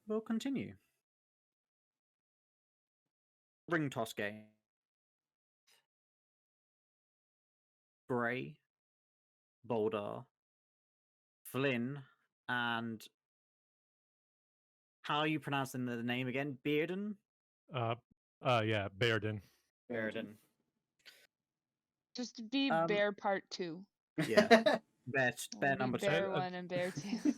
We'll continue. Ring toss game. Bray, Boldar, Flynn, and how are you pronouncing the name again? Beirdan?
Yeah, Beirdan.
Beirdan.
Just be
Um,
bear part 2.
Yeah. Bear
Or be
number
bear
two.
1 and bear 2.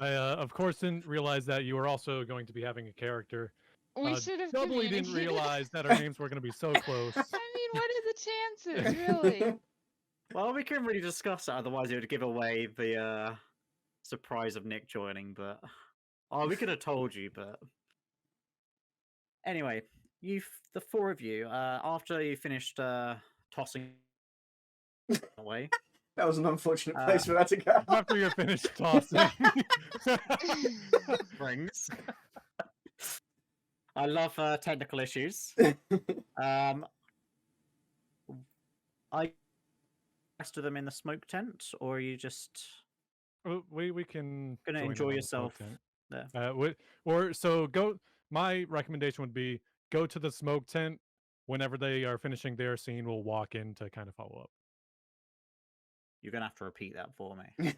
I of course didn't realize that you were also going to be having a character.
We should have
Doubly didn't
communicated.
realize that our names were going to be so close.
I mean, what are the chances, really?
Well, we couldn't really discuss that, otherwise it would give away the surprise of Nick joining, but we could have told you, but anyway, the four of you, after you finished tossing away.
That was an unfortunate
Uh,
place for that to go.
After you're finished tossing.
Rings. I love technical issues. I rest of them in the smoke tent, or are you just
we can
gonna
join in
enjoy
on the
yourself
smoke tent.
there?
Go. My recommendation would be go to the smoke tent whenever they are finishing their scene. We'll walk in to kind of follow up.
You're gonna have to repeat that for me.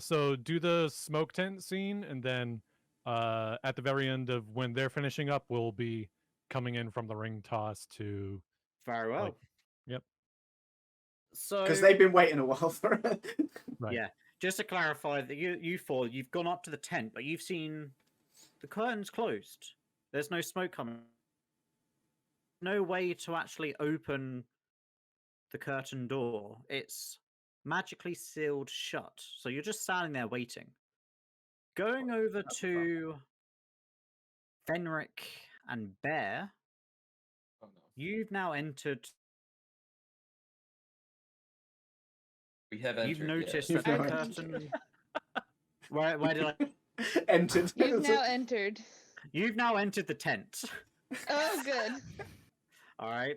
So do the smoke tent scene, and then at the very end of when they're finishing up, we'll be coming in from the ring toss to.
Very well.
Like, yep.
So
Because they've been waiting a while for it.
Right.
yeah, just to clarify that you four, you've gone up to the tent, but you've seen the curtains closed. There's no smoke coming. No way to actually open the curtain door. It's magically sealed shut. So you're just standing there waiting. Going over to Fenric and Bear,
Oh no.
you've now entered.
We have entered.
You've noticed
You've
that the
now
curtain. Where did I?
Entered.
You've now entered.
You've now entered the tent.
Oh, good.
All right.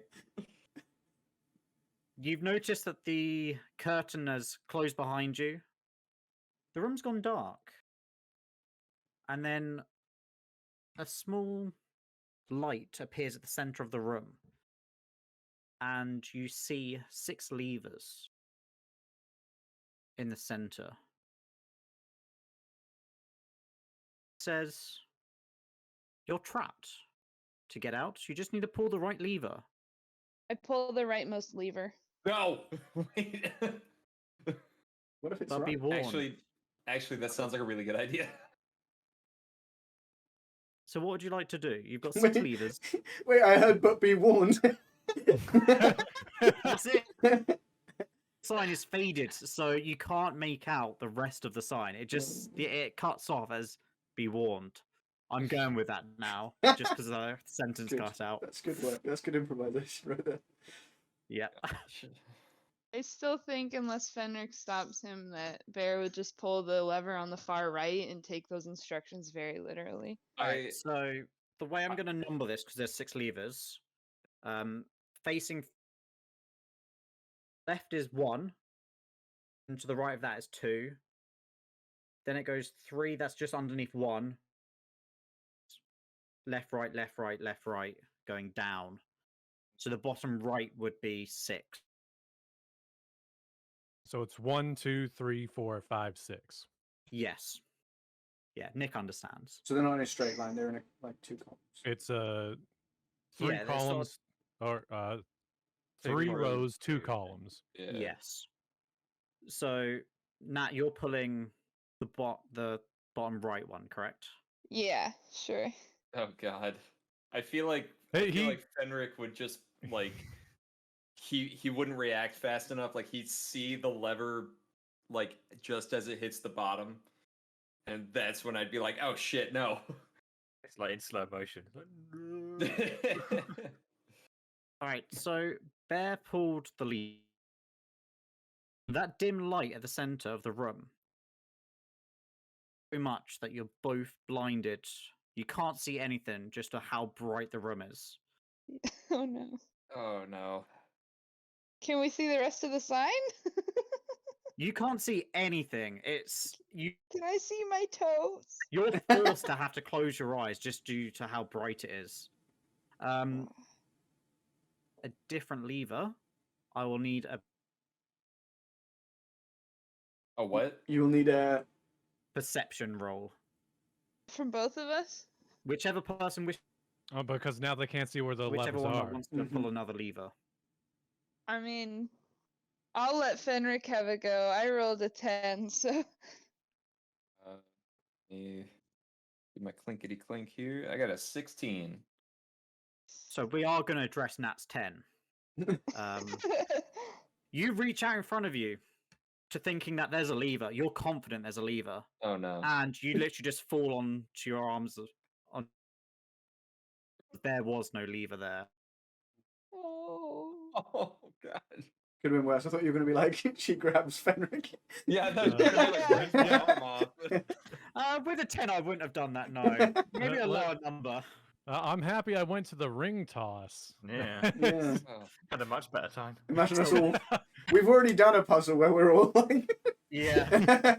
You've noticed that the curtain has closed behind you. The room's gone dark. And then a small light appears at the center of the room. And you see 6 levers in the center. It says, you're trapped. To get out, you just need to pull the right lever.
I pull the rightmost lever.
No. Wait.
What if it's
But be
right?
warned.
Actually, that sounds like a really good idea.
So what would you like to do? You've got 6 levers.
Wait, I heard, but be warned.
That's it. Sign is faded, so you can't make out the rest of the sign. It cuts off as "be warned." I'm going with that now, just because the sentence
Good.
cut out.
That's good work. That's good improvisation right there.
Yeah.
I still think, unless Fenric stops him, that Bear would just pull the lever on the far right and take those instructions very literally.
Alright, so the way I'm going to number this, because there's 6 levers, facing left is 1, and to the right of that is 2. Then it goes 3, that's just underneath 1. Left, right, left, right, left, right, going down. So the bottom right would be 6.
So it's 1, 2, 3, 4, 5, 6.
Yes. Yeah, Nick understands.
So they're not in a straight line. They're in like 2 columns.
It's 3
Yeah, they're sort of-
columns or 3 rows, 2 columns.
Yeah.
Yes. So Nat, you're pulling the bottom right one, correct?
Yeah, sure.
Oh God. I feel like
Hey,
Fenric would just like he wouldn't react fast enough. Like he'd see the lever like just as it hits the bottom, and that's when I'd be like, "Oh shit, no!"
It's like in slow motion.
All right. So Bear pulled the lead. That dim light at the center of the room. So much that you're both blinded. You can't see anything, just to how bright the room is.
Oh no.
Oh no.
Can we see the rest of the sign?
You can't see anything. It's you.
Can I see my toes?
You're forced to have to close your eyes just due to how bright it is. A different lever. I will need a
what?
You will need a.
perception roll.
From both of us?
Whichever person wishes.
Oh, because now they can't see where the
Whichever
levers
one
are.
wants to pull another lever.
I mean, I'll let Fenric have a go. I rolled a 10, so.
Me do my clinkety clink here. I got a 16.
So we are going to address Nat's 10. You reach out in front of you to thinking that there's a lever. You're confident there's a lever.
Oh no.
And you literally just fall onto your arms. There was no lever there.
Oh.
Oh God.
Could have been worse. I thought you were going to be like, she grabs Fenric.
Yeah, no, like, yeah, I'm off.
With a 10, I wouldn't have done that, no. Maybe a
Let-
lower number.
I'm happy I went to the ring toss.
Yeah.
Yeah.
Oh.
Had a much better time.
Imagine us all. We've already done a puzzle where we're all like.
Yeah.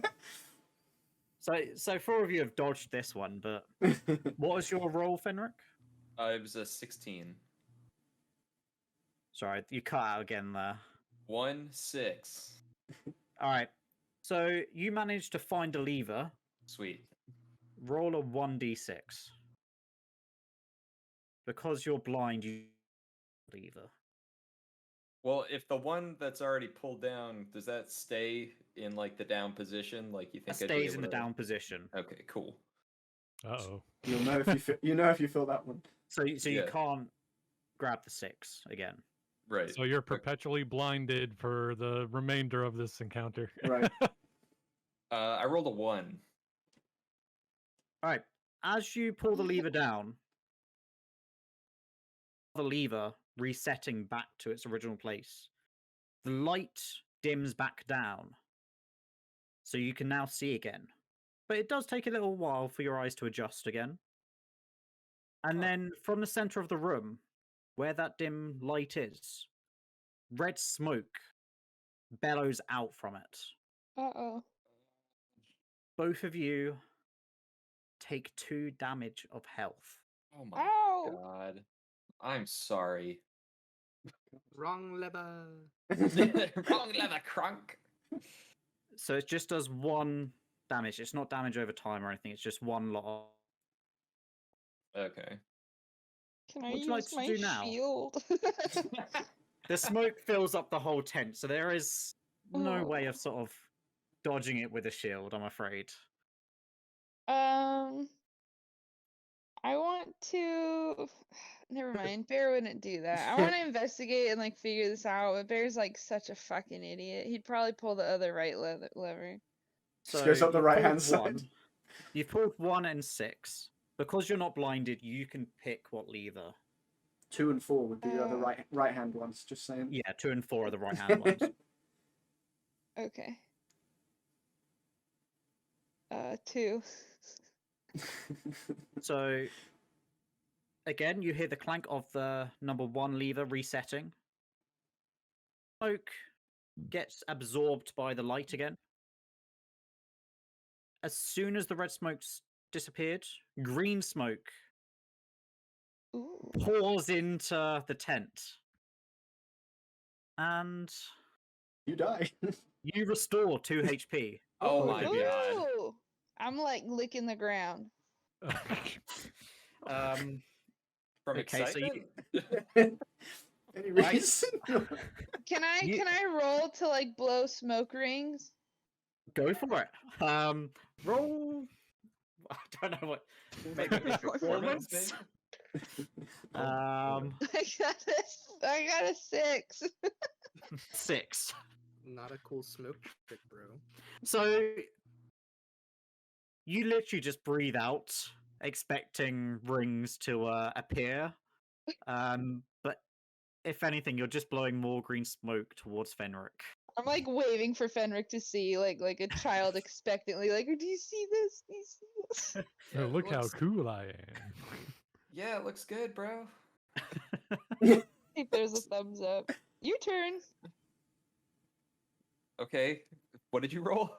So 4 of you have dodged this one, but what was your roll, Fenric?
It was a 16.
Sorry, you cut out again there.
1, 6.
Alright. So you managed to find a lever.
Sweet.
Roll a 1d6. Because you're blind, you lever.
Well, if the one that's already pulled down, does that stay in like the down position? Like you
It
think I'd be
stays in the
able to-
down position.
Okay, cool.
Uh-oh.
You'll know if you feel that one.
So you
Yeah.
can't grab the 6 again.
Right.
So you're
Okay.
perpetually blinded for the remainder of this encounter.
Right.
I rolled a 1.
All right. As you pull the lever down, the lever resetting back to its original place, the light dims back down, so you can now see again. But it does take a little while for your eyes to adjust again. And
Huh.
then from the center of the room, where that dim light is, red smoke bellows out from it.
Uh-oh.
Both of you take 2 damage of health.
Oh my
Ow!
god. I'm sorry.
Wrong lever.
Wrong leather crunk.
So it just does 1 damage. It's not damage over time or anything. It's just 1 lot.
Okay.
Can I
What'd
use
you like to
my
do now?
shield?
The smoke fills up the whole tent, so there is no way
Oh.
of sort of dodging it with a shield, I'm afraid.
I want to. Never mind. Bear wouldn't do that. I want to investigate and like figure this out. But Bear's like such a fucking idiot. He'd probably pull the other right lever.
Just goes up the
you've
right
pulled
hand side.
1. You've pulled 1 and 6. Because you're not blinded, you can pick what lever.
2 and 4 would be the other right hand ones. Just saying.
Yeah, 2 and 4 are the right hand ones.
Okay. 2.
So, again, you hear the clank of the number 1 lever resetting. Smoke gets absorbed by the light again. As soon as the red smoke's disappeared, green smoke
Ooh.
pours into the tent. And
You die.
you restore 2 HP.
Oh my god.
Ooh. I'm like licking the ground.
Um,
From
Okay, so you-
excitement?
Any
Right.
reason?
Can I roll to like blow smoke rings?
go for it. Roll. I don't know what. Maybe
Performance,
Um,
I got a 6.
6.
Not a cool smoke trick, bro.
So you literally just breathe out, expecting rings to appear. But if anything, you're just blowing more green smoke towards Fenric.
I'm like waving for Fenric to see, like a child expectantly, like, do you see this? Do you see this?
Yeah, it
Look how
looks-
cool I am.
Yeah, it looks good, bro.
If there's a thumbs up. Your turn.
Okay. What did you roll?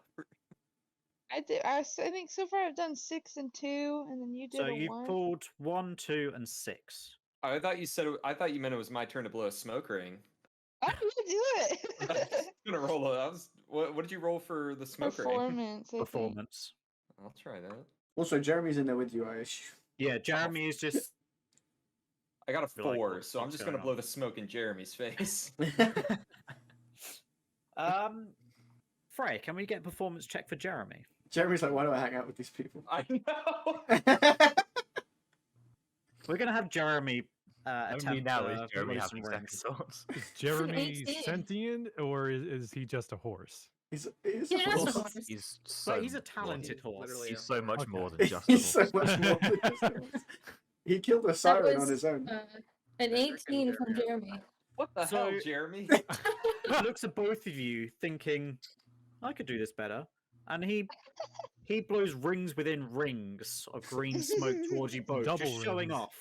I think so far I've done 6 and 2, and then you did
So
a
you
1.
pulled 1, 2, and 6.
I thought you said. I thought you meant it was my turn to blow a smoke ring.
Oh, you do
I was
it.
gonna roll. What did you roll for the smoke ring?
Performance. I think.
Performance.
I'll try that.
Also, Jeremy's in there with you, I assume.
Yeah, Jeremy is just.
I got a
Feel like
4,
what's-
so I'm
what's
just
going
gonna
on?
blow the smoke in Jeremy's face.
Freya, can we get a performance check for Jeremy?
Jeremy's like, why do I hang out with these people?
I know.
We're gonna have Jeremy
Only
attempt
now
to
is Jeremy
blow
having
some
second
rings.
thoughts.
Is Jeremy
18.
sentient or is he just a horse?
he's
He's
a
just a
horse.
horse.
He's so
But he's a
more-
talented horse.
Literally
He's
a
so much
Okay.
more than just a
He's so
horse.
much more than just a horse. He killed a siren on his own.
An
Fenric and
18 from
Jeremy.
Jeremy.
What the
So-
hell, Jeremy?
He looks at both of you, thinking, "I could do this better," and he blows rings within rings of green smoke towards you both,
Double
just showing
rings.
off.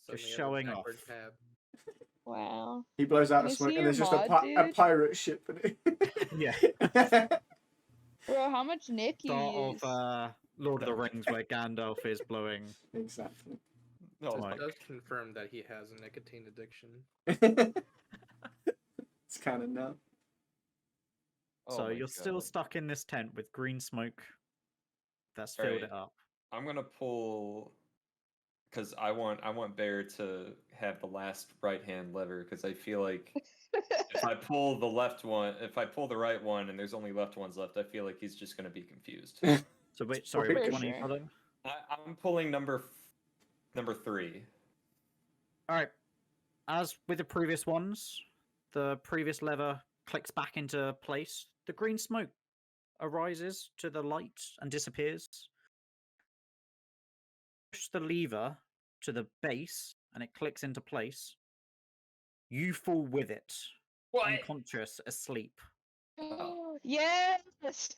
Suddenly have a
showing off.
backward tab.
Wow.
He blows out
Can
a
I
smoke,
see
and
your
there's just a
mod, dude?
pirate ship in
Yeah,
it.
Bro, how much Nick you
start
use?
of Lord of the Rings, where Gandalf is blowing.
Exactly.
Oh
This
my
does confirm that he has a nicotine addiction.
It's kind of numb.
Oh
So
my
you're still
God.
stuck in this tent with green smoke that's
All
filled
right.
it up.
I'm gonna pull because I want Bear to have the last right hand lever because I feel like if I pull the right one and there's only left ones left, I feel like he's just gonna be confused.
So which
For
which
sure.
one are you pulling?
I'm pulling number 3.
All right. As with the previous ones, the previous lever clicks back into place. The green smoke arises to the light and disappears. Push the lever to the base and it clicks into place. You fall with it, unconscious, asleep.
Yes.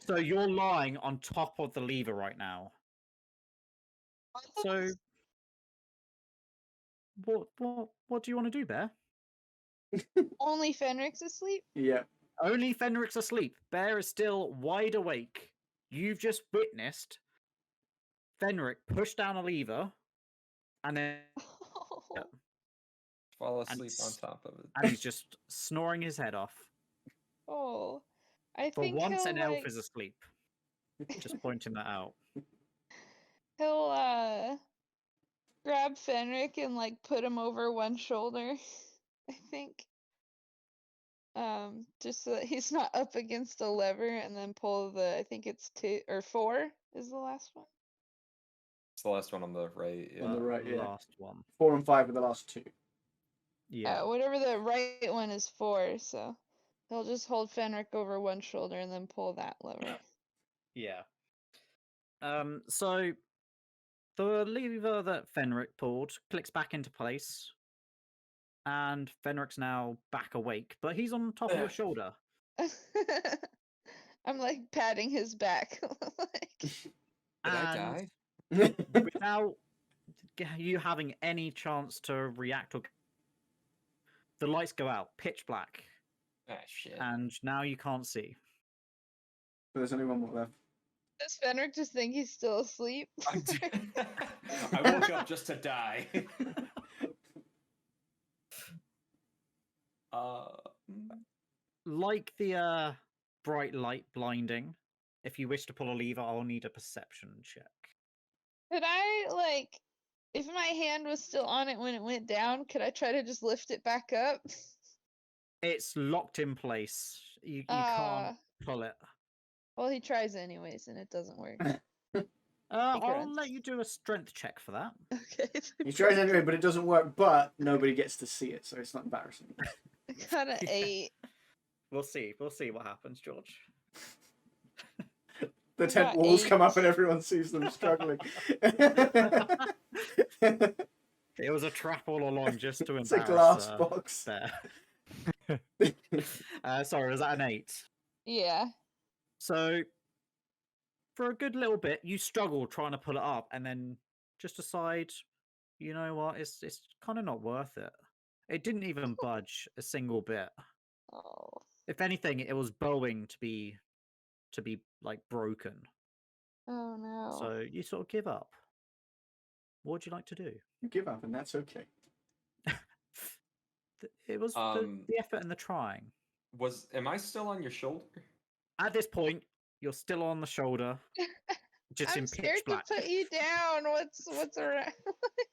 So you're lying on top of the lever right now. So what do you want to do, Bear?
Only Fenric's asleep.
Yeah.
Only Fenric's asleep. Bear is still wide awake. You've just witnessed Fenric push down a lever and then
Fall
And
asleep on
s-
top of it.
and he's just snoring his head off.
Oh, I
For
think
once,
he'll
an elf
like,
is asleep. Just pointing that out.
he'll grab Fenric and like put him over one shoulder. I think. Just so that he's not up against a lever, and then pull the. I think it's 2 or 4 is the last one.
It's the last one on the right.
On the
Yeah.
right, yeah.
Last one.
4 and 5 are the last 2.
Yeah.
Whatever the right one is for. So he'll just hold Fenric over one shoulder and then pull that lever.
Yeah. So the lever that Fenric pulled clicks back into place, and Fenric's now back awake, but he's on top of your shoulder.
I'm like patting his back. Like,
Did I
And
die?
without you having any chance to react, or the lights go out, pitch black,
Ah, shit.
and now you can't see.
But there's only one more left.
does Fenric just think he's still asleep?
I woke up just to die.
Like the bright light blinding, if you wish to pull a lever, I'll need a perception check.
Could I, like, if my hand was still on it when it went down, could I try to just lift it back up?
It's locked in place. You
Ah.
can't pull it.
Well, he tries anyways, and it doesn't work.
I'll
grunts.
let you do a strength check for that.
Okay.
He tries anyway, but it doesn't work, but nobody gets to see it, so it's not embarrassing.
I got an
Yeah.
8.
We'll see. We'll see what happens, George.
The
I
tent
got
walls come
8.
up and everyone sees them struggling.
It was a trap all along just to
It's a
embarrass
glass box.
Bear. Sorry, was that an 8?
Yeah.
So, for a good little bit, you struggle trying to pull it up, and then just decide, you know what, it's kind of not worth it. It didn't even budge a single bit.
Oh.
If anything, it was bowing to be like broken.
Oh no.
So you sort of give up. What would you like to do?
You give up, and that's okay.
It was the effort and the trying.
Am I still on your shoulder?
At this point, you're still on the shoulder, just
I'm
in
scared
pitch black.
to put you down. What's around? Like,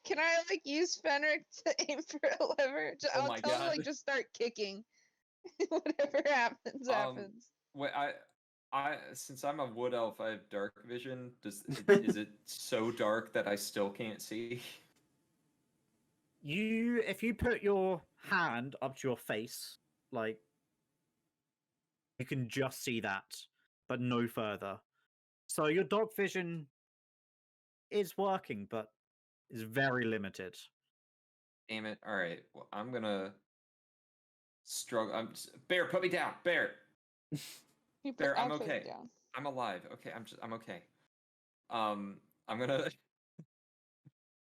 can I like use Fenric to aim for a lever?
Oh
I'll
my
tell him
God.
like just start kicking. Whatever happens, happens.
Wait, I since I'm a wood elf, I have dark vision. Is it so dark that I still can't see?
If you put your hand up to your face, like, you can just see that, but no further. So your dog vision is working, but is very limited.
Damn it! All right, well, I'm gonna struggle. Bear, put me down. Bear, Bear, I'm
I'll put him
okay.
down.
I'm alive. Okay, I'm okay.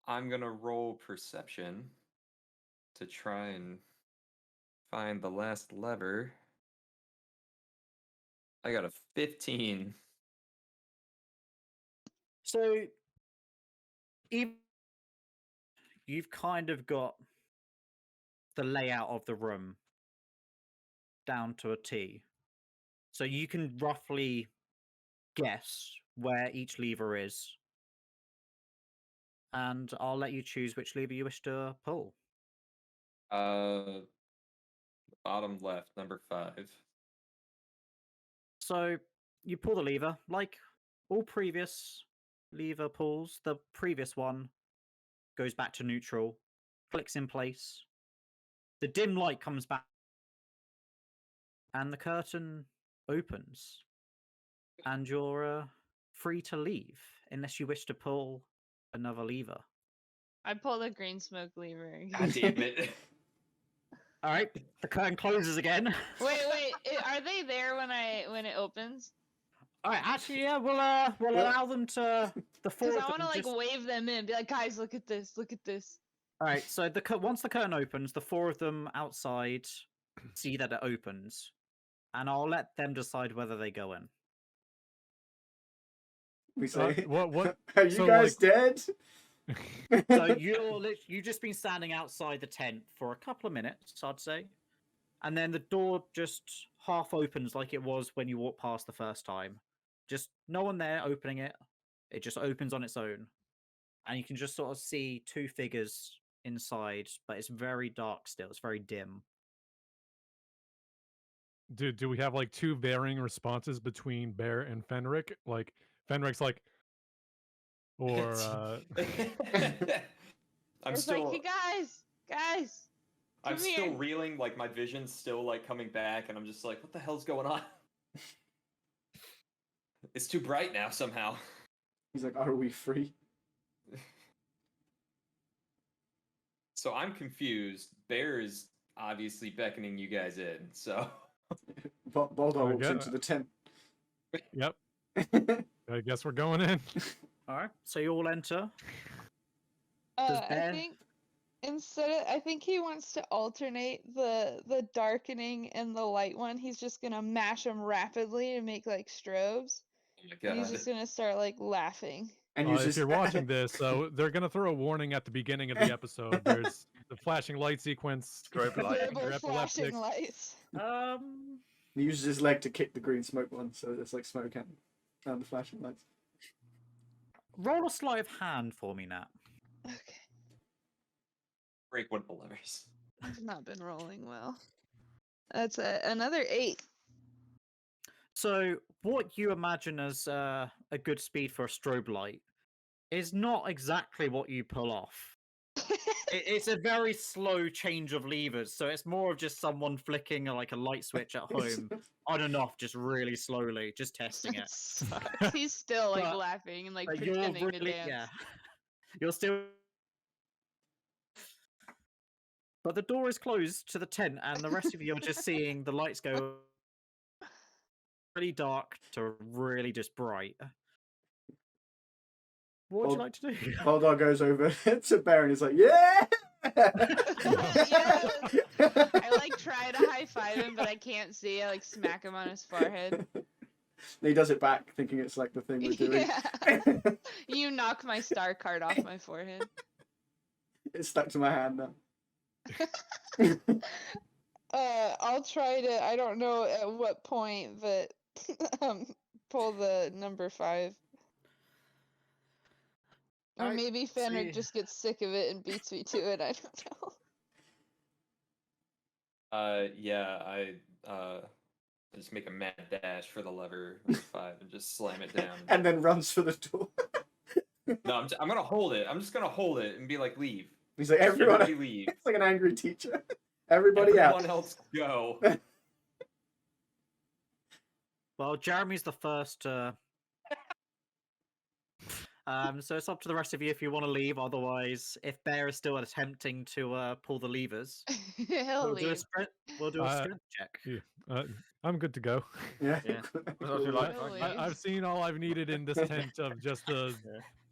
I'm gonna roll perception to try and find the last lever. I got a 15.
So you've kind of got the layout of the room down to a T. So you can roughly guess where each lever is. and I'll let you choose which lever you wish to pull.
Bottom left, number 5.
So you pull the lever. Like all previous lever pulls, the previous one goes back to neutral, clicks in place. The dim light comes back, and the curtain opens, and you're free to leave unless you wish to pull another lever.
I pull the green smoke lever.
God damn it.
All right, the curtain closes again.
Wait, are they there when it opens?
All right, actually, yeah, we'll allow them to the four.
Because
Of
I
them
want to
just...
wave them in, be like, guys, look at this, look at this.
All right, so once the curtain opens, the 4 of them outside see that it opens, and I'll let them decide whether they go in.
We say,
what?
Are you
So,
guys dead?
So you've just been standing outside the tent for a couple of minutes, I'd say, and then the door just half opens like it was when you walked past the first time. Just no one there opening it. It just opens on its own, and you can just sort of see 2 figures inside, but it's very dark still. It's very dim.
Do we have like 2 varying responses between Bear and Fenric? Like Fenric's like, or
I'm
It's
still
like, you guys,
I'm
come
still
here.
reeling, like my vision's still like coming back, and I'm just like, what the hell's going on? It's too bright now somehow.
He's like, are we free?
So I'm confused. Bear is obviously beckoning you guys in, so
Boldar walks
Okay.
into the tent.
yep, I guess we're going in.
All right, so you all enter.
I
Bear-
think I think he wants to alternate the darkening and the light one. He's just gonna mash them rapidly to make like strobes.
oh my
And he's
god.
just gonna start like laughing.
And
If
uses
you're watching this, so they're gonna throw a warning at the beginning of the episode. There's the flashing light sequence.
Strobe lighting.
Verbal
You're epileptic.
flashing lights.
he uses his leg to kick the green smoke one, so it's like smoke and the flashing lights.
Roll a sleight of hand for me, Nat.
Okay,
Break one of the levers.
I've not been rolling well. That's another 8.
So, what you imagine as a good speed for a strobe light is not exactly what you pull off. It's a very slow change of levers, so it's more of just someone flicking like a light switch at home on and off, just really slowly, just testing it.
He's still like
But-
laughing and like
But you're
pretending to
really,
dance.
yeah, you're still. But the door is closed to the tent, and the rest of you are just seeing the lights go really dark to really just bright. What would you
Well-
like to do?
Boldar goes over to Bear and he's like, yeah!
Yes! I like try to high five him, but I can't see. I like smack him on his forehead.
He does it back, thinking it's like the thing we're doing.
Yeah. You knock my star card off my forehead.
It's stuck to my hand now.
I'll try to. I don't know at what point, but pull the number 5. Or
Alright,
maybe
so
Fenric
you-
just gets sick of it and beats me to it. I don't know.
Yeah, I just make a mad dash for the lever number 5 and just slam it down.
And then runs for the door.
No, I'm gonna hold it. I'm just gonna hold it and be like, leave.
He's like, everyone.
Everybody leave.
It's like an angry teacher. Everybody
Everyone
out.
else go.
Well, Jeremy's the first to. So it's up to the rest of you if you want to leave. Otherwise, if Bear is still attempting to pull the levers,
He'll
we'll do a
leave.
strength. We'll do a strength check.
I'm good to go.
Yeah.
Yeah.
What else you like?
Really?
I've seen all I've needed in this tent of just the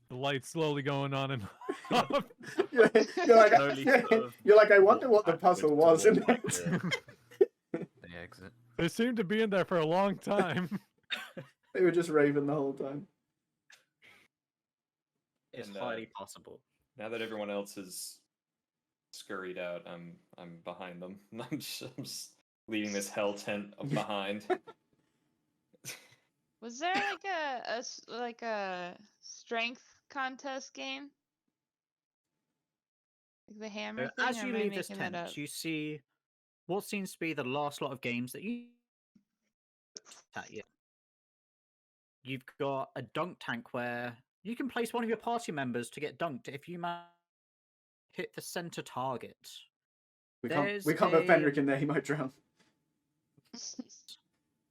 light slowly going on and off.
you're like,
Slowly sort of
you're like, I wonder what the
backwards
puzzle was. In
towards,
it.
the exit.
They seem to be in there for a long time.
They were just raving the whole time.
It's
And,
highly possible.
Now that everyone else has scurried out, I'm behind them. I'm just leaving this hell tent behind.
Was there like a strength contest game? Like the hammer thing,
As
or
you
am I
leave this
making that
tent,
up?
you see what seems to be the last lot of games that you at you. You've got a dunk tank where you can place one of your party members to get dunked if you hit the center target.
We
There's
can't put Fenric in there. He might drown.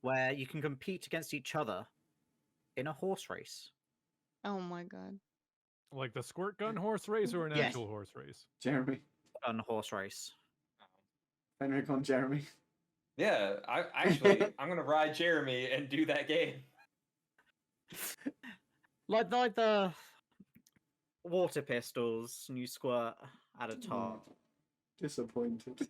Where you can compete against each other in a horse race.
Oh my god.
Like the squirt gun horse race or an
Yes.
actual horse race?
Jeremy.
On a horse race.
Fenric on Jeremy.
Yeah, I'm gonna ride Jeremy and do that game.
Like the water pistols, and you squirt at a time.
Oh, disappointed.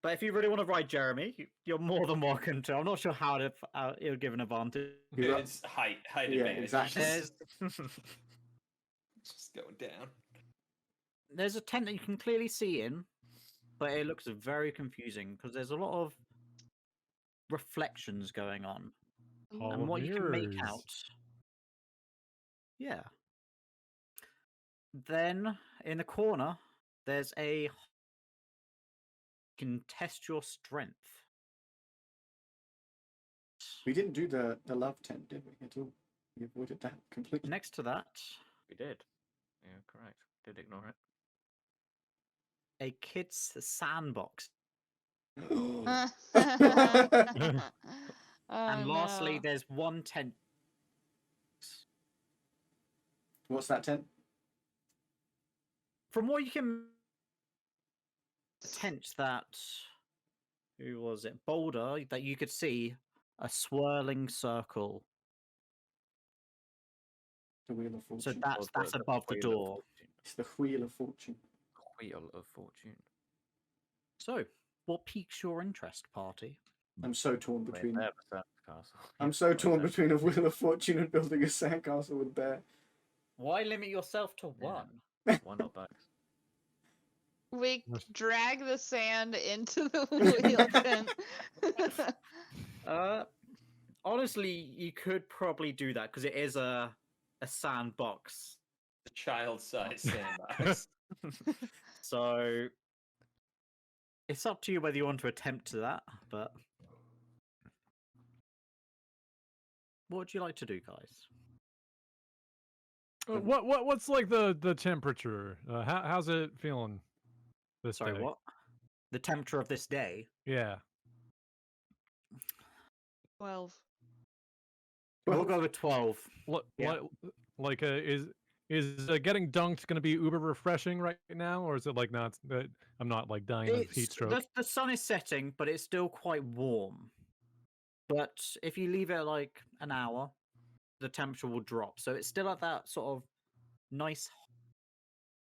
But if you really want to ride Jeremy, you're more than welcome to. I'm not sure how it would give an advantage.
It's height
Yeah,
advantage.
exactly.
Just going down.
There's a tent that you can clearly see in, but it looks very confusing because there's a lot of reflections going on.
Hall
And
of
what you can make
Mirrors.
out. Yeah. Then in the corner, there's a. You can test your strength.
We didn't do the love tent, did we, at all? We avoided that completely.
Next to that,
We did. Yeah, correct. Did ignore it.
a kid's sandbox.
Oh,
And lastly,
no.
there's one tent.
What's that tent?
From what you can. Tent that. Who was it? Boldar, that you could see a swirling circle.
The Wheel of
So
Fortune.
that's above the
Wheel of
door.
Fortune.
It's the Wheel of Fortune.
Wheel of Fortune.
So, what piques your interest, party?
I'm so torn
Wait,
between.
there was that castle.
I'm so
Wait,
torn
there-
between a Wheel of Fortune and building a sandcastle with Bear.
Why limit yourself to
Yeah.
one?
Why not both?
We
Yes.
drag the sand into the wheel tent.
Honestly, you could probably do that because it is a sandbox.
The child-sized sandbox.
So it's up to you whether you want to attempt to that. But what would you like to do, guys?
What's like the temperature? How's it feeling this
Sorry,
day?
what? The temperature of this day.
Yeah.
12.
We'll go with 12.
What
Yeah.
like is getting dunked going to be uber refreshing right now, or is it like not? I'm not like dying of heat stroke.
The sun is setting, but it's still quite warm. But if you leave it like an hour, the temperature will drop. So it's still at that sort of nice,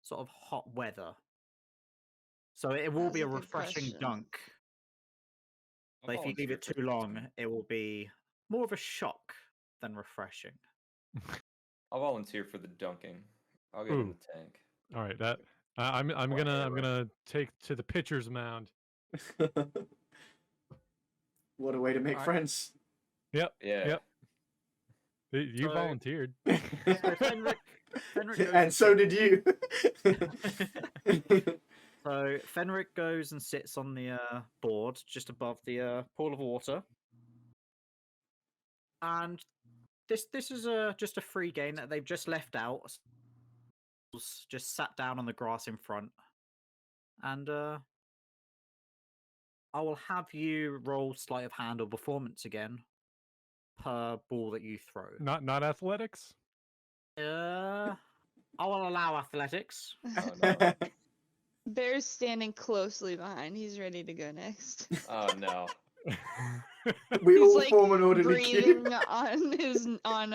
sort of hot weather. So it will
That's
be
a
a
good
refreshing
question.
dunk.
I'll
But if you leave
volunteer
it
for
too
the
long,
tent.
it will be more of a shock than refreshing.
I'll volunteer for the dunking. I'll get in
Ooh.
the tank.
All right, that I'm gonna take to the pitcher's mound.
What a way to make
Alright.
friends.
Yeah.
Yep. You
So-
volunteered.
So Fenric goes
And so did you.
So Fenric goes and sits on the board just above the pool of water, and this is just a free game that they've just left out. Just sat down on the grass in front, and I will have you roll sleight of hand or performance again per ball that you throw.
Not athletics.
I will allow athletics.
Oh, no.
Bear's standing closely behind. He's ready to go next.
Oh no.
We
He's,
all
like,
form an orderly queue.
breathing on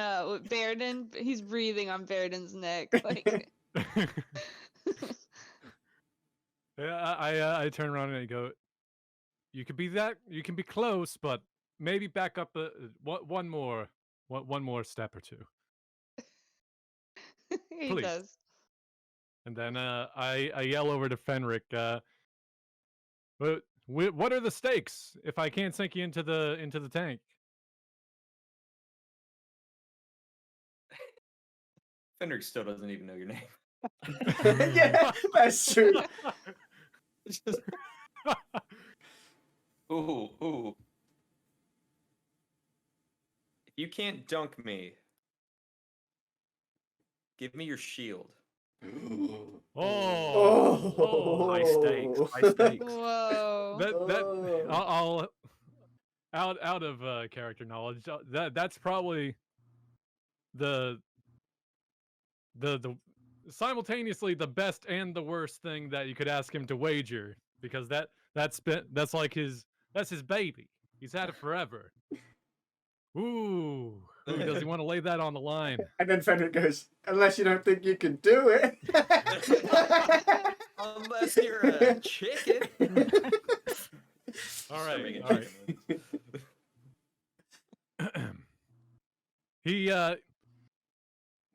Beirdan. He's breathing on Beirdan's neck. Like
Yeah, I turn around and I go. You can be close, but maybe back up one more step or two.
he
Please.
does.
And then I yell over to Fenric. What are the stakes if I can't sink you into the tank?
Fenric still doesn't even know your name.
Yeah, that's true.
It's just, ooh. If you can't dunk me, give me your shield.
Oh,
High stakes. High stakes.
Whoa.
I'll out of character knowledge. That's probably the simultaneously the best and the worst thing that you could ask him to wager, because that's like that's his baby. He's had it forever. Ooh, does he want to lay that on the line?
And then Fenric goes, unless you don't think you can do it.
Unless you're a chicken.
All
Serving
right,
a
all right.
chicken.
He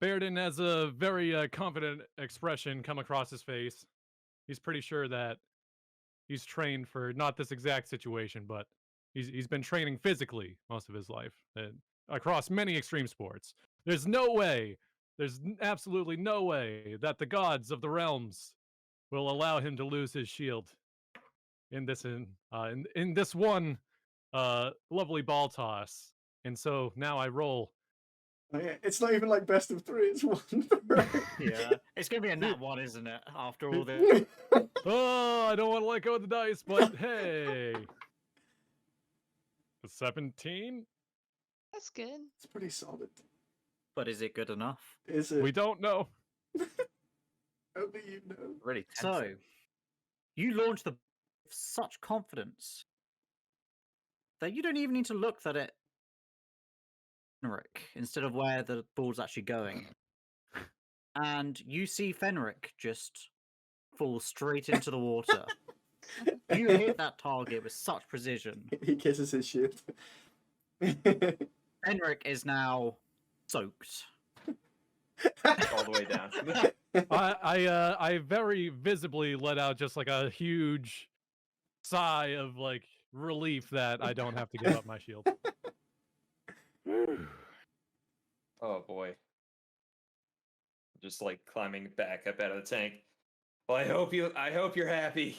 Beirdan has a very confident expression come across his face. He's pretty sure that he's trained for not this exact situation, but he's been training physically most of his life across many extreme sports. There's absolutely no way that the gods of the realms will allow him to lose his shield in this one lovely ball toss. And so now I roll.
Oh, yeah. It's not even like best of 3, it's 1 for
Yeah, it's gonna be a nat one, isn't it? After all this.
Oh, I don't want to let go of the dice, but hey. 17?
That's good.
It's pretty solid.
But is it good enough?
Is it?
We don't know.
Only you know.
Really
So,
tempting.
you launch with such confidence that you don't even need to look at it Fenric instead of where the ball's actually going. And you see Fenric just fall straight into the water. You hit that target with such precision.
He kisses his shield.
Fenric is now soaked.
All the way down.
I very visibly let out just like a huge sigh of like relief that I don't have to give up my shield.
Oh boy. Just like climbing back up out of the tank. Well, I hope you're happy.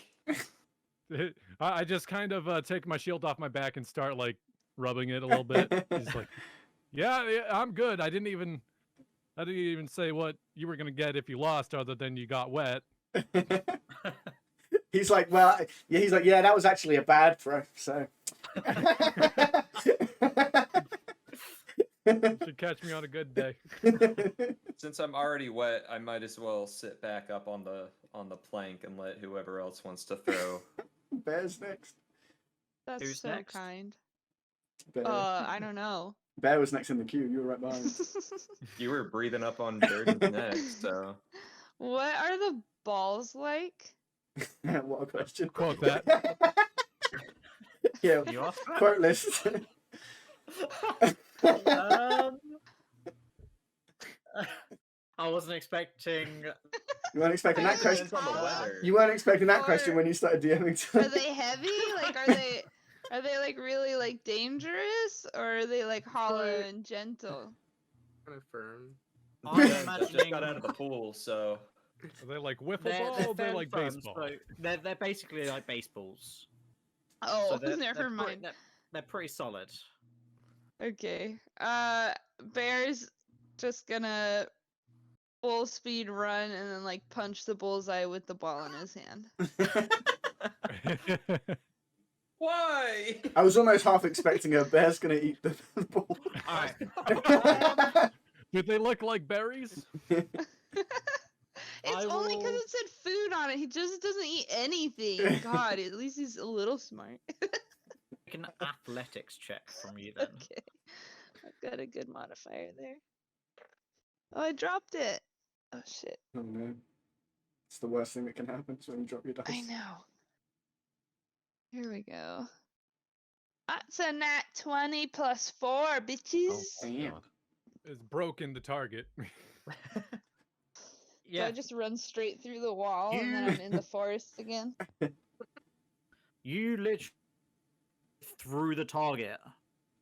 I just kind of take my shield off my back and start like rubbing it a little bit. He's like, yeah, I'm good. I didn't even say what you were gonna get if you lost, other than you got wet.
He's like, well, yeah. He's like, yeah, that was actually a bad throw. So.
Should catch me on a good day.
Since I'm already wet, I might as well sit back up on the plank and let whoever else wants to throw.
Bear's next.
That's
Who's
so
next?
kind.
Bear.
I don't know.
Bear was next in the queue. You were right behind.
You were breathing up on Beirdan's neck, so
What are the balls like?
What a question.
Quote that.
Yeah.
You asked that?
Quote list.
I wasn't expecting.
You weren't expecting that question.
depends on the weather.
You weren't expecting that question
Or-
when you started DMing.
Are they heavy? Like, are they like really like dangerous, or are they like hollow
Right.
and gentle?
Kind of firm.
I'm
I just
imagining
got out of the pool, so
Are they like wiffle
they're
ball? They're
fairly
like
firm,
baseball.
so they're basically like baseballs.
Oh,
So they're
never
pretty-
mind.
They're pretty solid.
Okay. Bear's just gonna full speed run and then like punch the bullseye with the ball in his hand.
why?
I was almost half expecting a bear's gonna eat the ball.
Alright.
Did they look like berries?
It's
I
only because
will-
it said food on it. He just doesn't eat anything. God, at least he's a little smart.
Make an athletics check from you then.
Okay. I've got a good modifier there. Oh, I dropped it. Oh shit.
Oh no. It's the worst thing that can happen when you drop your dice.
I know. Here we go. That's a nat 20 plus 4, bitches.
Damn.
God.
It's broken the target.
So
Yeah.
I just run straight through the wall and then I'm in the forest again.
You literally through the target.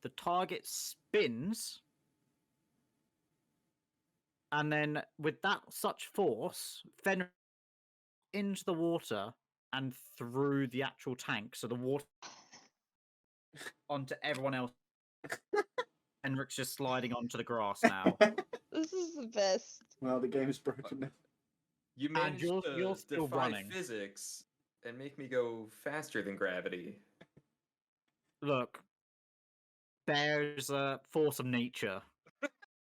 The target spins And then with that such force, Fenric into the water and through the actual tank. So the water onto everyone else. Fenric's just sliding onto the grass now.
This is the best.
Well, the game is broken now.
You managed
you're
to
still
defy
running.
physics and make me go faster than gravity.
Look, there's a force of nature.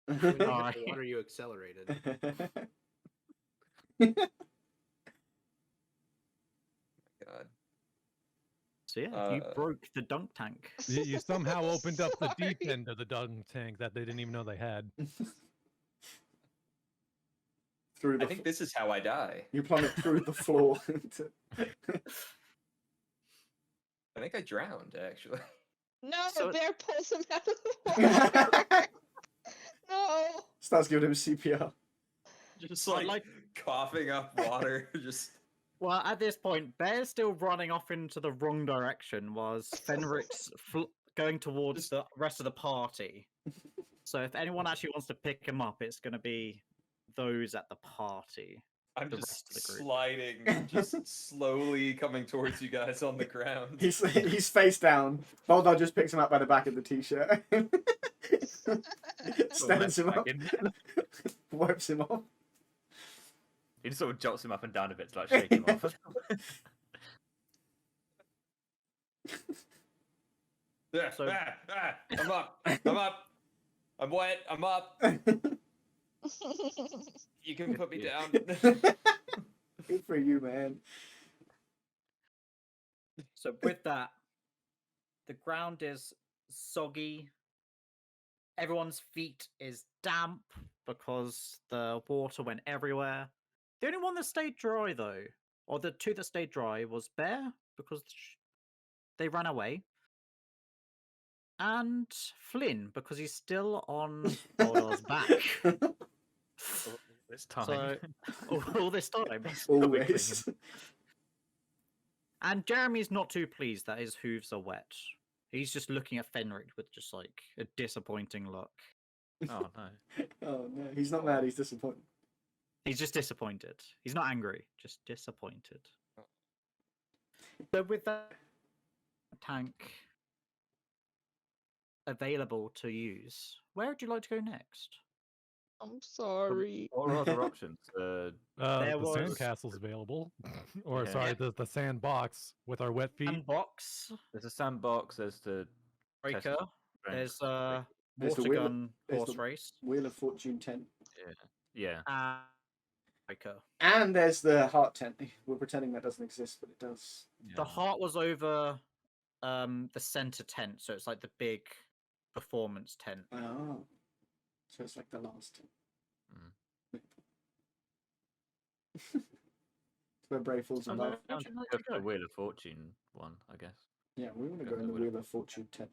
When you hit the
Alright.
water, you accelerated.
God.
So yeah, you broke the dunk tank.
You somehow opened up the deep end of the dunk tank that they didn't even know they had.
Through the
I think this is how I die.
you plummet through the floor.
I think I drowned, actually.
No,
So-
Bear pulls him out of the water. No.
Starts giving him CPR.
Just
So,
like coughing up water. Just
Well, at this point, Bear's still running off into the wrong direction, was Fenric's going towards the rest of the party. So if anyone actually wants to pick him up, it's going to be those at the party.
I'm
The
just
rest of the group.
sliding, just slowly coming towards you guys on the ground.
He's face down. Boldar just picks him up by the back of the t-shirt. Stands him up. Wipes him off.
He just sort of jolts him up and down a bit to like shake him off.
So-
I'm up. I'm up. I'm wet. I'm up. You can put me
Yeah.
down.
Good for you, man.
So with that, the ground is soggy. Everyone's feet is damp because the water went everywhere. The only one that stayed dry, though, or the two that stayed dry, was Bear because they ran away, and Flynn because he's still on Boldar's back.
This time.
So all this time.
Always.
And Jeremy's not too pleased that his hooves are wet. He's just looking at Fenric with just like a disappointing look.
Oh no.
Oh no, he's not mad. He's disappointed.
He's just disappointed. He's not angry, just disappointed. So with that tank available to use, where would you like to go next?
I'm sorry.
What are other options?
There
The
was-
sandcastle's available. Or,
Yeah.
sorry, the sandbox with our wet feet.
And box,
There's a sandbox. There's the
breaker.
strength.
There's
There's the
water
wheel-
gun
there's
horse
the-
race.
Wheel of Fortune tent.
Yeah.
And breaker.
And there's the heart tent. We're pretending that doesn't exist, but it does.
The heart was over the center tent, so it's like the big performance tent.
Oh. So it's like the last tent. It's where Bray falls in
So
love.
where would you like to
Go for the
go?
Wheel of Fortune one, I guess.
Yeah, we want to
Go
go
for
in the
the Wheel
Wheel
of
of Fortune tent.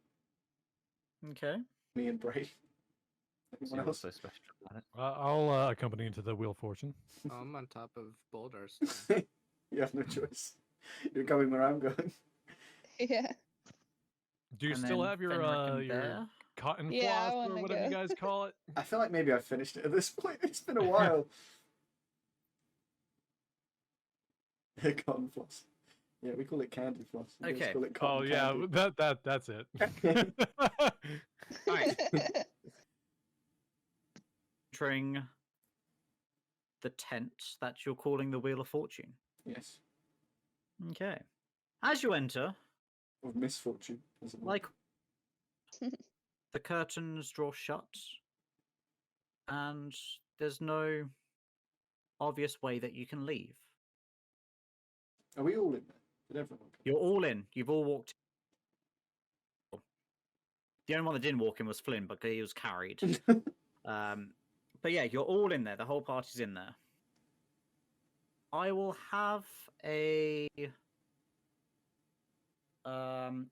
Okay.
Me and Bray.
See
Anyone
what's
else?
so special about it.
I'll accompany you to the Wheel of Fortune.
I'm on top of Bouldar's.
You have no choice. You're going where I'm going.
Yeah.
Do you
And
still
then
have your
Fenric and
your
Bear.
cotton
Yeah, I
floss or
wanna
whatever you
go.
guys call it?
I feel like maybe I've finished it at this point. It's been a while. Cotton floss. Yeah, we call it candy floss. You guys
Okay.
call it cotton
Oh yeah,
candy.
that's it.
Alright. Entering the tent that you're calling the Wheel of Fortune.
Yes.
Okay. As you enter,
Of misfortune. as it were.
like the curtains draw shut, and there's no obvious way that you can leave.
Are we all in there? Did everyone go?
You're all in. You've all walked. The only one that didn't walk in was Flynn, but he was carried. But yeah, you're all in there. The whole party's in there. I will have a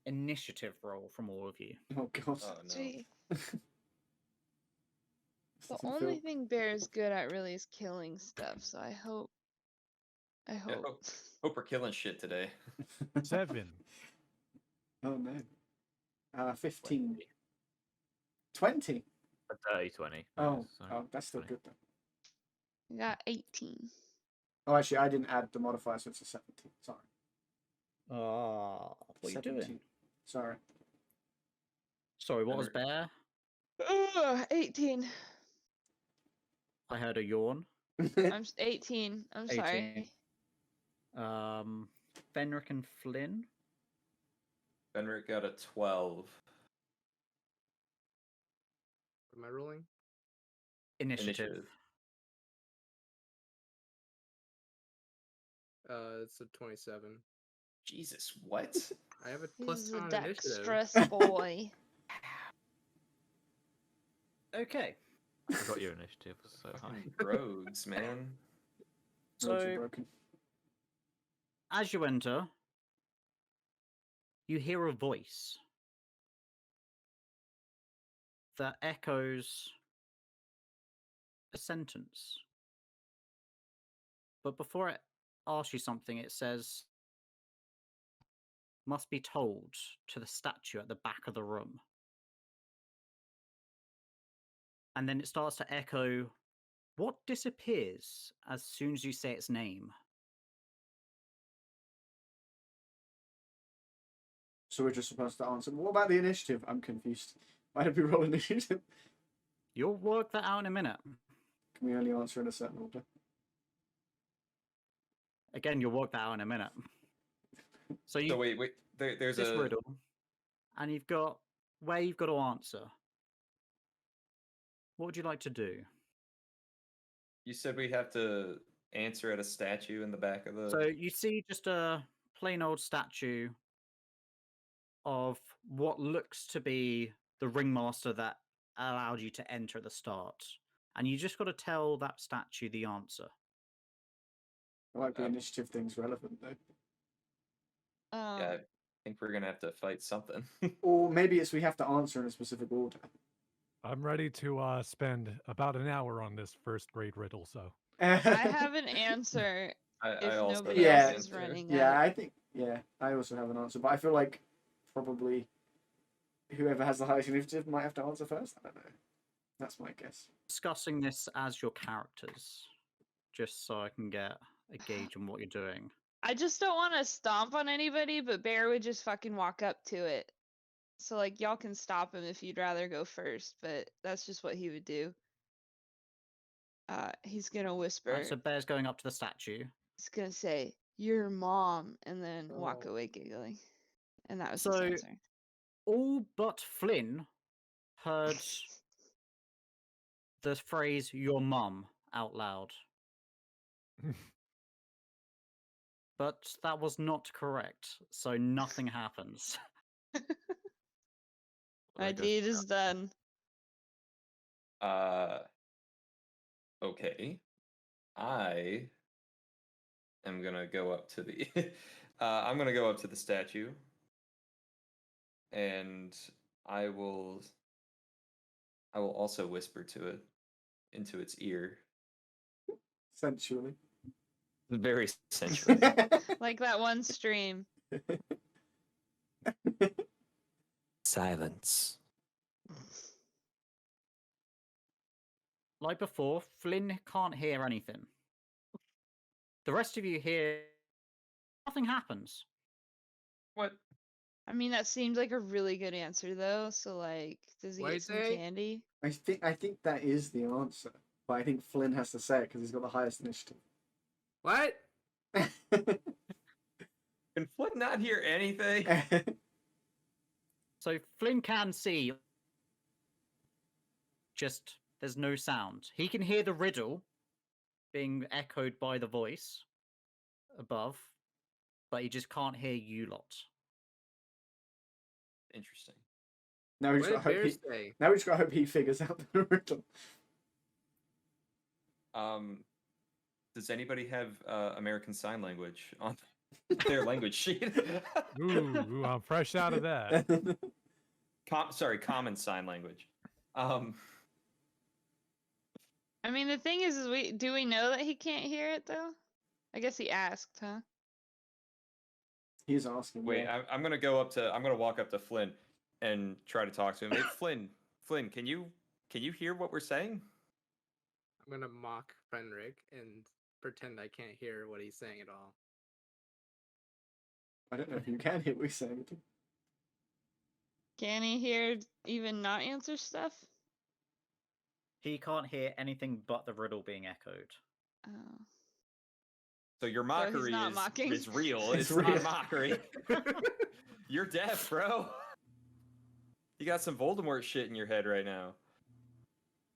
initiative roll from all of you.
Oh god.
Oh no.
Gee.
This
The
doesn't
only
feel-
thing Bear is good at really is killing stuff, so I hope. I hope.
Hope we're killing shit today.
7.
Oh no. 15. 20.
A dirty 20.
Oh,
Sorry.
oh, that's still
20.
good though.
I got 18.
Oh, actually, I didn't add the modifier, so it's a 17. Sorry.
Ah, what are you
17.
doing?
Sorry.
Sorry, what was Bear?
18.
I heard a yawn.
I'm 18. I'm
18.
sorry.
Fenric and Flynn.
Fenric got a 12.
Am I rolling?
Initiative.
It's a 27.
Jesus, what?
I have a plus
He's
2
a
on initiative.
dexterous boy.
Okay.
I forgot your initiative was so high.
Fucking rogues, man.
Roads are
So,
broken.
as you enter, you hear a voice that echoes a sentence. But before it asks you something, it says, must be told to the statue at the back of the room. And then it starts to echo, what disappears as soon as you say its name?
So we're just supposed to answer. What about the initiative? I'm confused. Why did we roll initiative?
You'll work that out in a minute.
Can we only answer in a certain order?
Again, you'll work that out in a minute. So you
So wait. There's
this
a
riddle, and you've got where you've got to answer. What would you like to do?
You said we have to answer at a statue in the back of the.
So you see just a plain old statue of what looks to be the ringmaster that allowed you to enter at the start. And you just got to tell that statue the answer.
I like the initiative thing's relevant, though.
Yeah, I think we're gonna have to fight something.
Or maybe it's we have to answer in a specific order.
I'm ready to spend about an hour on this first grade riddle, so.
I have an answer if
I also
nobody
have
else
an
is
answer.
running
Yeah,
up.
I think. Yeah, I also have an answer, but I feel like probably whoever has the highest initiative might have to answer first. I don't know. That's my guess.
Discussing this as your characters, just so I can get a gauge on what you're doing.
I just don't want to stomp on anybody, but Bear would just fucking walk up to it. So, like, y'all can stop him if you'd rather go first, but that's just what he would do. He's gonna whisper.
Right, so Bear's going up to the statue.
He's gonna say, "Your mom," and then walk
Oh.
away giggling. And that was
So-
his answer.
All but Flynn heard the phrase "your mum" out loud. But that was not correct, so nothing happens.
My deed is done.
Okay. I am gonna go up to the. I'm gonna go up to the statue, and I will also whisper to it into its ear,
Sensually.
very sensually.
Like that one stream.
Silence.
Like before, Flynn can't hear anything. The rest of you hear nothing happens.
What?
I mean, that seemed like a really good answer, though. So, like, does he
What'd
get some
he say?
candy?
I think that is the answer, but I think Flynn has to say it because he's got the highest initiative.
What?
Can Flynn not hear anything?
So Flynn can see, just there's no sound. He can hear the riddle being echoed by the voice above, but he just can't hear you lot.
Interesting.
now we
What
just
did
got to hope
Bear
he.
say?
Now we just got to hope he figures out the riddle.
Does anybody have American Sign Language on their language sheet?
Ooh, I'm fresh out of that.
Sorry, Common Sign Language.
I mean, the thing is do we know that he can't hear it, though? I guess he asked, huh?
He's asking.
Wait,
yeah.
I'm gonna walk up to Flynn and try to talk to him. Hey, Flynn, can you hear what we're saying?
I'm gonna mock Fenric and pretend I can't hear what he's saying at all.
I don't know if you can hear what he's saying.
Can he hear even not answer stuff?
He can't hear anything but the riddle being echoed.
Oh.
So your
he's
mockery
not mocking.
is real.
It's
It's not
real.
mockery. You're deaf, bro. You got some Voldemort shit in your head right now.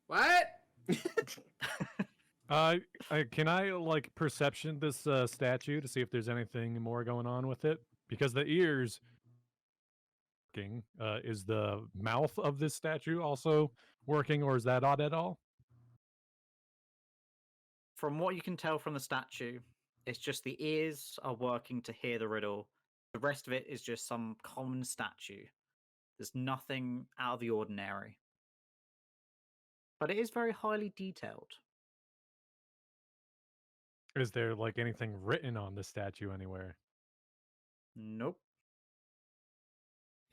What?
Can I like perception this statue to see if there's anything more going on with it? Because the ears working, is the mouth of this statue also working, or is that odd at all?
From what you can tell from the statue, it's just the ears are working to hear the riddle. The rest of it is just some common statue. There's nothing out of the ordinary. But it is very highly detailed.
Is there like anything written on the statue anywhere?
Nope.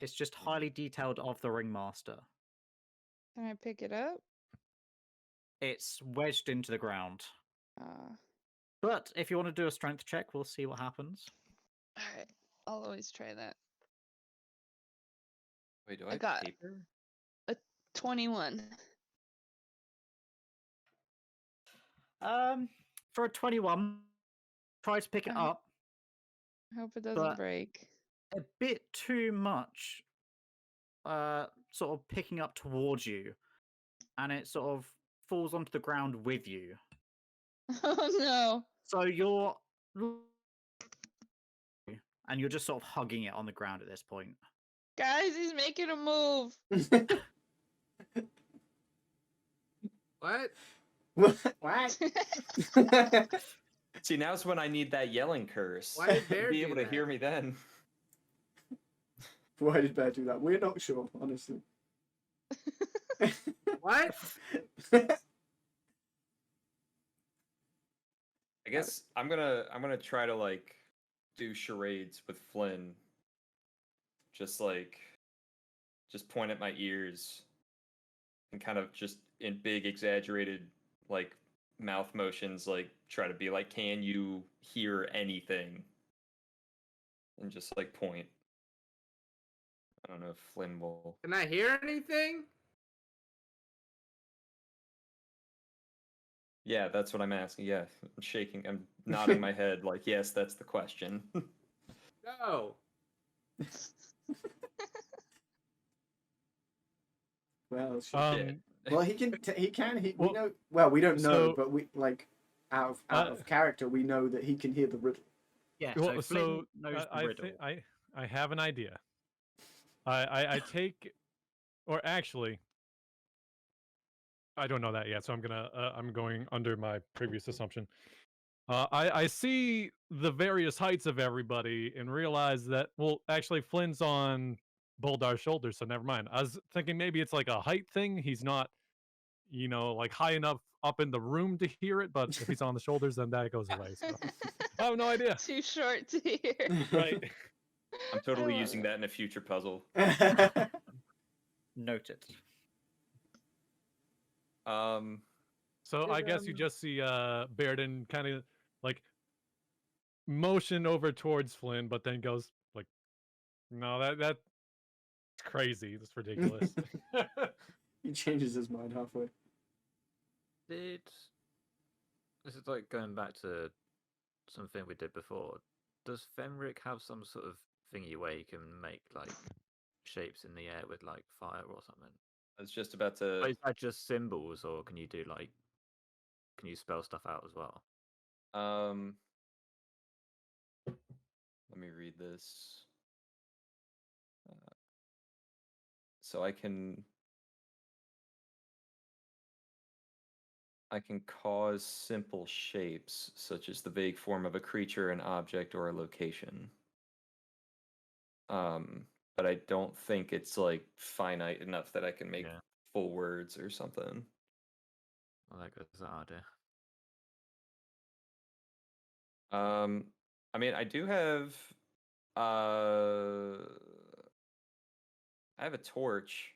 It's just highly detailed of the ringmaster.
Can I pick it up?
It's wedged into the ground.
Uh,
But if you want to do a strength check, we'll see what happens.
Alright. I'll always try that.
Wait, do
I
I have
got-
paper?
21.
For a 21, try to pick it
Alright.
up.
I hope it doesn't
But-
break.
A bit too much, sort of picking up towards you, and it sort of falls onto the ground with you.
Oh no.
So you're, and you're just sort of hugging it on the ground at this point.
Guys, he's making a move.
What?
What?
See, now's when I need that yelling curse.
Why did Bear
be
do
able to
that?
hear me then.
Why did Bear do that? We're not sure, honestly.
What?
I guess I'm gonna try to like do charades with Flynn. Just point at my ears and kind of just in big exaggerated like mouth motions, like try to be like, can you hear anything? And just like point. I don't know if Flynn will.
Can I hear anything?
Yeah, that's what I'm asking. Yeah, I'm shaking. I'm nodding my head like, yes, that's the question.
No.
Well, shit.
Um,
He can. We
well,
know. Well, we don't know,
so-
but we like out of character. We know that he can hear the riddle.
Yeah,
well,
so Flynn
so
knows the
I
riddle.
I have an idea. I take, or actually, I don't know that yet, so I'm going under my previous assumption. I see the various heights of everybody and realize that, well, actually Flynn's on Boldar's shoulders, so never mind. I was thinking maybe it's like a height thing. He's not, like high enough up in the room to hear it, but if he's on the shoulders, then that goes away. So I have no idea.
Too short to hear.
Right.
I'm totally
love
using
it.
that in a future puzzle.
Noted.
So
Did,
I guess you just see Beirdan kind of like motion over towards Flynn, but then goes like, "No, that's crazy. That's ridiculous."
He changes his mind halfway.
This is like going back to something we did before. Does Fenric have some sort of thingy where you can make like shapes in the air with like fire or something?
I was just about
Or
to.
is that just symbols, or can you do like, can you spell stuff out as well?
Let me read this. So I can cause simple shapes, such as the vague form of a creature, an object, or a location. But I don't think it's like finite enough that I can make
Yeah.
full words or something.
Well, that goes that idea.
I mean, I do have I have a torch.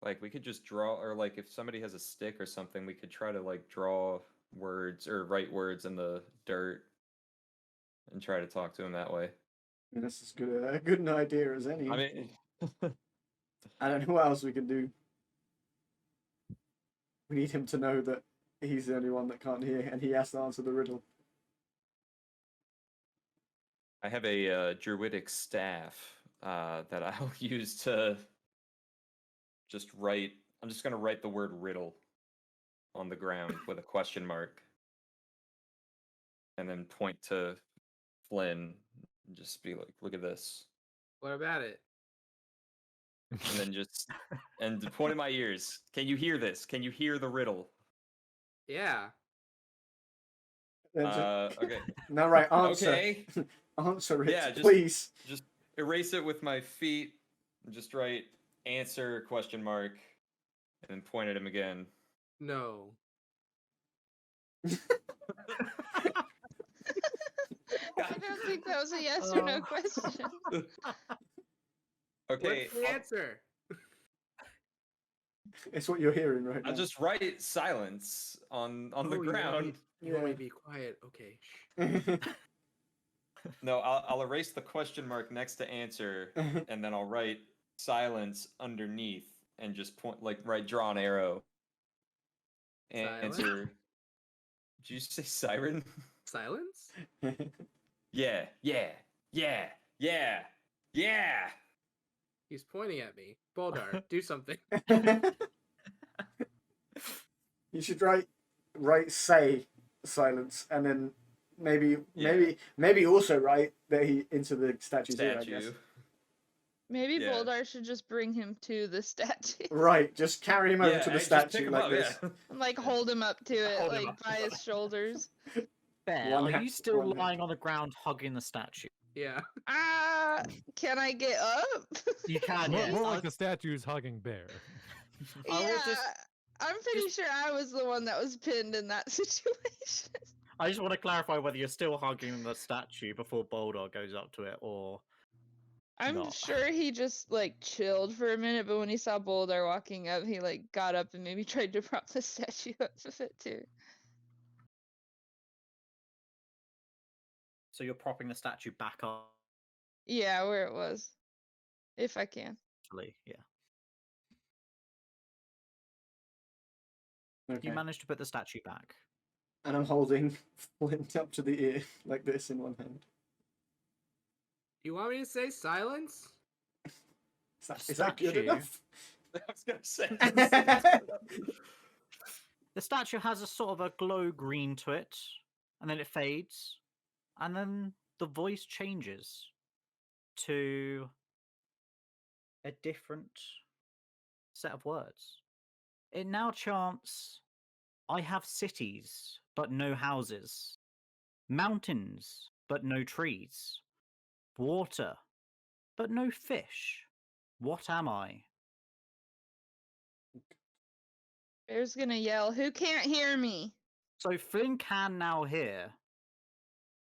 Like we could just draw, or like if somebody has a stick or something, we could try to like draw words or write words in the dirt and try to talk to him that way.
That's as good an idea as any.
I mean,
I don't know what else we can do. We need him to know that he's the only one that can't hear, and he has to answer the riddle.
I have a druidic staff that I'll use to just write. I'm just gonna write the word riddle on the ground with a question mark, and then point to Flynn and just be like, "Look at this,"
What about it?
and then just and point in my ears. Can you hear this? Can you hear the riddle?
Yeah.
Then just-
Okay.
No, right, answer.
Okay.
Answer it,
Yeah, just-
please.
Just erase it with my feet. And just write answer question mark, and then point at him again.
No.
I don't think that was a yes or no question.
Okay.
What's the answer?
It's what you're hearing right now.
I'll just write silence on the
Oh, you want me-
ground.
You want me
Yeah.
to be quiet? Okay. Shh.
No, I'll erase the question mark next to answer, and then I'll write silence underneath, and just point draw an arrow.
Silence?
Answer. Did you say siren?
Silence?
Yeah, yeah, yeah, yeah, yeah.
He's pointing at me. Boldar, do something.
You should write say silence, and then maybe also write that he into the statue's ear, I guess.
Statue.
Maybe
Yeah.
Boldar should just bring him to the statue.
Right, just carry him over
Yeah,
to the
just pick
statue
him
like
up,
this.
yeah.
And, like hold him up to it,
Hold him
like
up.
by his shoulders.
Bear,
One
are
hand-
you still
one hand.
lying on the ground hugging the statue?
Yeah.
Can I get up?
You can,
More,
yes.
more
I-
like the statue's hugging Bear.
I will
Yeah,
just-
I'm pretty sure I was the one that was pinned in that situation.
I just want to clarify whether you're still hugging the statue before Boldar goes up to it, or
I'm
Not.
sure he just like chilled for a minute, but when he saw Boldar walking up, he like got up and maybe tried to prop the statue up a bit too.
so you're propping the statue back up.
Yeah, where it was, if I can.
Actually, yeah.
Okay.
You managed to put the statue back.
And I'm holding Flint up to the ear like this in one hand.
You want me to say silence?
Is that good
Statue.
enough?
I was gonna say.
The statue has a sort of a glow green to it, and then it fades, and then the voice changes to a different set of words. It now chants, I have cities, but no houses, mountains, but no trees, water, but no fish. What am I?
Bear's gonna yell, "Who can't hear me?"
So Flynn can now hear,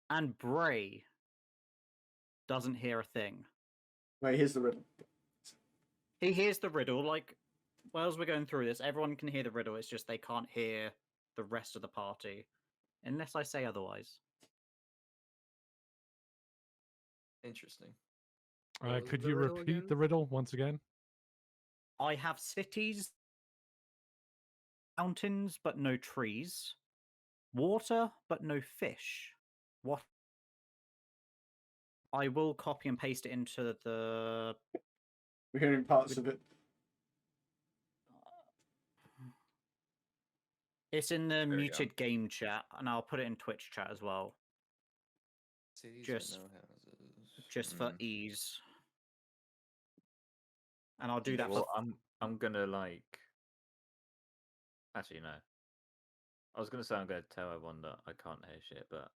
and Bray doesn't hear a thing.
Wait, here's the riddle.
He hears the riddle, like, well, as we're going through this, everyone can hear the riddle, it's just they can't hear the rest of the party, unless I say otherwise.
Interesting.
What was
Could
the
you
riddle
repeat
again?
the riddle once again?
I have cities, mountains, but no trees, water, but no fish. What? I will copy and paste it into the
We're hearing parts of it.
It's in the
we go.
muted game chat, and I'll put it in Twitch chat as well,
Cities
Just-
but no houses.
just for ease. And I'll do that
Well,
for
I'm gonna like. Actually, no. I was gonna say I'm gonna tell everyone that I can't hear shit, but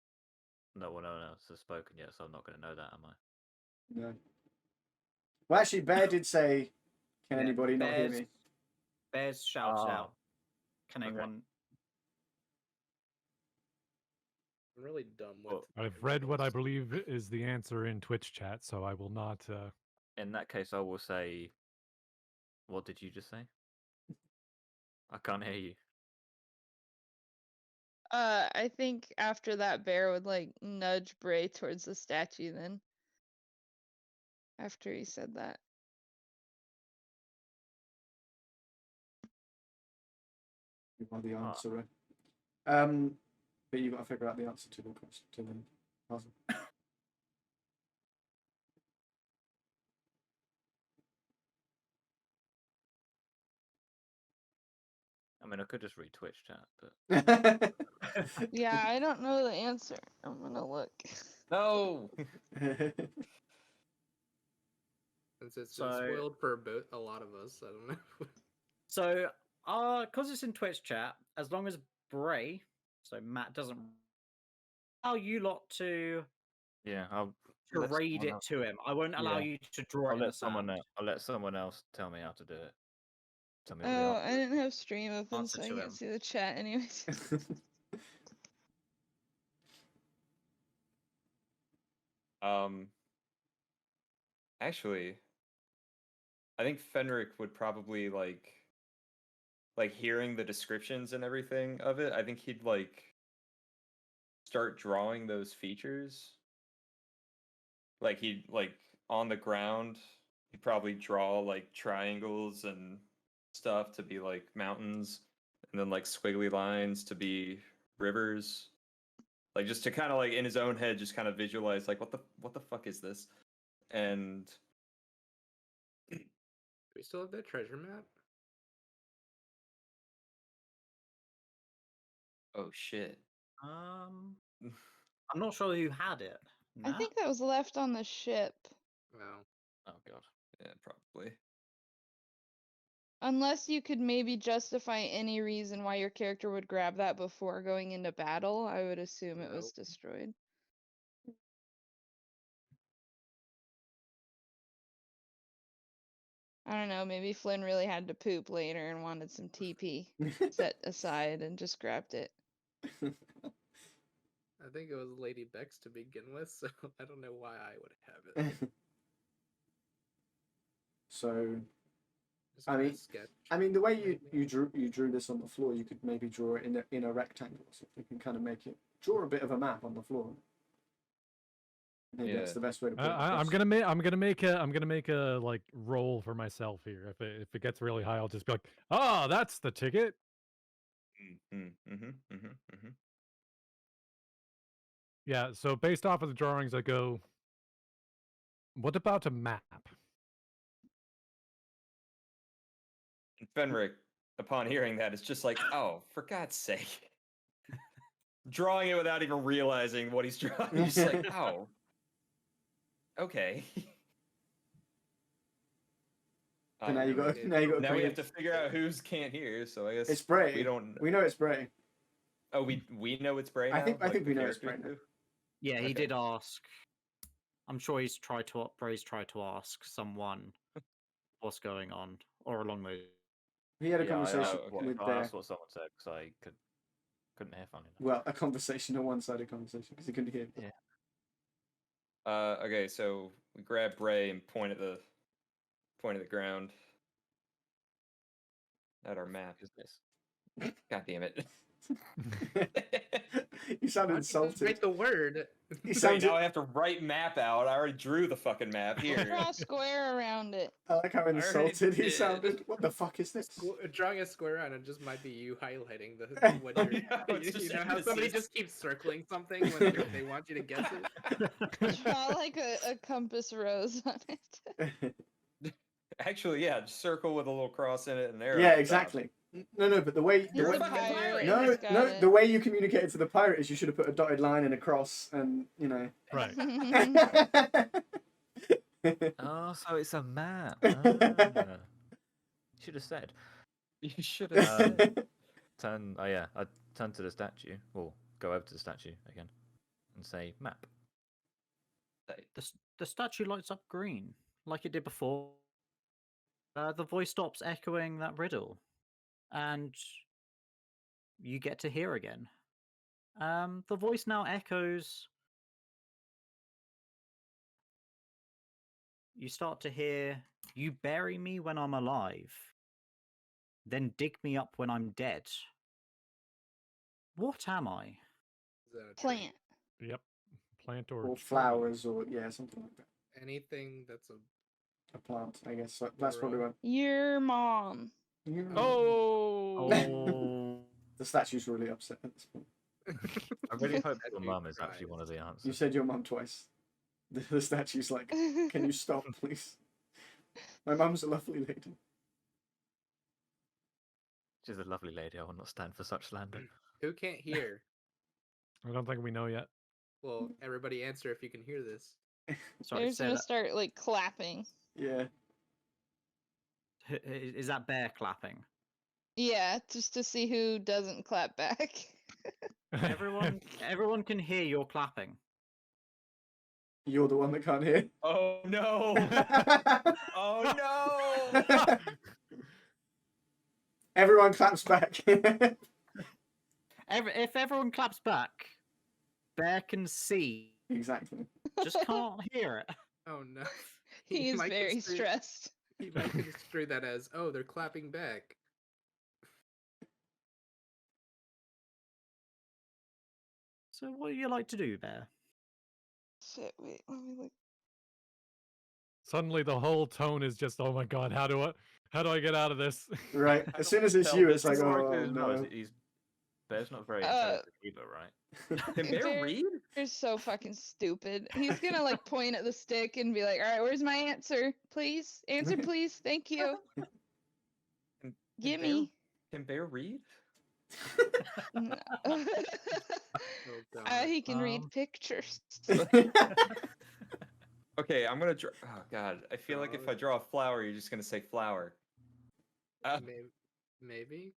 no one else has spoken yet, so I'm not gonna know that, am I?
No. Well, actually, Bear did say, "Can
Yeah,
anybody not hear me?"
Bears shouts
Oh,
out. Can
okay.
anyone?
I'm really dumb with.
Well,
I've read what I
riddles.
believe is the answer in Twitch chat, so I will not.
In that case, I will say. What did you just say? I can't hear you.
I think after that, Bear would like nudge Bray towards the statue. Then, after he said that,
You want the
Ah.
answer, right? But you got to figure out the answer to the question, to the puzzle.
I mean, I could just read Twitch chat, but
yeah, I don't know the answer. I'm gonna look.
No.
Since it's
So-
been spoiled for a lot of us, I don't know.
So, because it's in Twitch chat, as long as Bray, so Matt doesn't allow you lot to
yeah, I'll let
read
someone
it
else-
to him. I won't allow
Yeah.
you to draw it
I'll
in the
let someone.
sand.
I'll let someone else tell me how to do it. Tell me what the
Oh,
answer
I didn't have stream open,
Answer
so I
to
can't
him.
see the chat anyways.
Actually, I think Fenric would probably like hearing the descriptions and everything of it. I think he'd like start drawing those features. Like he'd like on the ground, he'd probably draw like triangles and stuff to be like mountains, and then like squiggly lines to be rivers. Like just to kind of like in his own head, just kind of visualize like what the fuck is this? And
Do we still have that treasure map?
oh shit.
I'm not sure who had it.
I
Matt?
think that was left on the ship.
Wow.
Oh god. Yeah, probably.
Unless you could maybe justify any reason why your character would grab that before going into battle, I would assume it was
Nope.
destroyed. I don't know, maybe Flynn really had to poop later and wanted some TP set aside and just grabbed it.
I think it was Lady Beck's to begin with, so I don't know why I would have it.
So,
Just
I
kinda
mean-
sketch.
I mean, the way you,
maybe.
you drew this on the floor, you could maybe draw it in a rectangle. So you can kind of make it draw a bit of a map on the floor. Maybe that's
Yeah.
the best way to put it.
I'm gonna make a like roll for myself here. If it gets really high, I'll just be like, oh, that's the ticket. Yeah. So based off of the drawings, I go, what about a map?
And Fenric, upon hearing that, is just like, oh, for God's sake. Drawing it without even realizing what he's drawing. He's just like, oh. Okay.
And now you got
Okay.
now you got
Now we have to figure out who's can't hear, so I guess
It's Bray.
we don't.
We know it's Bray.
Oh, we know it's Bray now?
I think
like
we
the
know it's
characters
Bray now.
do?
Yeah, he
Okay.
did ask. I'm sure Bray's tried to ask someone what's going on, or along those.
He had a
Yeah, I
conversation
asked
okay.
with
I
their
asked what someone said because I couldn't hear funny enough.
well, a conversation, a one-sided conversation because he couldn't hear.
Yeah.
Okay, so we grab Bray and point at the ground. At our map.
Is this?
God damn it.
You sound
Why'd you just
insulted.
write the word?
He
Wait,
sounds.
now I have to write map out. I already drew the fucking map here.
Draw a square around it.
I like how
already
insulted he
did.
sounded. What the fuck is this?
Drawing a square on it just might be you highlighting the what
Oh,
you're.
yeah, it's just
you know how somebody
emphasis.
just keeps circling something when they want you to guess it.
Draw like a compass rose on it.
Actually, yeah, just circle with a little cross in it and arrow.
Yeah,
at the top.
exactly. No, but the way
He's
You're
a
a fucking
pirate.
pirate.
no,
He's got
no,
it.
the way you communicated to the pirate is you should have put a dotted line and a cross, and you know.
Right.
Oh, so it's a map. Ah. Should have said.
You should have.
Turn. Oh yeah, I turn to the statue, or go over to the statue again, and say map.
The statue lights up green, like it did before. The voice stops echoing that riddle, and you get to hear again. The voice now echoes. You start to hear, "You bury me when I'm alive. then dig me up when I'm dead. What am I?
Is that a tree?
Plant.
Yep. Plant or
Or
tree.
flowers, or yeah, something like that.
Anything that's a
A plant, I guess. So that's probably
Girl.
one.
Your mom.
Oh.
Oh.
The statue's really upset at this point.
I really hope
That'd
your
be
mum is actually
surprised.
one of the answers.
You said your mum twice. The statue's like, can you stop, please? My mum's a lovely lady.
She's a lovely lady. I will not stand for such slander.
Who can't hear?
I don't think we know yet.
Well, everybody answer if you can hear this.
Sorry,
Bear's
say
gonna
that.
start like clapping.
Yeah.
Is that bear clapping?
Yeah, just to see who doesn't clap back.
Everyone can hear your clapping.
You're the one that can't hear.
Oh no! Oh no!
Everyone claps back.
If everyone claps back, bear can see,
Exactly.
just can't hear it.
Oh no.
He is
might
very
construe-
stressed.
He might construe that as, oh, they're clapping back.
So what do you like to do, bear?
Shit, wait, let me look.
Suddenly the whole tone is just, oh my god, how do I get out of this?
Right.
I
As
don't
soon as it's
tell
you,
this
it's like,
character
oh
as well,
no.
Bear's not very intelligent either, right?
Can Bear
Bear-
read?
You're so fucking stupid. He's gonna like point at the stick and be like, "All right, where's my answer? Please, answer, please. Thank you.
Can
Gimme."
Can Bear read?
No.
Oh, God.
He can read pictures.
Okay, I'm gonna draw. Oh god, I feel like if I draw a flower, you're just gonna say flower.
Maybe.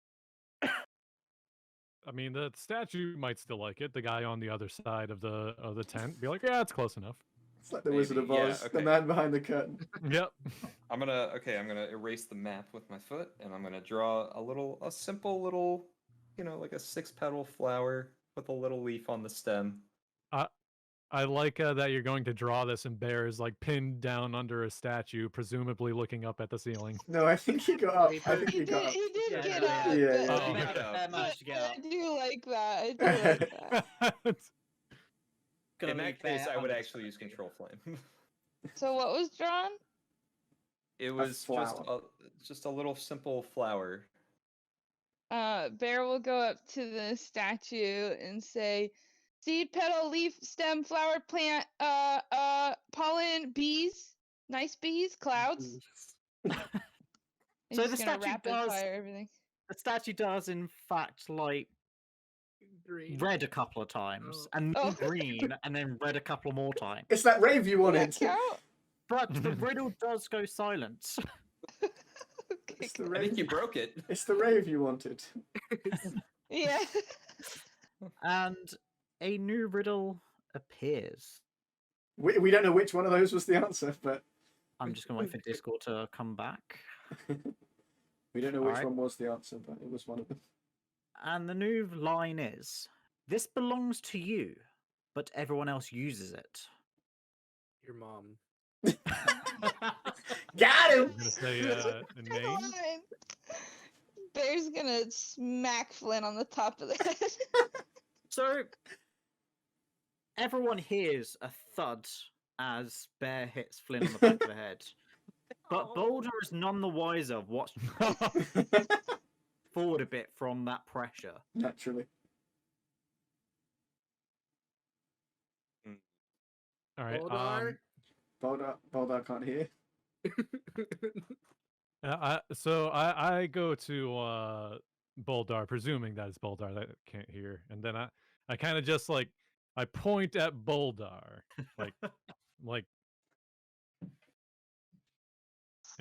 I mean, the statue might still like it. The guy on the other side of the tent be like, yeah, it's close enough.
It's like the Wizard of
Maybe, yeah,
Oz, the
okay.
man behind the curtain.
Yep.
I'm gonna erase the map with my foot, and I'm gonna draw a simple little, like a 6-petal flower with a little leaf on the stem.
I like that you're going to draw this, and Bear is like pinned down under a statue, presumably looking up at the ceiling.
No, I think he got up. I think
He
he got
did.
up.
He did
Yeah,
get
no,
up.
yeah.
Yeah,
but-
Oh,
okay.
Bear managed to get up.
I do like that. I do like that.
Gonna
In
leave
that case,
Bear
I would
under the
actually use
statue.
Control Flame.
So what was drawn?
It was
flower.
just a little simple flower.
Bear will go up to the statue and say, "Seed, petal, leaf, stem, flower, plant, pollen, bees, nice bees, clouds." He's
So
just
the
gonna
statue
rapid
does-
fire everything.
The statue does, in fact, like
Green.
red a couple of times,
Oh.
and then
Oh.
green, and then red a couple more times.
It's that rave you
Does that
wanted.
count?
But the riddle does go silent.
Okay,
It's the
good.
I think
rave.
you broke it.
It's the rave you wanted.
Yeah.
And a new riddle appears.
We don't know which one of those was the answer, but
I'm just gonna wait for Discord to come back.
we don't know which
Alright.
one was the answer, but it was one of them.
And the new line is, "This belongs to you, but everyone else uses it."
Your mom.
Got him!
I'm gonna say a
Good
name.
line. Bear's gonna smack Flynn on the top of the head.
So everyone hears a thud as Bear hits Flynn on the back of the head. But Boulder is none the wiser of what's forward a bit from that pressure.
Naturally.
All right.
Boldar can't hear.
So I go to Boldar, presuming that it's Boldar that can't hear, and then I kind of just like I point at Boldar, like,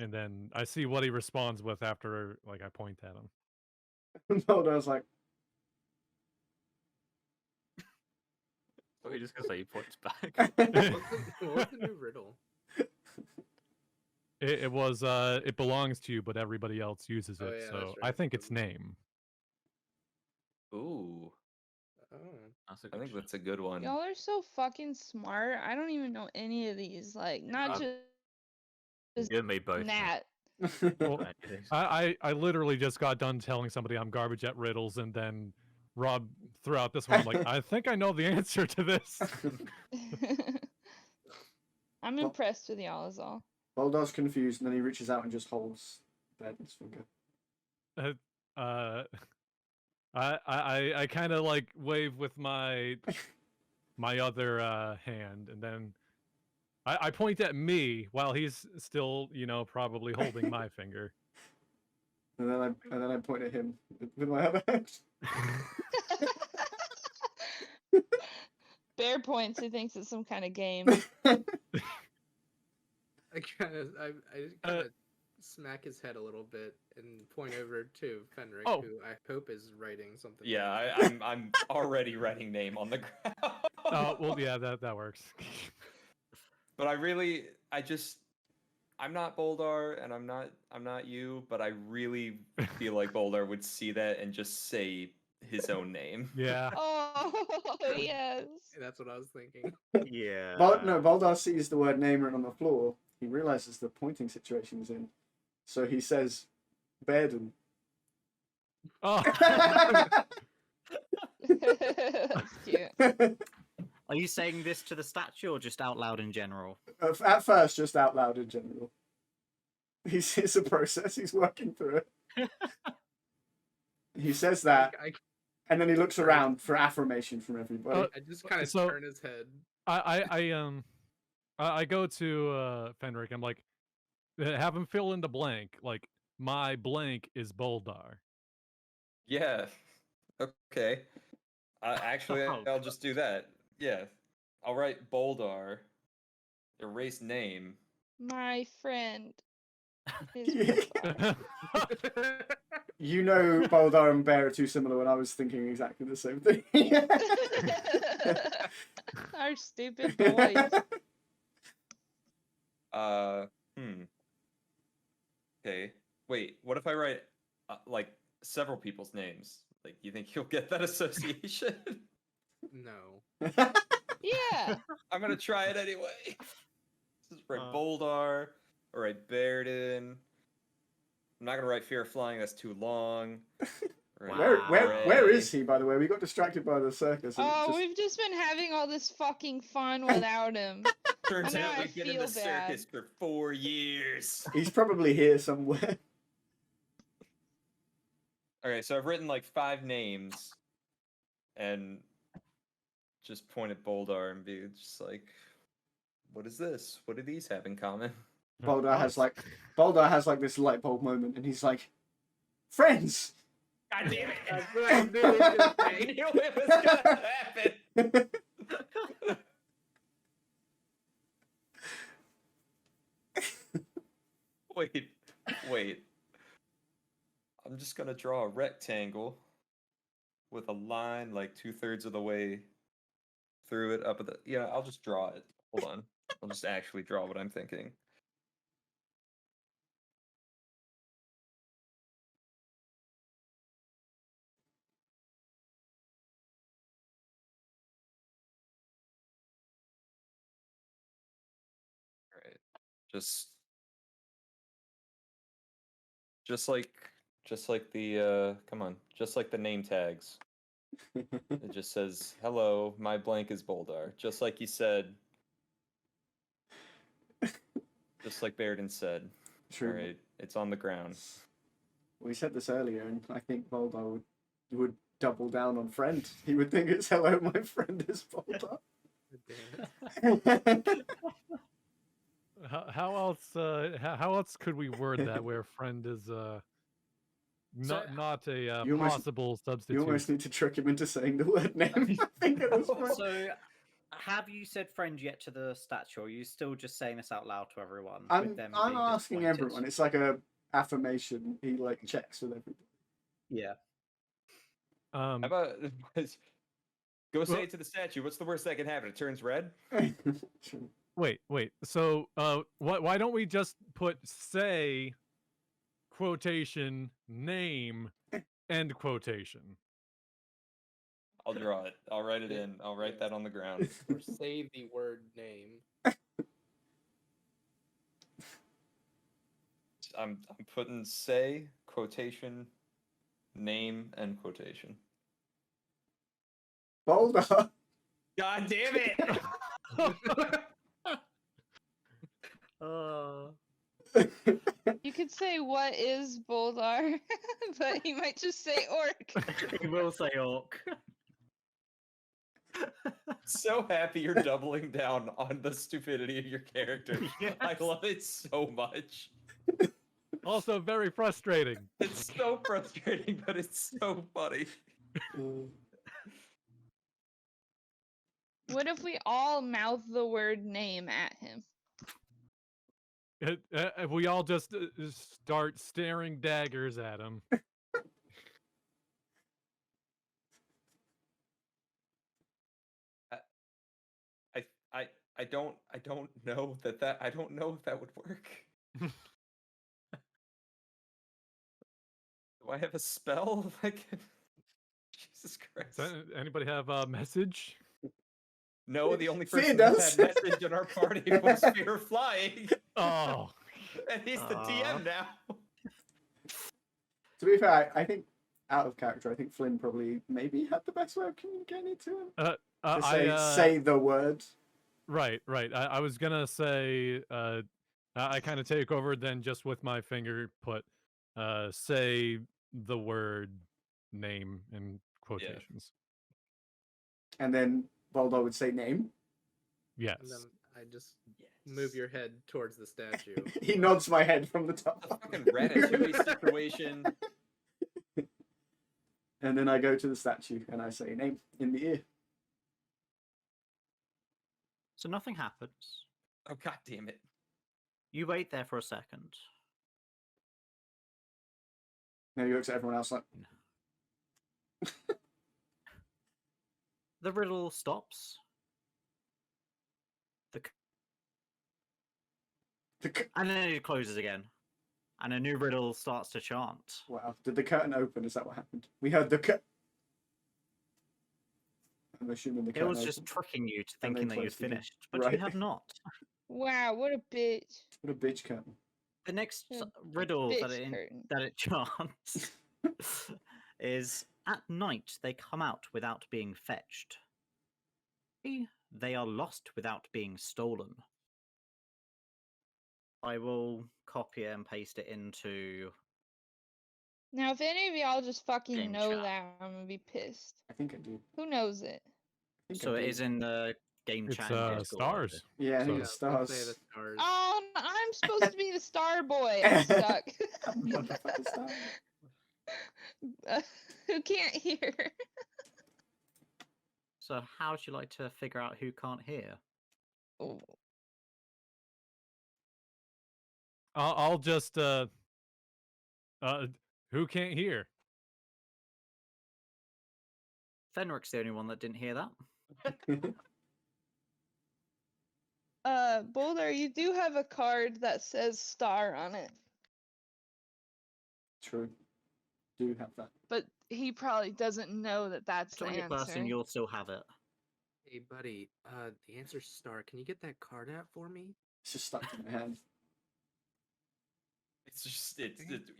and then I see what he responds with after like I point at him.
Boldar's like,
Or you just gonna say he points back.
What's the new riddle?
It was it belongs to you, but everybody else uses it.
Oh, yeah,
So
that's
I
right.
think it's name.
Ooh,
Oh.
That's a
I
good
think
shout.
that's a good one.
Y'all are so fucking smart. I don't even know any of these. Like, not
Uh,
just
You and me both. mate.
Nat.
Well,
Anything.
I literally just got done telling somebody I'm garbage at riddles, and then Rob threw out this one. I'm like, I think I know the answer to this.
I'm
Well-
impressed with y'all is all.
Boldar's confused, and then he reaches out and just holds Beirdan's finger.
uh, I kind of like wave with my other hand, and then I point at me while he's still, probably holding my finger.
And then I point at him with my other hand.
Bear points. He thinks it's some kind of game.
I just kind of smack his head a little bit and point over to Fenric,
Oh.
who I hope is writing something.
Yeah, I'm already writing name on the ground.
Oh, well, yeah, that works.
But I'm not Boldar, and I'm not you, but I really feel like Boldar would see that and just say his own name.
Yeah.
Oh yes.
That's what I was thinking.
Yeah.
Boldar sees the word name written on the floor. He realizes the pointing situation is in. So he says, Beirdan.
Oh.
That's cute.
Are you saying this to the statue or just out loud in general?
At first, just out loud in general. It's a process. He's working through it. He says that, and then he looks around for affirmation from everybody.
I just kind of
So-
turn his head.
I go to Fenric. I'm like, have him fill in the blank. Like, my blank is Boldar.
Yeah. Okay. Actually,
Oh,
I'll just do that. Yeah. I'll write Boldar. Erase name.
My friend. Is
Yeah. You know, Boldar and Bear are too similar, and I was thinking exactly the same thing.
Our stupid boys.
Okay. Wait, what if I write like several people's names? Like, you think you'll get that association?
No.
Yeah.
I'm gonna try it anyway. Just write
Uh.
Boldar, or write Beirdan. I'm not gonna write Fear of Flying, that's too long. Write
Where
Bray.
is he, by the way? We got distracted by the circus. And
Oh,
just...
we've just been having all this fucking fun without him.
Turns
Now
out
I
we've been in
feel
the
bad.
circus for 4 years.
He's probably here somewhere.
Okay, so I've written like 5 names, and just point at Boldar and be just like, what is this? What do these have in common?
Boldar has like this light bulb moment, and he's like, "Friends."
God damn it!
That's what I knew he was gonna
I
say.
knew it was gonna happen. Wait. I'm just gonna draw a rectangle with a line like 2/3 of the way through it up at the. Yeah, I'll just draw it. Hold on. I'll just actually draw what I'm thinking. All right. Just like the come on, just like the name tags. It just says, "Hello, my blank is Boldar," just like you said. Just like Beirdan said.
True.
All right, it's on the ground.
We said this earlier, and I think Boldar would double down on friend. He would think it's "Hello, my friend is Boldar."
Damn it.
How else could we word that where friend is not a
You almost-
possible
You
substitute?
almost need to trick him into saying the word name. I think at this point.
So, have you said friend yet to the statue, or are you still just saying this out loud to everyone? with
I'm
them
I'm
being
asking
disappointed?
everyone. It's like a affirmation. He like checks with everybody.
Yeah.
How about go say
Well-
it to the statue? What's the worst that can happen? It turns red.
True.
Wait. So, why don't we just put say quotation name end quotation?
I'll draw it. I'll write it in. I'll write that on the ground.
Or say the word name.
I'm putting say quotation name and quotation.
Boldar.
God damn it!
You could say what is Boldar, but he might just say orc.
He will say orc.
So happy you're doubling down on the stupidity of your character. I love it so much.
Also very frustrating.
It's so frustrating, but it's so funny.
What if we all mouth the word name at him?
We all just start staring daggers at him.
I don't know that I don't know if that would work. Do I have a spell that can... Jesus Christ.
Does anybody have a message?
No, the only
Finn
person that
does.
had message in our party was Fear of Flying.
Oh.
And he's the DM now.
To be fair, I think out of character, I think Flynn probably maybe had the best way of communicating to him. To say the word.
Right. I was gonna say I kind of take over then just with my finger put say the word name in quotations.
And then Boldar would say name.
Yes.
And then I just move your head towards the statue.
He nods my head from the top.
A fucking ratatouille situation.
And then I go to the statue and I say name in the ear.
So nothing happens.
Oh, god damn it.
You wait there for a second.
Now he looks at everyone else like...
The riddle stops. And then it closes again. And a new riddle starts to chant.
Wow. Did the curtain open? Is that what happened? We heard the curtain. I'm assuming the
It
curtain
was just
opened.
tricking you to
And then
thinking that you'd
closed again.
finished, but
Right.
you have not.
Wow, what a bitch.
What a bitch curtain.
The next
Yeah,
riddle that
bitch curtain.
it chants is at night they come out without being fetched. They are lost without being stolen. I will copy it and paste it into.
Now, if any of y'all just fucking
Game
know
chat.
that, I'm gonna be pissed.
I think I do.
Who knows it?
I think
So
I
it
do.
is in the game
It's
chat. in Discord.
stars.
Yeah, I think
So-
it's
Let's
stars.
say the stars.
I'm supposed to be the star boy. I'm stuck.
Motherfucker star.
Who can't hear?
So how would you like to figure out who can't hear?
Oh,
I'll just who can't hear?
Fenric's the only one that didn't hear that.
Boulder, you do have a card that says star on it,
True. Do have that.
but he probably doesn't know that that's the
Join your
answer.
person, you'll still have it.
Hey, buddy, the answer's star. Can you get that card out for me?
It's just stuck to my hand.
It's just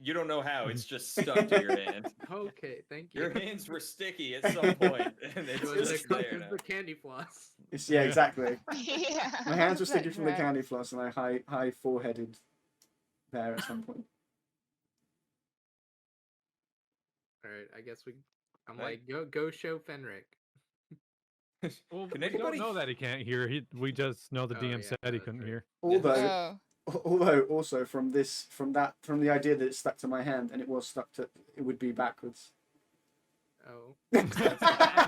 you don't know how, it's just stuck to your hand.
Okay, thank you.
Your hands were sticky at some point, and it's
It was
just
the,
there
it was
now.
the candy floss.
It's,
Yeah.
exactly.
Yeah.
My hands were sticky
that's
from the
right.
candy floss and I high foreheaded there at some point.
All right, I guess I'm
Right.
like, go show Fenric.
Well,
Can
we
anybody-
don't know that he can't hear. We just know the
Oh,
DM
yeah,
said he
that's
couldn't
right.
hear.
Although
Oh,
also from the idea that it's stuck to my hand and it was stuck to it would be backwards.
Oh,
back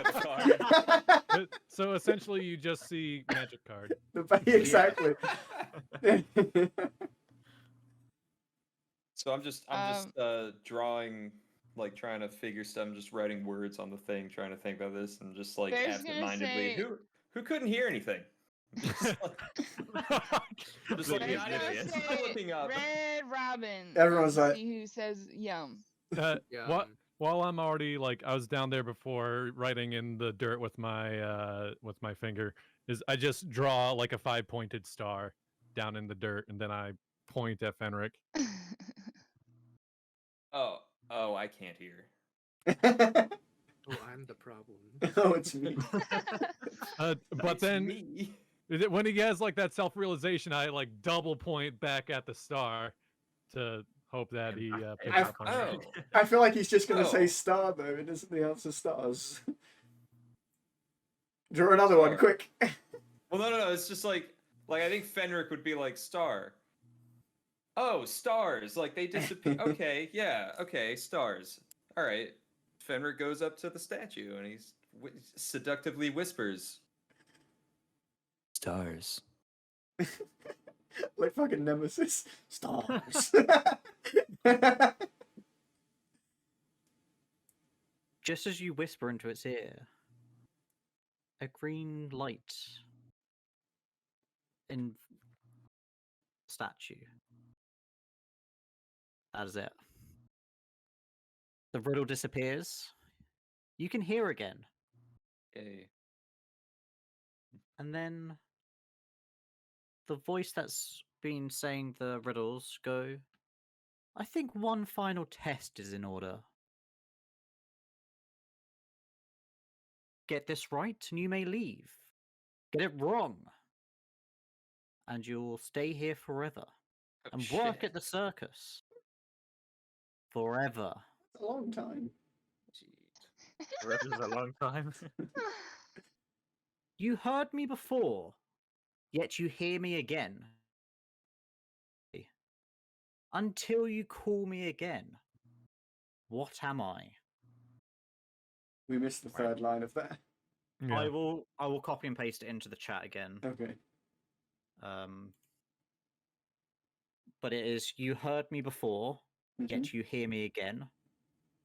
of the card.
So essentially, you just see magic card.
Exactly.
So I'm just drawing, like trying to figure stuff. I'm just writing words on the thing, trying to think about this, and just like
Bear's gonna
absentmindedly,
say-
who couldn't hear anything? Just
Bear's
looking
gonna
oblivious.
say
Looking up.
Red Robin.
Everyone's
and
like-
see who says yum.
yeah.
What? While I'm already like I was down there before writing in the dirt with my finger, is I just draw like a 5-pointed star down in the dirt and then I point at Fenric.
Oh, I can't hear.
Oh, I'm the problem.
Oh, it's me.
But
It's
then
me.
when he has like that self-realization, I like double point back at the star to hope that he picks
I-
up on it.
Oh,
I feel like he's just going to say
Oh.
star, though. It isn't the answer stars. Draw another one,
Star.
quick.
well, no. It's just like I think Fenric would be like star. Oh, stars! Like they disappear. Okay, yeah. Okay, stars. All right. Fenric goes up to the statue and he's seductively whispers,
Stars.
Like fucking Nemesis. Stars.
Just as you whisper into its ear, a green light in statue. That is it. The riddle disappears. You can hear again.
"Yay."
And then the voice that's been saying the riddles go, I think one final test is in order. Get this right and you may leave. Get it wrong. And you'll stay here forever.
Oh,
And work
shit.
at the circus. Forever.
A long time.
Forever's a long time.
You heard me before, yet you hear me again. Until you call me again. What am I?
We missed the third line of that.
Yeah.
I will copy and paste it into the chat again.
Okay.
But it is you heard me before,
Mhm.
yet you hear me again.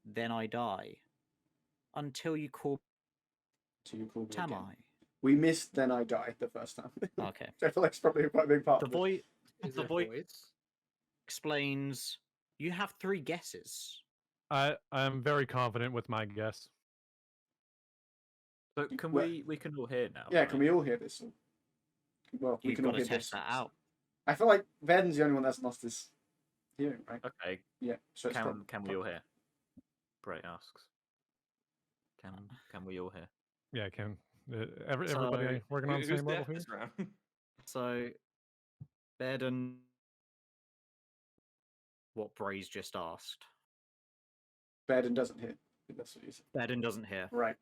Then I die. Until you call
So you called me
am
again.
I?
We missed Then I Die the first time.
Okay.
I feel like it's probably quite a big part
The
of it.
voice
Is
the
it
voice
voice?
explains you have 3 guesses.
I'm very confident with my guess.
So can
Well-
we can all hear now?
Yeah,
right?
can we all hear this? Well, we
You've
can all
got to
hear
test
this.
that out.
I feel like Beirdan's the only one that's lost his hearing, right?
Okay.
Yeah. So it's
Can we all hear? Bray asks. Can we all hear?
Yeah, Ken. Everybody
So,
working on the
Who's
same level
deaf
here?
this round?
So Beirdan what Bray's just asked.
Beirdan doesn't hear. That's what you said.
Beirdan doesn't hear.
Right.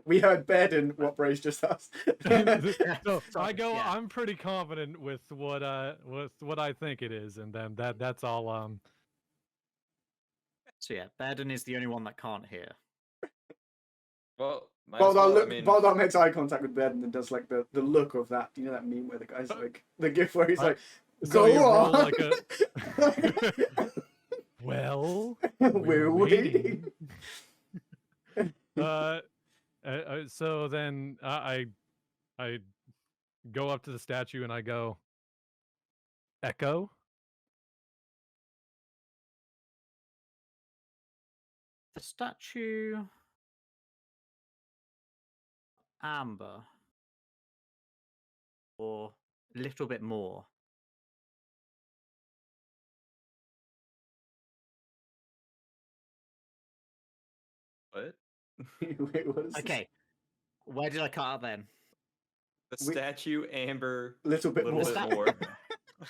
We heard Beirdan what Bray's just asked.
So I
Sorry,
go.
yeah.
I'm pretty confident with what I think it is, and then that's all.
So yeah, Beirdan is the only one that can't hear.
Well, might as well, I mean,
Boldar makes eye contact with Beirdan and does like the look of that. You know that meme where the guy's like the gif where he's like,
so
"Go
you roll
on."
like a. Well,
We're waiting.
So then I go up to the statue and I go, Echo.
The statue amber or a little bit more.
what?
Wait, what is this?
Okay. Where did I cut out then?
The
We-
statue, amber,
Little bit
little
more.
bit more.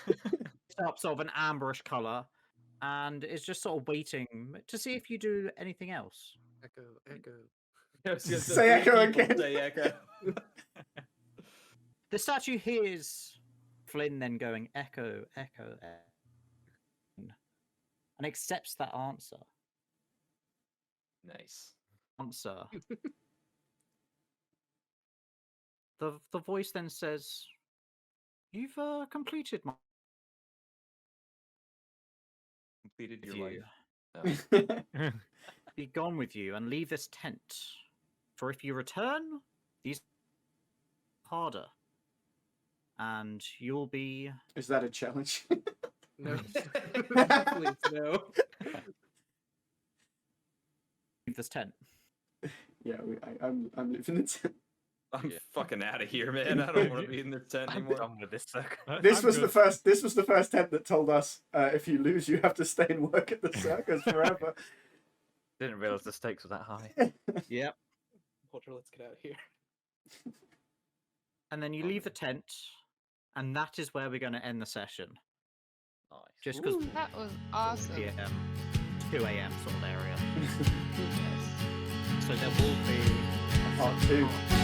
It's up sort of an amberish color and it's just sort of waiting to see if you do anything else.
Echo, echo.
Say echo again.
Say echo.
The statue hears Flynn then going echo, echo, echo, and accepts that answer.
Nice.
The voice then says, "You've completed my
Completed your
view.
life. Oh.
Be gone with you and leave this tent. For if you return, these harder, and you'll be
Is that a challenge?
No. Please, no.
leave this tent."
Yeah, I'm living it.
I'm
Yeah.
fucking out of here, man. I don't want to be in their tent
I'm
anymore.
done with this circus.
This
I'm
was
good.
the first. This was the first tent that told us if you lose, you have to stay and work at the circus forever.
Didn't realize the stakes were that high.
Yep.
Walter, let's get out of here.
And then you leave the tent, and that is where we're going to end the session.
Nice.
Just because
That was awesome.
p.m., 2 a.m. sort of area.
Yes.
So there will be
Part 2.